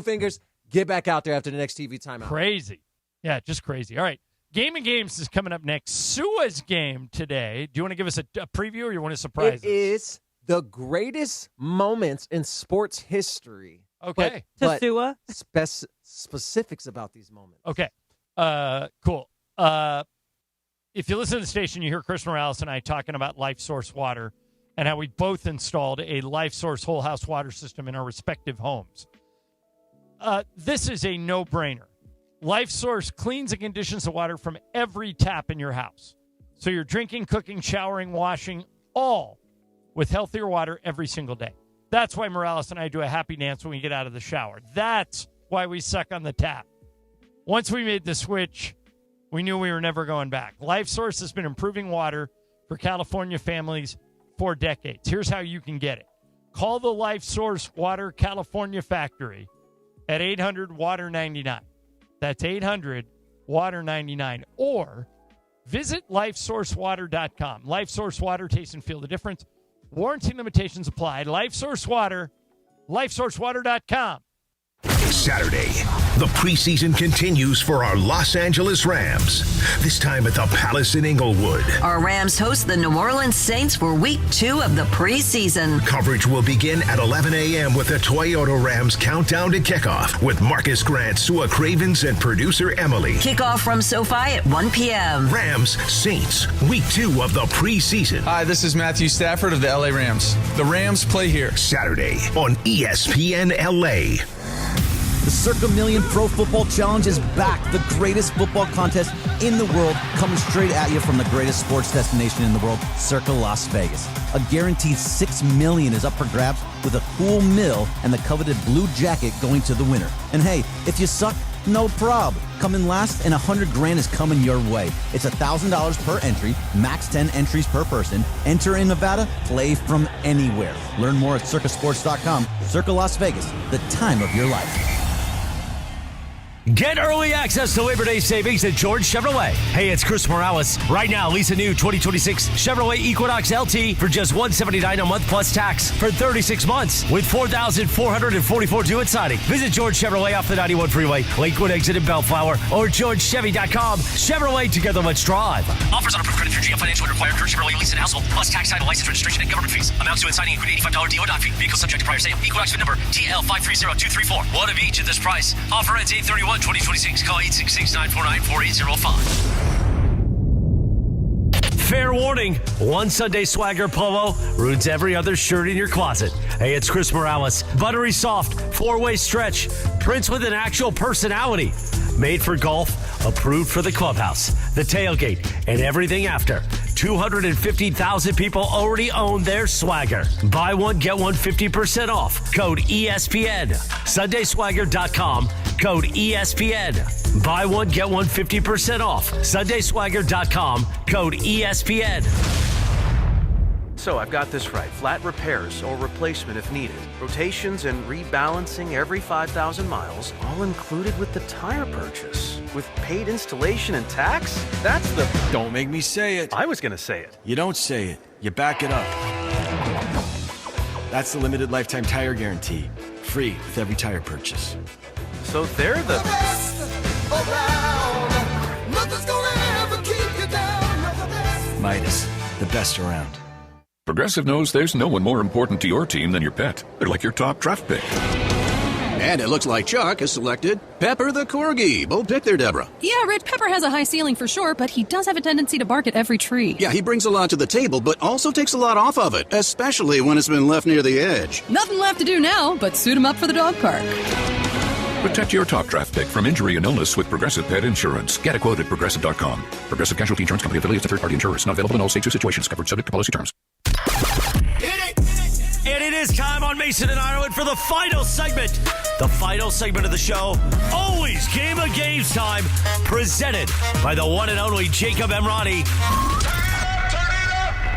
fingers. Get back out there after the next TV timeout. Crazy. Yeah, just crazy. All right. Game of Games is coming up next. Sua's game today. Do you want to give us a preview or you want to surprise us? It is the greatest moments in sports history. Okay. But Sua? Specifics about these moments. Okay. Cool. If you listen to the station, you hear Chris Morales and I talking about Life Source Water and how we both installed a Life Source whole house water system in our respective homes. This is a no-brainer. Life Source cleans and conditions the water from every tap in your house. So you're drinking, cooking, showering, washing, all with healthier water every single day. That's why Morales and I do a happy dance when we get out of the shower. That's why we suck on the tap. Once we made the switch, we knew we were never going back. Life Source has been improving water for California families for decades. Here's how you can get it. Call the Life Source Water California factory at 800-WATER-99. That's 800-WATER-99. Or visit LifeSourceWater.com. Life Source Water, taste and feel the difference. Warranty limitations apply. Life Source Water, LifeSourceWater.com. Saturday, the preseason continues for our Los Angeles Rams, this time at the Palace in Inglewood. Our Rams host the New Orleans Saints for week 2 of the preseason. Coverage will begin at 11 a.m. with the Toyota Rams countdown to kickoff with Marcus Grant, Sua Cravens, and producer Emily. Kickoff from SoFi at 1 p.m. Rams Saints, week 2 of the preseason. Hi, this is Matthew Stafford of the LA Rams. The Rams play here. Saturday on ESPN LA. The Circa Million Pro Football Challenge is back. The greatest football contest in the world, coming straight at you from the greatest sports destination in the world, Circa Las Vegas. A guaranteed $6 million is up for grabs, with a cool mill and the coveted blue jacket going to the winner. And hey, if you suck, no prob. Come in last and $100,000 is coming your way. It's $1,000 per entry, max 10 entries per person. Enter in Nevada, play from anywhere. Learn more at circasports.com. Circa Las Vegas, the time of your life. Get early access to Labor Day savings at George Chevrolet. Hey, it's Chris Morales. Right now, lease a new 2026 Chevrolet Equinox LT for just $179 a month plus tax for 36 months with 4,444 due at signing. Visit George Chevrolet off the 91 freeway, Lakewood exit in Bellflower, or GeorgeChevy.com. Chevrolet, together let's drive. Offers on approved credit through GM Financial and required George Chevrolet lease and household, plus tax, title, license, registration, and government fees. Amounts due at signing include $85 DO doc fee. Vehicle subject to prior sale. Equinox VIN number TL530234. One of each at this price. Offer ends 8/31, 2026. Call 866-949-4805. Fair warning, one Sunday Swagger polo ruins every other shirt in your closet. Hey, it's Chris Morales. Buttery soft, 4-way stretch, prints with an actual personality. Made for golf, approved for the clubhouse, the tailgate, and everything after. 250,000 people already own their Swagger. Buy one, get one 50% off. Code ESPN. SundaySwagger.com. Code ESPN. Buy one, get one 50% off. SundaySwagger.com. Code ESPN. So I've got this right. Flat repairs or replacement if needed. Rotations and rebalancing every 5,000 miles, all included with the tire purchase. With paid installation and tax? That's the... Don't make me say it. I was going to say it. You don't say it. You back it up. That's the limited lifetime tire guarantee. Free with every tire purchase. So they're the best around. Nothing's gonna ever keep you down. Midas, the best around. Progressive knows there's no one more important to your team than your pet. They're like your top draft pick. And it looks like Chuck has selected Pepper the Corgi. Bold pick there, Deborah. Yeah, Red Pepper has a high ceiling for sure, but he does have a tendency to bark at every tree. Yeah, he brings a lot to the table, but also takes a lot off of it, especially when it's been left near the edge. Nothing left to do now but suit him up for the dog park. Protect your top draft pick from injury and illness with Progressive Pet Insurance. Get a quote at Progressive.com. Progressive Casualty Insurance Company affiliates of third-party insurers. Not available in all states or situations. Covered subject to policy terms. And it is time on Mason and Ireland for the final segment. The final segment of the show, always Game of Games time, presented by the one and only Jacob Emrani.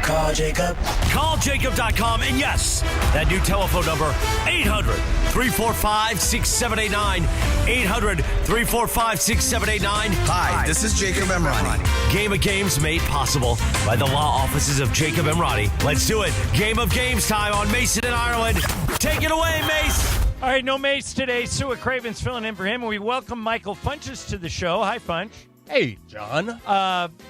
Call Jacob. Call Jacob.com. And yes, that new telephone number, 800-345-6789. 800-345-6789. Hi, this is Jacob Emrani. Game of Games made possible by the law offices of Jacob Emrani. Let's do it. Game of Games time on Mason and Ireland. Take it away, Mace. All right, no Mace today. Sue at Cravens filling in for him. We welcome Michael Funches to the show. Hi, Funch. Hey, John.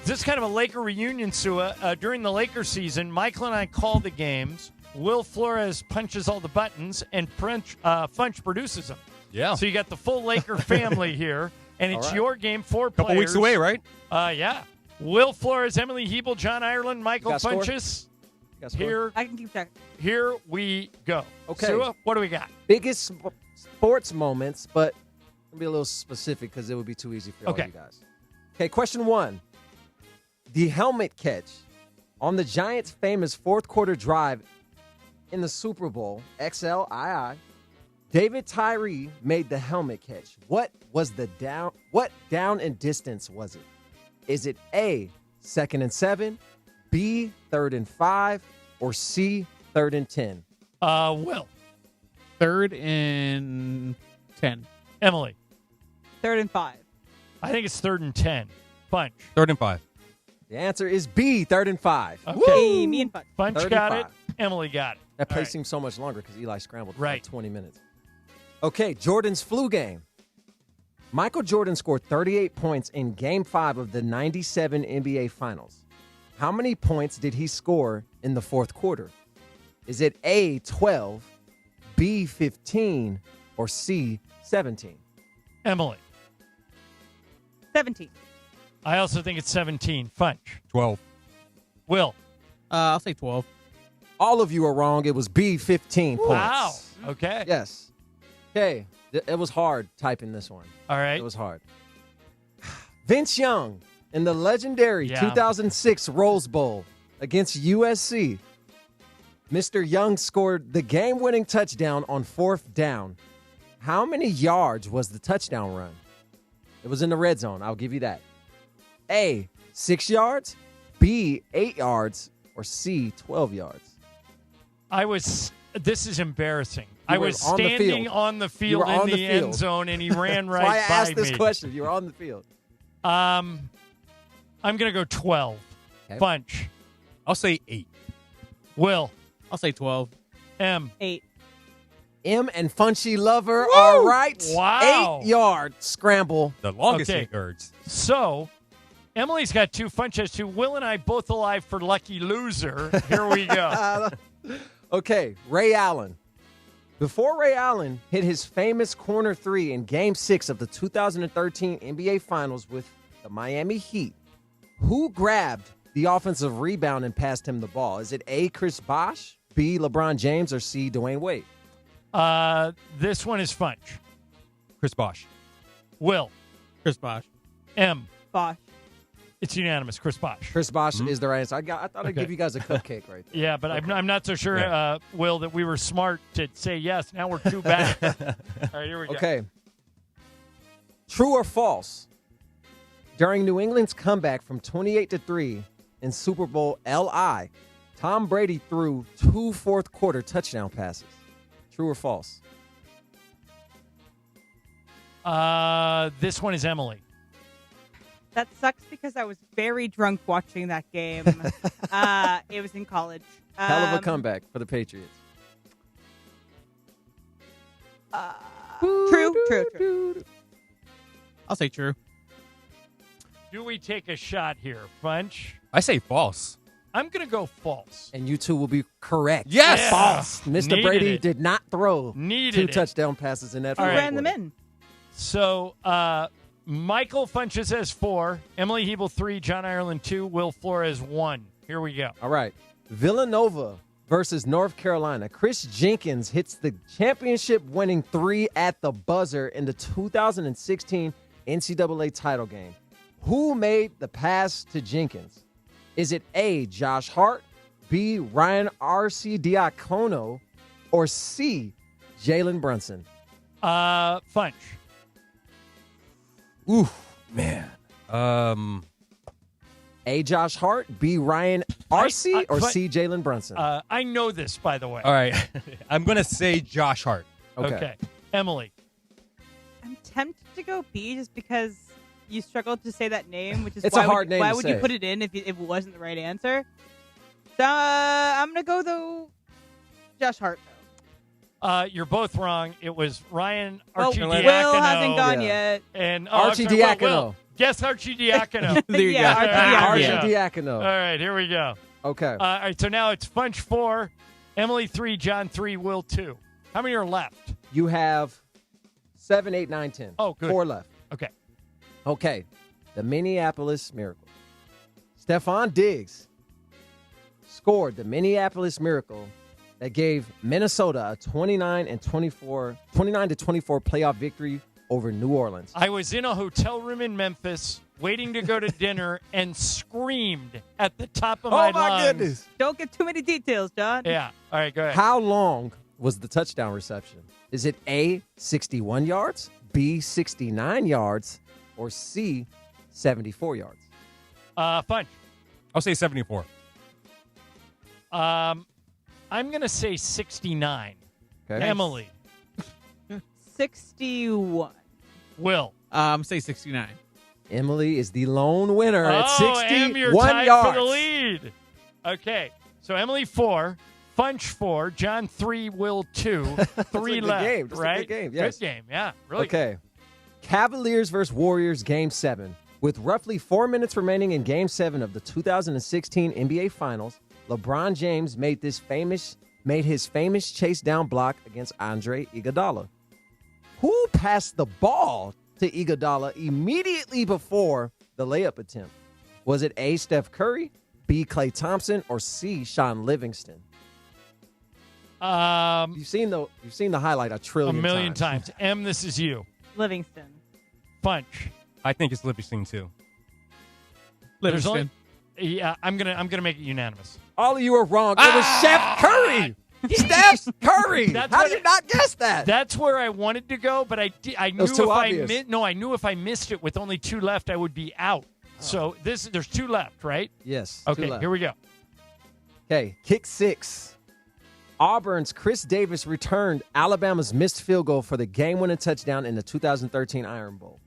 This is kind of a Laker reunion, Sue. During the Laker season, Michael and I call the games. Will Flores punches all the buttons, and Funch produces them. Yeah. So you got the full Laker family here, and it's your game, 4 players. Couple weeks away, right? Yeah. Will Flores, Emily Hebel, John Ireland, Michael Funches. Here, I can keep track. Here we go. Okay. Sue, what do we got? Biggest sports moments, but I'll be a little specific because it would be too easy for all you guys. Okay, question 1. The helmet catch on the Giants' famous fourth quarter drive in the Super Bowl, XLII, David Tyree made the helmet catch. What down and distance was it? Is it A, 2nd and 7, B, 3rd and 5, or C, 3rd and 10? Will. 3rd and 10. Emily. 3rd and 5. I think it's 3rd and 10. Funch. 3rd and 5. The answer is B, 3rd and 5. Okay, me and Funch. Funch got it. Emily got it. That play seems so much longer because Eli scrambled for right. like 20 minutes. Okay, Jordan's flu game. Michael Jordan scored 38 points in Game 5 of the 97 NBA Finals. How many points did he score in the fourth quarter? Is it A, 12, B, 15, or C, 17? Emily. 17. I also think it's 17. Funch. 12. Will. I'll say 12. All of you are wrong. It was B, 15 points. Wow. Okay. Yes. Okay. It was hard typing this one. All right. It was hard. Vince Young in the legendary 2006 Rose Bowl against USC. Mr. Young scored the game-winning touchdown on 4th down. How many yards was the touchdown run? It was in the red zone. I'll give you that. A, 6 yards, B, 8 yards, or C, 12 yards? I was This is embarrassing. You I were was on the standing field. on the You field were in on the the end field. zone, and he ran right That's why I by asked this me. question. You were on the field. I'm going to go 12. Okay. Bunch. I'll say 8. Will. I'll say 12. M. 8. M and Funchy Lover are right. Wow. 8-yard scramble. The longest Okay. 8 yards. So, Emily's got 2, Funch has 2. Will and I both alive for Lucky Loser. Here we go. Okay, Ray Allen. Before Ray Allen hit his famous corner 3 in Game 6 of the 2013 NBA Finals with the Miami Heat, who grabbed the offensive rebound and passed him the ball? Is it A, Chris Bosh, B, LeBron James, or C, Dwayne Wade? This one is Funch. Chris Bosh. Will. Chris Bosh. M. Bosh. It's unanimous. Chris Bosh. Chris Bosh is the right answer. I thought I'd Okay. give you guys a cupcake right there. Yeah, but I'm not so sure, Will, that we were smart to say yes. Now we're 2 back. All right, here we go. Okay. True or false? During New England's comeback from 28-3 in Super Bowl LI, Tom Brady threw 2 fourth-quarter touchdown passes. True or false? This one is Emily. That sucks because I was very drunk watching that game. It was in college. Hell of a comeback for the Patriots. True. I'll say true. Do we take a shot here, Funch? I say false. I'm going to go false. And you two will be correct. Yes! Yeah. False. Mr. Needed Brady it. did not throw Needed 2 it. touchdown passes in that Who fourth ran them quarter. in? So, Michael Funches has 4, Emily Hebel 3, John Ireland 2, Will Flores 1. Here we go. All right. Villanova versus North Carolina. Chris Jenkins hits the championship-winning 3 at the buzzer in the 2016 NCAA title game. Who made the pass to Jenkins? Is it A, Josh Hart, B, Ryan Arcidiacono, or C, Jalen Brunson? Funch. Ooh, man. A, Josh Hart, B, Ryan Arce, or C, Jalen Brunson? I know this, by the way. All right. I'm going to say Josh Hart. Okay. Emily. I'm tempted to go B just because you struggled to say that name, which is It's why a hard name why to would say. you put it in if it wasn't the right answer? So I'm gonna go though, Josh Hart. You're both wrong. It was Ryan Well, Arcidiacono. Will hasn't gone yet. And Arcidiacono. Will. Guess Arcidiacono. There you Yeah, go. Arcidiacono. All right, here we go. Okay. All right, so now it's Funch 4, Emily 3, John 3, Will 2. How many are left? You have 7, 8, 9, 10. Oh, good. 4 left. Okay. Okay. The Minneapolis Miracle. Stephon Diggs scored the Minneapolis Miracle that gave Minnesota a 29-24 playoff victory over New Orleans. I was in a hotel room in Memphis waiting to go to dinner and screamed at the top of my lungs. Don't get too many details, John. Yeah. All right, go ahead. How long was the touchdown reception? Is it A, 61 yards, B, 69 yards, or C, 74 yards? Funch. I'll say 74. I'm going to say 69. Okay. Emily. 61. Will. Say 69. Emily is the lone winner at Em, you're 61 tied yards. for the lead. Okay, so Emily 4, Funch 4, John 3, Will 2, 3 a good left. game. That's a right? good game, yes. Good game, yeah. Really. Okay. Cavaliers versus Warriors Game 7. With roughly 4 minutes remaining in Game 7 of the 2016 NBA Finals, LeBron James made his famous chase down block against Andre Iguodala. Who passed the ball to Iguodala immediately before the layup attempt? Was it A, Steph Curry, B, Klay Thompson, or C, Sean Livingston? You've seen the highlight a trillion A million times. Em, this is you. Livingston. Funch. I think it's Livingston, too. There's Livingston. Yeah, I'm gonna make it unanimous. All of you are wrong. It was Steph Curry. Steph Curry. How do you not guess that? That's where I wanted to go, but I knew was too if obvious. I knew if I missed it with only 2 left, I would be out. So there's 2 left, right? Yes. Okay, here we go. Okay, kick 6. Auburn's Chris Davis returned Alabama's missed field goal for the game-winning touchdown in the 2013 Iron Bowl.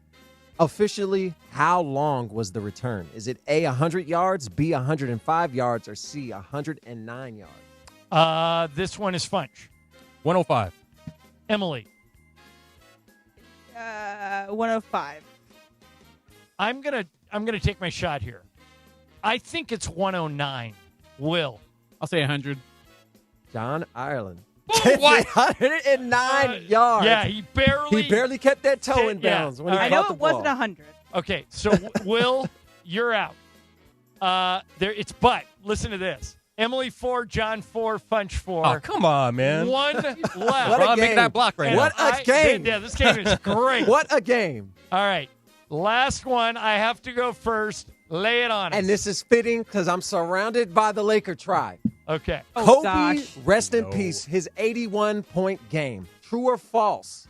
Officially, how long was the return? Is it A, 100 yards, B, 105 yards, or C, 109 yards? This one is Funch. 105. Emily. 105. I'm gonna take my shot here. I think it's 109. Will. I'll say 100. John Ireland. What? 109 yards. Yeah, he barely kept that toe in bounds when he I caught know the it ball. wasn't 100. Okay, so Will, you're out. It's but. Listen to this. Emily 4, John 4, Funch 4. Oh, come on, man. One left. What a Ron, game. make that block right What now. a game. Yeah, this game is great. What a game. All right. Last one. I have to go first. Lay it on us. And this is fitting because I'm surrounded by the Laker tribe. Okay. Kobe, rest in peace, his 81-point game. True or false?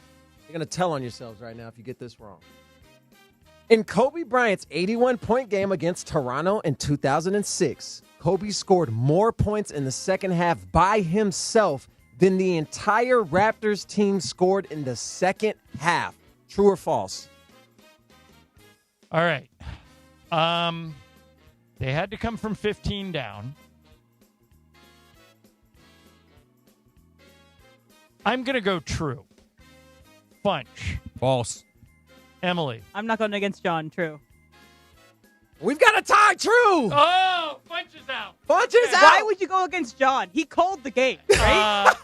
You're going to tell on yourselves right now if you get this wrong. In Kobe Bryant's 81-point game against Toronto in 2006, Kobe scored more points in the second half by himself than the entire Raptors team scored in the second half. True or false? All right. They had to come from 15 down. I'm going to go true. Funch. False. Emily. I'm not going against John. True. We've got a tie. True. Oh, Funch is out. Funch is out. Why would you go against John? He called the game, right?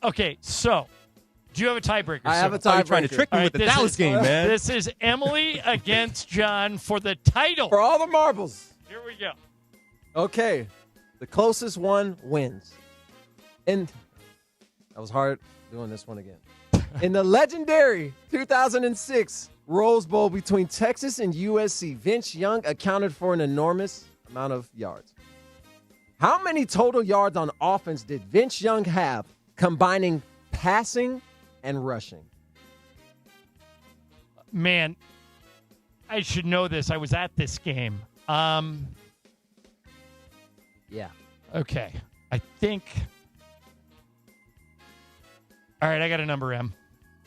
Okay, so do you have a tiebreaker? I have a Oh, you're tiebreaker. trying to trick me with the this Dallas is- game, man. This is Emily against John for the title. For all the marbles. Here we go. Okay. The closest one wins. And that was hard doing this one again. In the legendary 2006 Rose Bowl between Texas and USC, Vince Young accounted for an enormous amount of yards. How many total yards on offense did Vince Young have, combining passing and rushing? Man, I should know this. I was at this game. Yeah. Okay. I think. All right, I got a number, Em.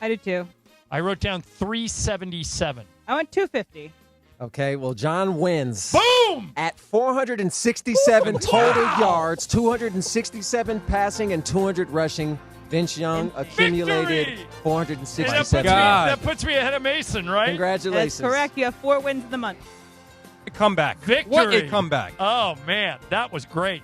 I did too. I wrote down 377. I went 250. Okay, well, John wins. Boom! At 467 total yards, 267 passing, and 200 rushing. Vince Young accumulated Victory! 467 That puts me ahead of Mason, right? Congratulations. That's correct. You have 4 wins in the month. A comeback. Victory. What a comeback. Oh, man. That was great.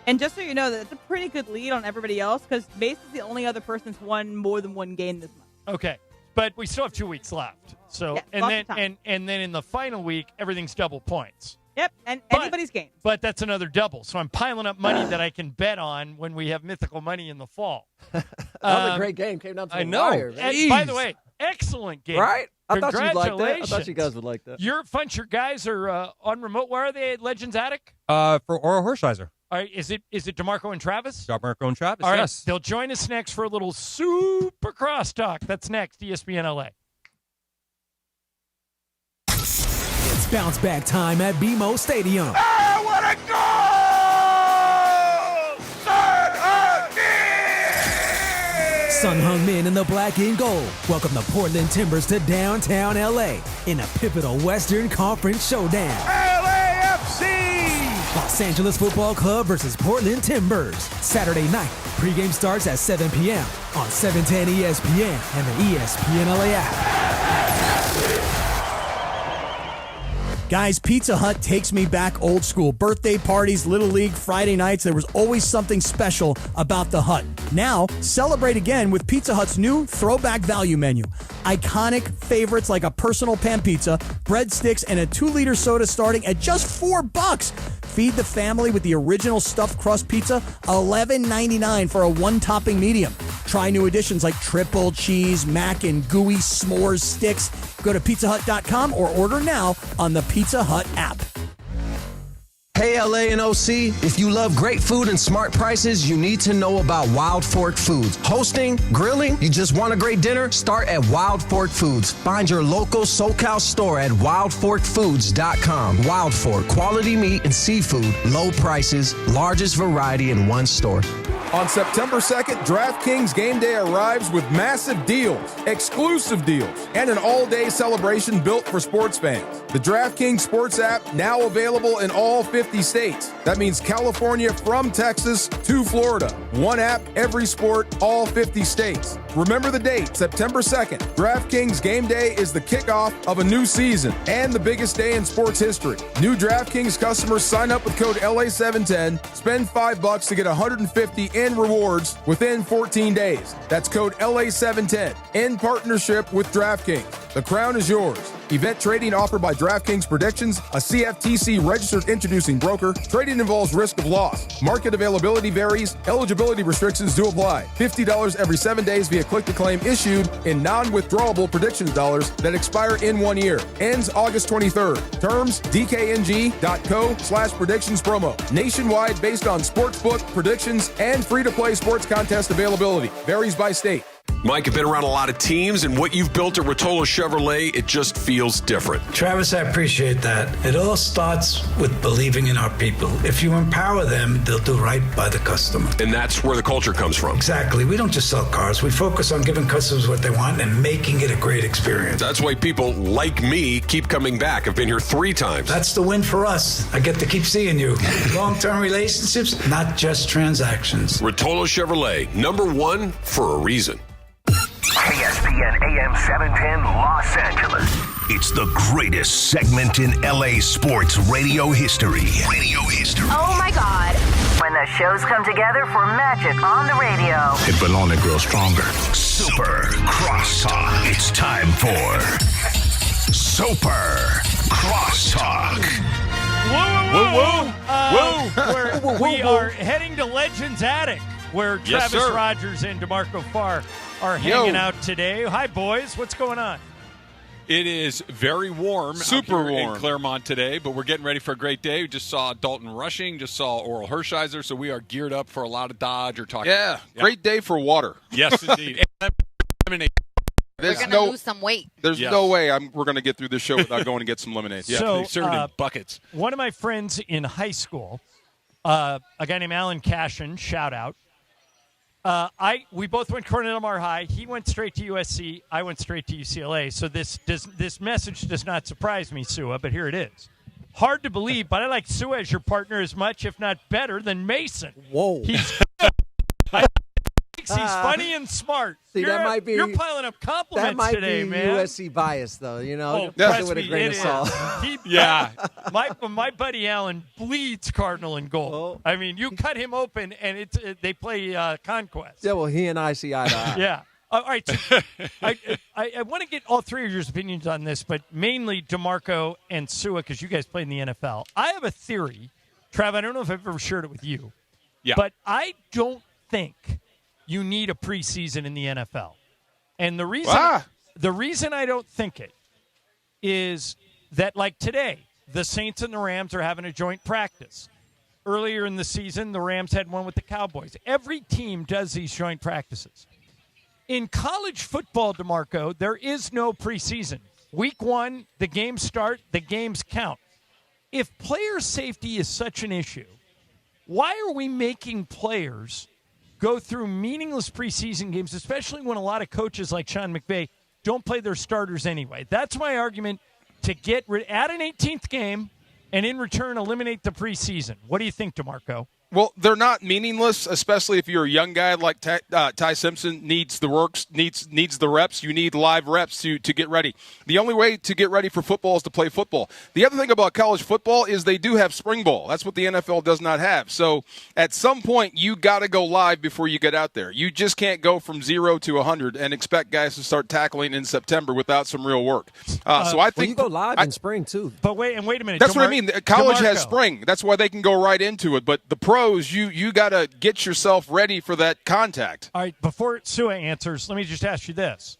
And just so you know, that's a pretty good lead on everybody else because Mason's the only other person that's won more than one game this month. Okay. But we still have 2 weeks left. So Yeah, and lots then of time. and then in the final week, everything's double points. Yep, and anybody's game. But that's another double. So I'm piling up money that I can bet on when we have mythical money in the fall. That was a great game. Came down to the wire. Man. And by the way, excellent game. Right? I thought you'd like that. I Congratulations. thought you guys would like that. Your guys are on remote. Where are they at Legends Attic? For Oral Hershiser. All right, is it DeMarco and Travis? DeMarco and Travis, All right, yes. they'll join us next for a little super crosstalk. That's next, ESPN LA. It's bounce back time at BMO Stadium. I want to go! Sun Hung Men in the black and gold welcome the Portland Timbers to downtown LA in a pivotal Western Conference showdown. LAFC! Los Angeles Football Club versus Portland Timbers. Saturday night. Pregame starts at 7 p.m. on 710 ESPN and the ESPN LA app. Guys, Pizza Hut takes me back old school. Birthday parties, Little League, Friday nights, there was always something special about the Hut. Now, celebrate again with Pizza Hut's new throwback value menu. Iconic favorites like a personal pan pizza, breadsticks, and a 2-liter soda starting at just $4. Feed the family with the original stuffed crust pizza, $11.99 for a 1-topping medium. Try new additions like triple cheese, mac, and gooey s'mores sticks. Go to pizzahut.com or order now on the Pizza Hut app. Hey LA and OC, if you love great food and smart prices, you need to know about Wild Fork Foods. Hosting, grilling, you just want a great dinner? Start at Wild Fork Foods. Find your local SoCal store at wildforkfoods.com. Wild Fork, quality meat and seafood, low prices, largest variety in one store. On September 2nd, DraftKings Game Day arrives with massive deals, exclusive deals, and an all-day celebration built for sports fans. The DraftKings Sports app now available in all 50 states. That means California from Texas to Florida. One app, every sport, all 50 states. Remember the date, September 2nd. DraftKings Game Day is the kickoff of a new season and the biggest day in sports history. New DraftKings customers sign up with code LA710, spend $5 to get $150 in rewards within 14 days. That's code LA710 in partnership with DraftKings. The crown is yours. Event trading offered by DraftKings Predictions, a CFTC registered introducing broker. Trading involves risk of loss. Market availability varies. Eligibility restrictions do apply. $50 every 7 days via click-to-claim issued in non-withdrawable predictions dollars that expire in 1 year. Ends August 23rd. Terms, dkng.co/predictions promo. Nationwide based on sportsbook, predictions, and free-to-play sports contest availability. Varies by state. Mike, you've been around a lot of teams, and what you've built at Rotolo Chevrolet, it just feels different. Travis, I appreciate that. It all starts with believing in our people. If you empower them, they'll do right by the customer. And that's where the culture comes from. Exactly. We don't just sell cars. We focus on giving customers what they want and making it a great experience. That's why people like me keep coming back. I've been here 3 times. That's the win for us. I get to keep seeing you. Long-term relationships, not just transactions. Rotolo Chevrolet, #1 for a reason. KSPN AM 710 Los Angeles. It's the greatest segment in LA sports radio history. Oh my God. When the shows come together for magic on the radio. It will only grow stronger. Super Crosstalk. It's time for Super Crosstalk. Whoa. We are heading to Legends Attic, where Yes, Travis sir. Rogers and DeMarco Farr are hanging out today. Hi, boys. What's going on? It is very warm, Super out here warm in Claremont today, but we're getting ready for a great day. We just saw Dalton Rushing, just saw Oral Hershiser, so we are geared up for a lot of Dodge or talking. Yeah, great day for water. Yes, indeed. There's We're going to lose some weight. There's no way we're going to get through this show without going to get some lemonade. Yeah, So, they serve it in buckets. One of my friends in high school, a guy named Alan Cashin, shout out. We both went Cornell Mar High. He went straight to USC. I went straight to UCLA. So this message does not surprise me, Sua, but here it is. Hard to believe, but I like Sua as your partner as much, if not better, than Mason. Whoa. He's funny and smart. See, You're piling up compliments that might today, be man. USC bias, though. You know, trust with a me, grain it of is. salt. My buddy Allen bleeds Cardinal and gold. I mean, you cut him open, and they play Conquest. Yeah, well, he and I see eye to eye. Yeah. All right. So I want to get all three of your opinions on this, but mainly DeMarco and Sua, because you guys play in the NFL. I have a theory, Trav. I don't know if I've ever shared it with you, but I don't think you need a preseason in the NFL. And the reason I don't think it is that, like today, the Saints and the Rams are having a joint practice. Earlier in the season, the Rams had one with the Cowboys. Every team does these joint practices. In college football, DeMarco, there is no preseason. Week 1, the games start, the games count. If player safety is such an issue, why are we making players go through meaningless preseason games, especially when a lot of coaches like Sean McVay don't play their starters anyway? That's my argument, to add an 18th game and in return eliminate the preseason. What do you think, DeMarco? Well, they're not meaningless, especially if you're a young guy like Ty Simpson needs the works, needs the reps. You need live reps to get ready. The only way to get ready for football is to play football. The other thing about college football is they do have spring ball. That's what the NFL does not have. So at some point, you got to go live before you get out there. You just can't go from 0 to 100 and expect guys to start tackling in September without some real work. So I think you go live in spring too. But wait a minute. That's what I mean. College has DeMarco. spring. That's why they can go right into it. But the pros, you got to get yourself ready for that contact. All right, before Sua answers, let me just ask you this.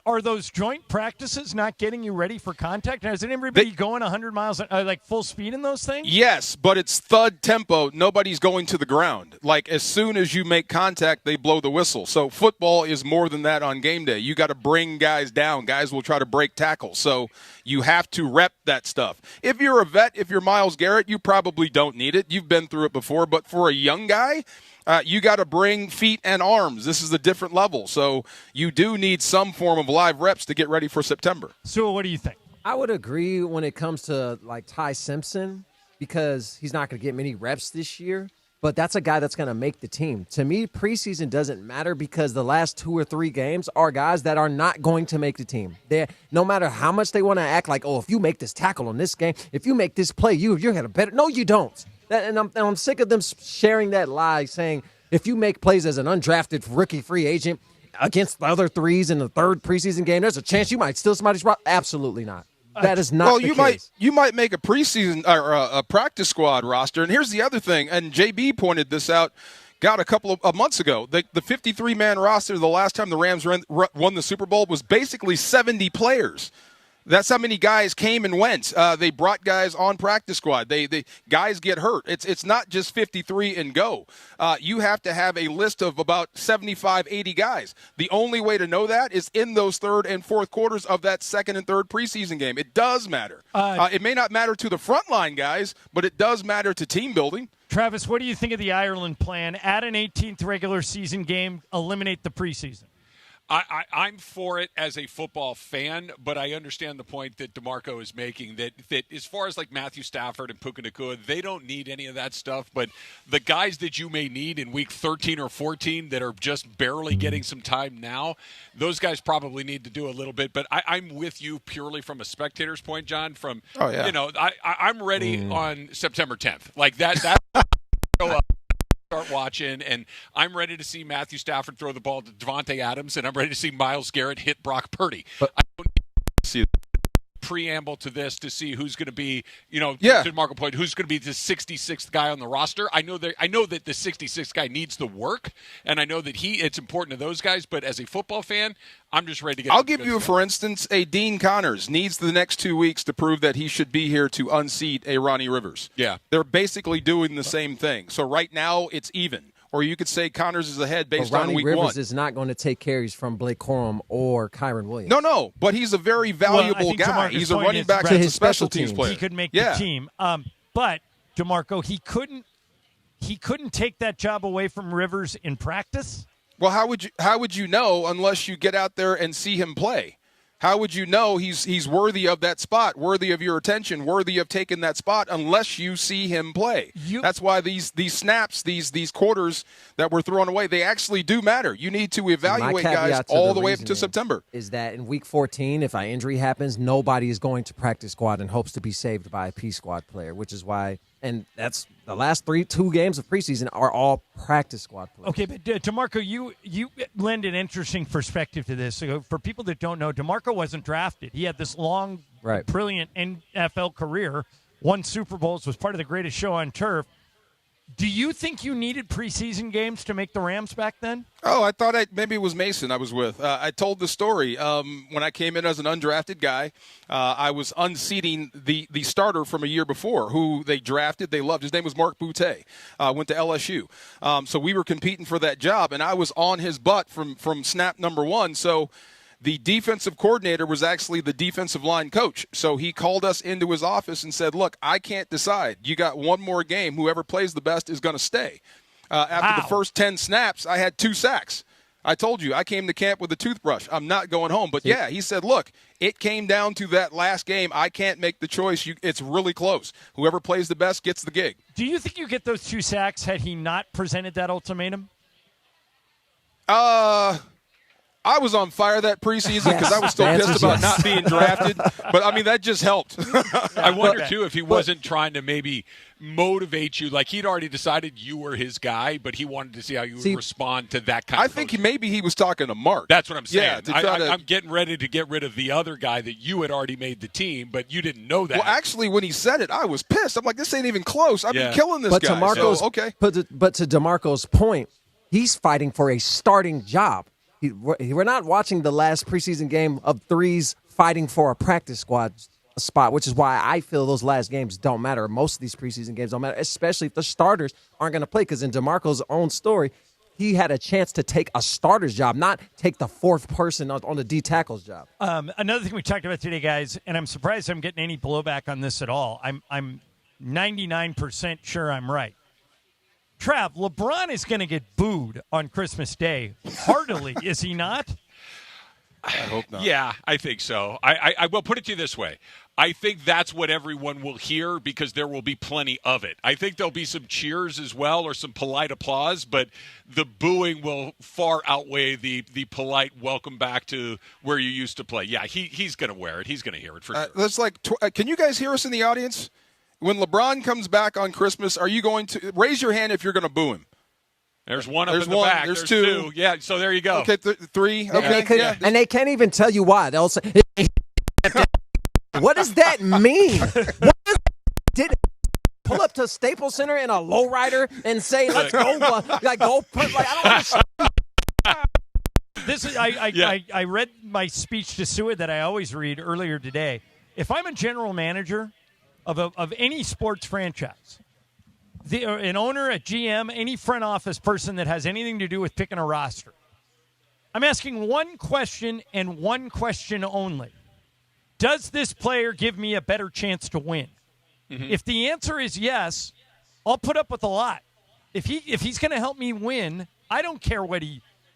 Are those joint practices not getting you ready for contact? Is everybody going 100 miles, like full speed in those things? Yes, but it's thud tempo. Nobody's going to the ground. Like, as soon as you make contact, they blow the whistle. So football is more than that on game day. You got to bring guys down. Guys will try to break tackles. So you have to rep that stuff. If you're a vet, if you're Myles Garrett, you probably don't need it. You've been through it before. But for a young guy, you got to bring feet and arms. This is a different level. So you do need some form of live reps to get ready for September. So what do you think? I would agree when it comes to like Ty Simpson because he's not going to get many reps this year. But that's a guy that's going to make the team. To me, preseason doesn't matter because the last 2 or 3 games are guys that are not going to make the team. No matter how much they want to act like, oh, if you make this tackle on this game, if you make this play, you're going to better. No, you don't. And I'm sick of them sharing that lie, saying if you make plays as an undrafted rookie free agent against the other threes in the third preseason game, there's a chance you might steal somebody's spot. Absolutely not. That is not the case. You might make a preseason or a practice squad roster. And here's the other thing, and JB pointed this out, a couple of months ago. The 53-man roster the last time the Rams won the Super Bowl was basically 70 players. That's how many guys came and went. They brought guys on practice squad. They guys get hurt. It's not just 53 and go. You have to have a list of about 75, 80 guys. The only way to know that is in those third and fourth quarters of that second and third preseason game. It does matter. It may not matter to the frontline guys, but it does matter to team building. Travis, what do you think of the Ireland plan? Add an 18th regular season game, eliminate the preseason. I'm for it as a football fan, but I understand the point that DeMarco is making, that as far as like Matthew Stafford and Puka Nacua, they don't need any of that stuff, but the guys that you may need in week 13 or 14 that are just barely getting some time now, those guys probably need to do a little bit. But I'm with you purely from a spectator's point, John, from, I'm ready on September 10th. Like that go up. Start watching, and I'm ready to see Matthew Stafford throw the ball to Devontae Adams, and I'm ready to see Myles Garrett hit Brock Purdy. But I don't see the preamble to this to see who's going to be, to DeMarco point, who's going to be the 66th guy on the roster. I know that the 66th guy needs the work, and I know that it's important to those guys. But as a football fan, I'm just ready to get. I'll give you, for instance, a Dean Connors needs the next 2 weeks to prove that he should be here to unseat a Ronnie Rivers. Yeah, they're basically doing the same thing. So right now it's even. Or you could say Connors is ahead based on week 1. Ronnie Rivers is not going to take carries from Blake Corum or Kyron Williams. No, but he's a very valuable guy. He's a running back to his special teams player. He could make the team. But DeMarco, he couldn't take that job away from Rivers in practice. Well, how would you know unless you get out there and see him play? How would you know he's worthy of that spot, worthy of your attention, worthy of taking that spot unless you see him play? That's why these snaps, these quarters that were thrown away, they actually do matter. You need to evaluate guys all the way up to September. Is that in week 14, if an injury happens, nobody is going to practice squad and hopes to be saved by a P squad player, which is why, and that's the last 2 games of preseason are all practice squad players. Okay, but DeMarco, you lend an interesting perspective to this. So for people that don't know, DeMarco wasn't drafted. He had this long, brilliant NFL career, won Super Bowls, was part of the greatest show on turf. Do you think you needed preseason games to make the Rams back then? Oh, I thought maybe it was Mason I was with. I told the story. When I came in as an undrafted guy, I was unseating the starter from a year before who they drafted. They loved. His name was Mark Boutte. Went to LSU. So we were competing for that job, and I was on his butt from snap number 1. So the defensive coordinator was actually the defensive line coach. So he called us into his office and said, look, I can't decide. You got one more game. Whoever plays the best is going to stay. After the first 10 snaps, I had 2 sacks. I told you, I came to camp with a toothbrush. I'm not going home. But, he said, look, it came down to that last game. I can't make the choice. It's really close. Whoever plays the best gets the gig. Do you think you get those 2 sacks had he not presented that ultimatum? I was on fire that preseason because I was still pissed about not being drafted. But, I mean, that just helped. I wonder, too, if he wasn't trying to maybe motivate you. Like, he'd already decided you were his guy, but he wanted to see how you would respond to that kind of coaching. I think maybe he was talking to Mark. That's what I'm saying. Yeah, I'm getting ready to get rid of the other guy that you had already made the team, but you didn't know that. Well, actually, when he said it, I was pissed. I'm like, this ain't even close. I've been killing this guy. But to DeMarco's point, he's fighting for a starting job. we're not watching the last preseason game of threes fighting for a practice squad spot, which is why I feel those last games don't matter. Most of these preseason games don't matter, especially if the starters aren't going to play. Because in DeMarco's own story, he had a chance to take a starter's job, not take the fourth person on the D tackle's job. Another thing we talked about today, guys, and I'm surprised I'm getting any blowback on this at all. I'm 99% sure I'm right. Trav, LeBron is going to get booed on Christmas Day heartily, is he not? I hope not. Yeah, I think so. I will put it to you this way. I think that's what everyone will hear because there will be plenty of it. I think there'll be some cheers as well or some polite applause, but the booing will far outweigh the polite welcome back to where you used to play. Yeah, he's going to wear it. He's going to hear it for sure. Can you guys hear us in the audience? When LeBron comes back on Christmas, are you going to raise your hand if you're going to boo him? There's one up in the back. There's two. Yeah, so there you go. Okay, three. Okay. And they can't even tell you why. They'll say, what does that mean? Did pull up to Staples Center in a lowrider and say, let's go, I don't understand. This is I read my speech to Sua that I always read earlier today. If I'm a general manager of any sports franchise, an owner, a GM, any front office person that has anything to do with picking a roster, I'm asking one question and one question only. Does this player give me a better chance to win? Mm-hmm. If the answer is yes, I'll put up with a lot. If he's going to help me win, I don't care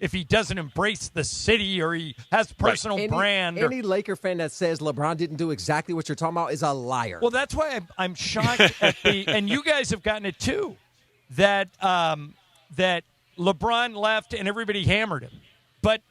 if he doesn't embrace the city or he has personal brand. Any Laker fan that says LeBron didn't do exactly what you're talking about is a liar. Well, that's why I'm shocked at and you guys have gotten it too, that LeBron left and everybody hammered him. But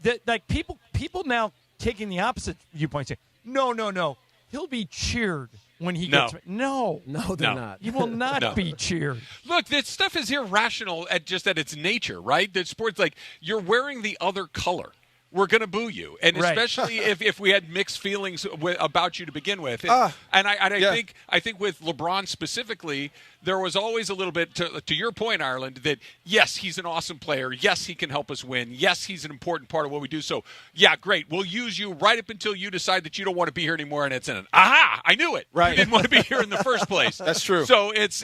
people now taking the opposite viewpoint saying, no, he'll be cheered when he gets – No, they're not. He will not be cheered. Look, this stuff is irrational at its nature, right? The sport's like you're wearing the other color. We're going to boo you, and especially if we had mixed feelings about you to begin with. I think with LeBron specifically, there was always a little bit to your point, Ireland, that yes, he's an awesome player. Yes, he can help us win. Yes, he's an important part of what we do. So yeah, great. We'll use you right up until you decide that you don't want to be here anymore, and it's in it. Aha! I knew it. Right. You didn't want to be here in the first place. That's true. So it's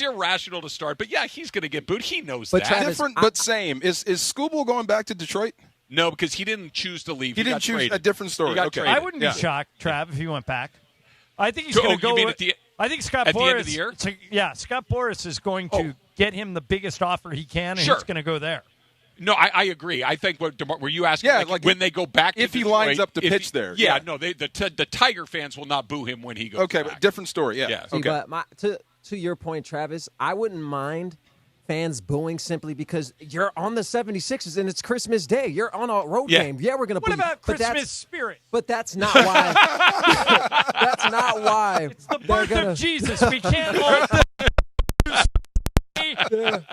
irrational to start, but yeah, he's going to get booed. He knows that. Travis, different, but same. Is Scooble going back to Detroit? No, because he didn't choose to leave. He didn't choose traded. a different story. Okay. I wouldn't be shocked, Trav, if he went back. I think he's going to go. I think Scott at Boras. The end of the year? Yeah, Scott Boras is going to get him the biggest offer he can, and he's going to go there. No, I agree. I think were you asking when they go back to if Detroit, he lines up to pitch there? Yeah, no, the Tiger fans will not boo him when he goes back. But different story. Yeah. See, but to your point, Travis, I wouldn't mind fans booing simply because you're on the 76ers and it's Christmas Day. You're on a road game. Yeah, we're going to boo you. What about Christmas spirit? But that's not why. That's not why. It's the birth of Jesus. We can't all...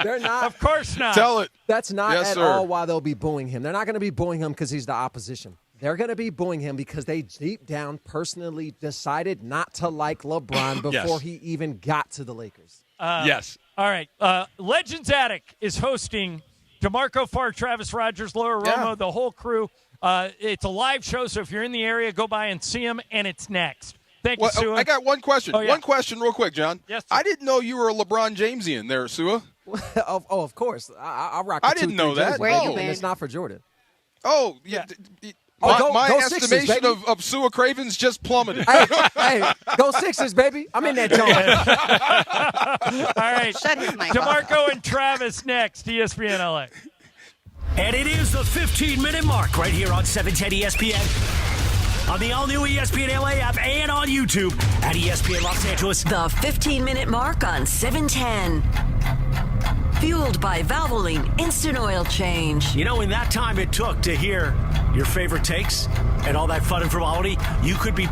They're not. Of course not. Tell it. That's not all why they'll be booing him. They're not going to be booing him because he's the opposition. They're going to be booing him because they deep down personally decided not to like LeBron before he even got to the Lakers. Yes. All right. Legends Attic is hosting DeMarco Farr, Travis Rogers, Laura Romo, the whole crew. It's a live show, so if you're in the area, go by and see them, and it's next. Thank you, Sua. I got one question. One question real quick, John. Yes, sir. I didn't know you were a LeBron Jamesian there, Sua. Of course. I rock I didn't know that. Where you been? And it's not for Jordan. Oh, yeah. My estimation Sixers, of Sua Cravens just plummeted. hey, go Sixers, baby. I'm in that joint. All right. Shut his mic DeMarco and Travis next, ESPN LA. And it is the 15-minute mark right here on 710 ESPN. On the all-new ESPN LA app and on YouTube at ESPN Los Angeles. The 15-minute mark on 710. Fueled by Valvoline Instant Oil Change. You know, in that time it took to hear your favorite takes and all that fun and frivolity, you could be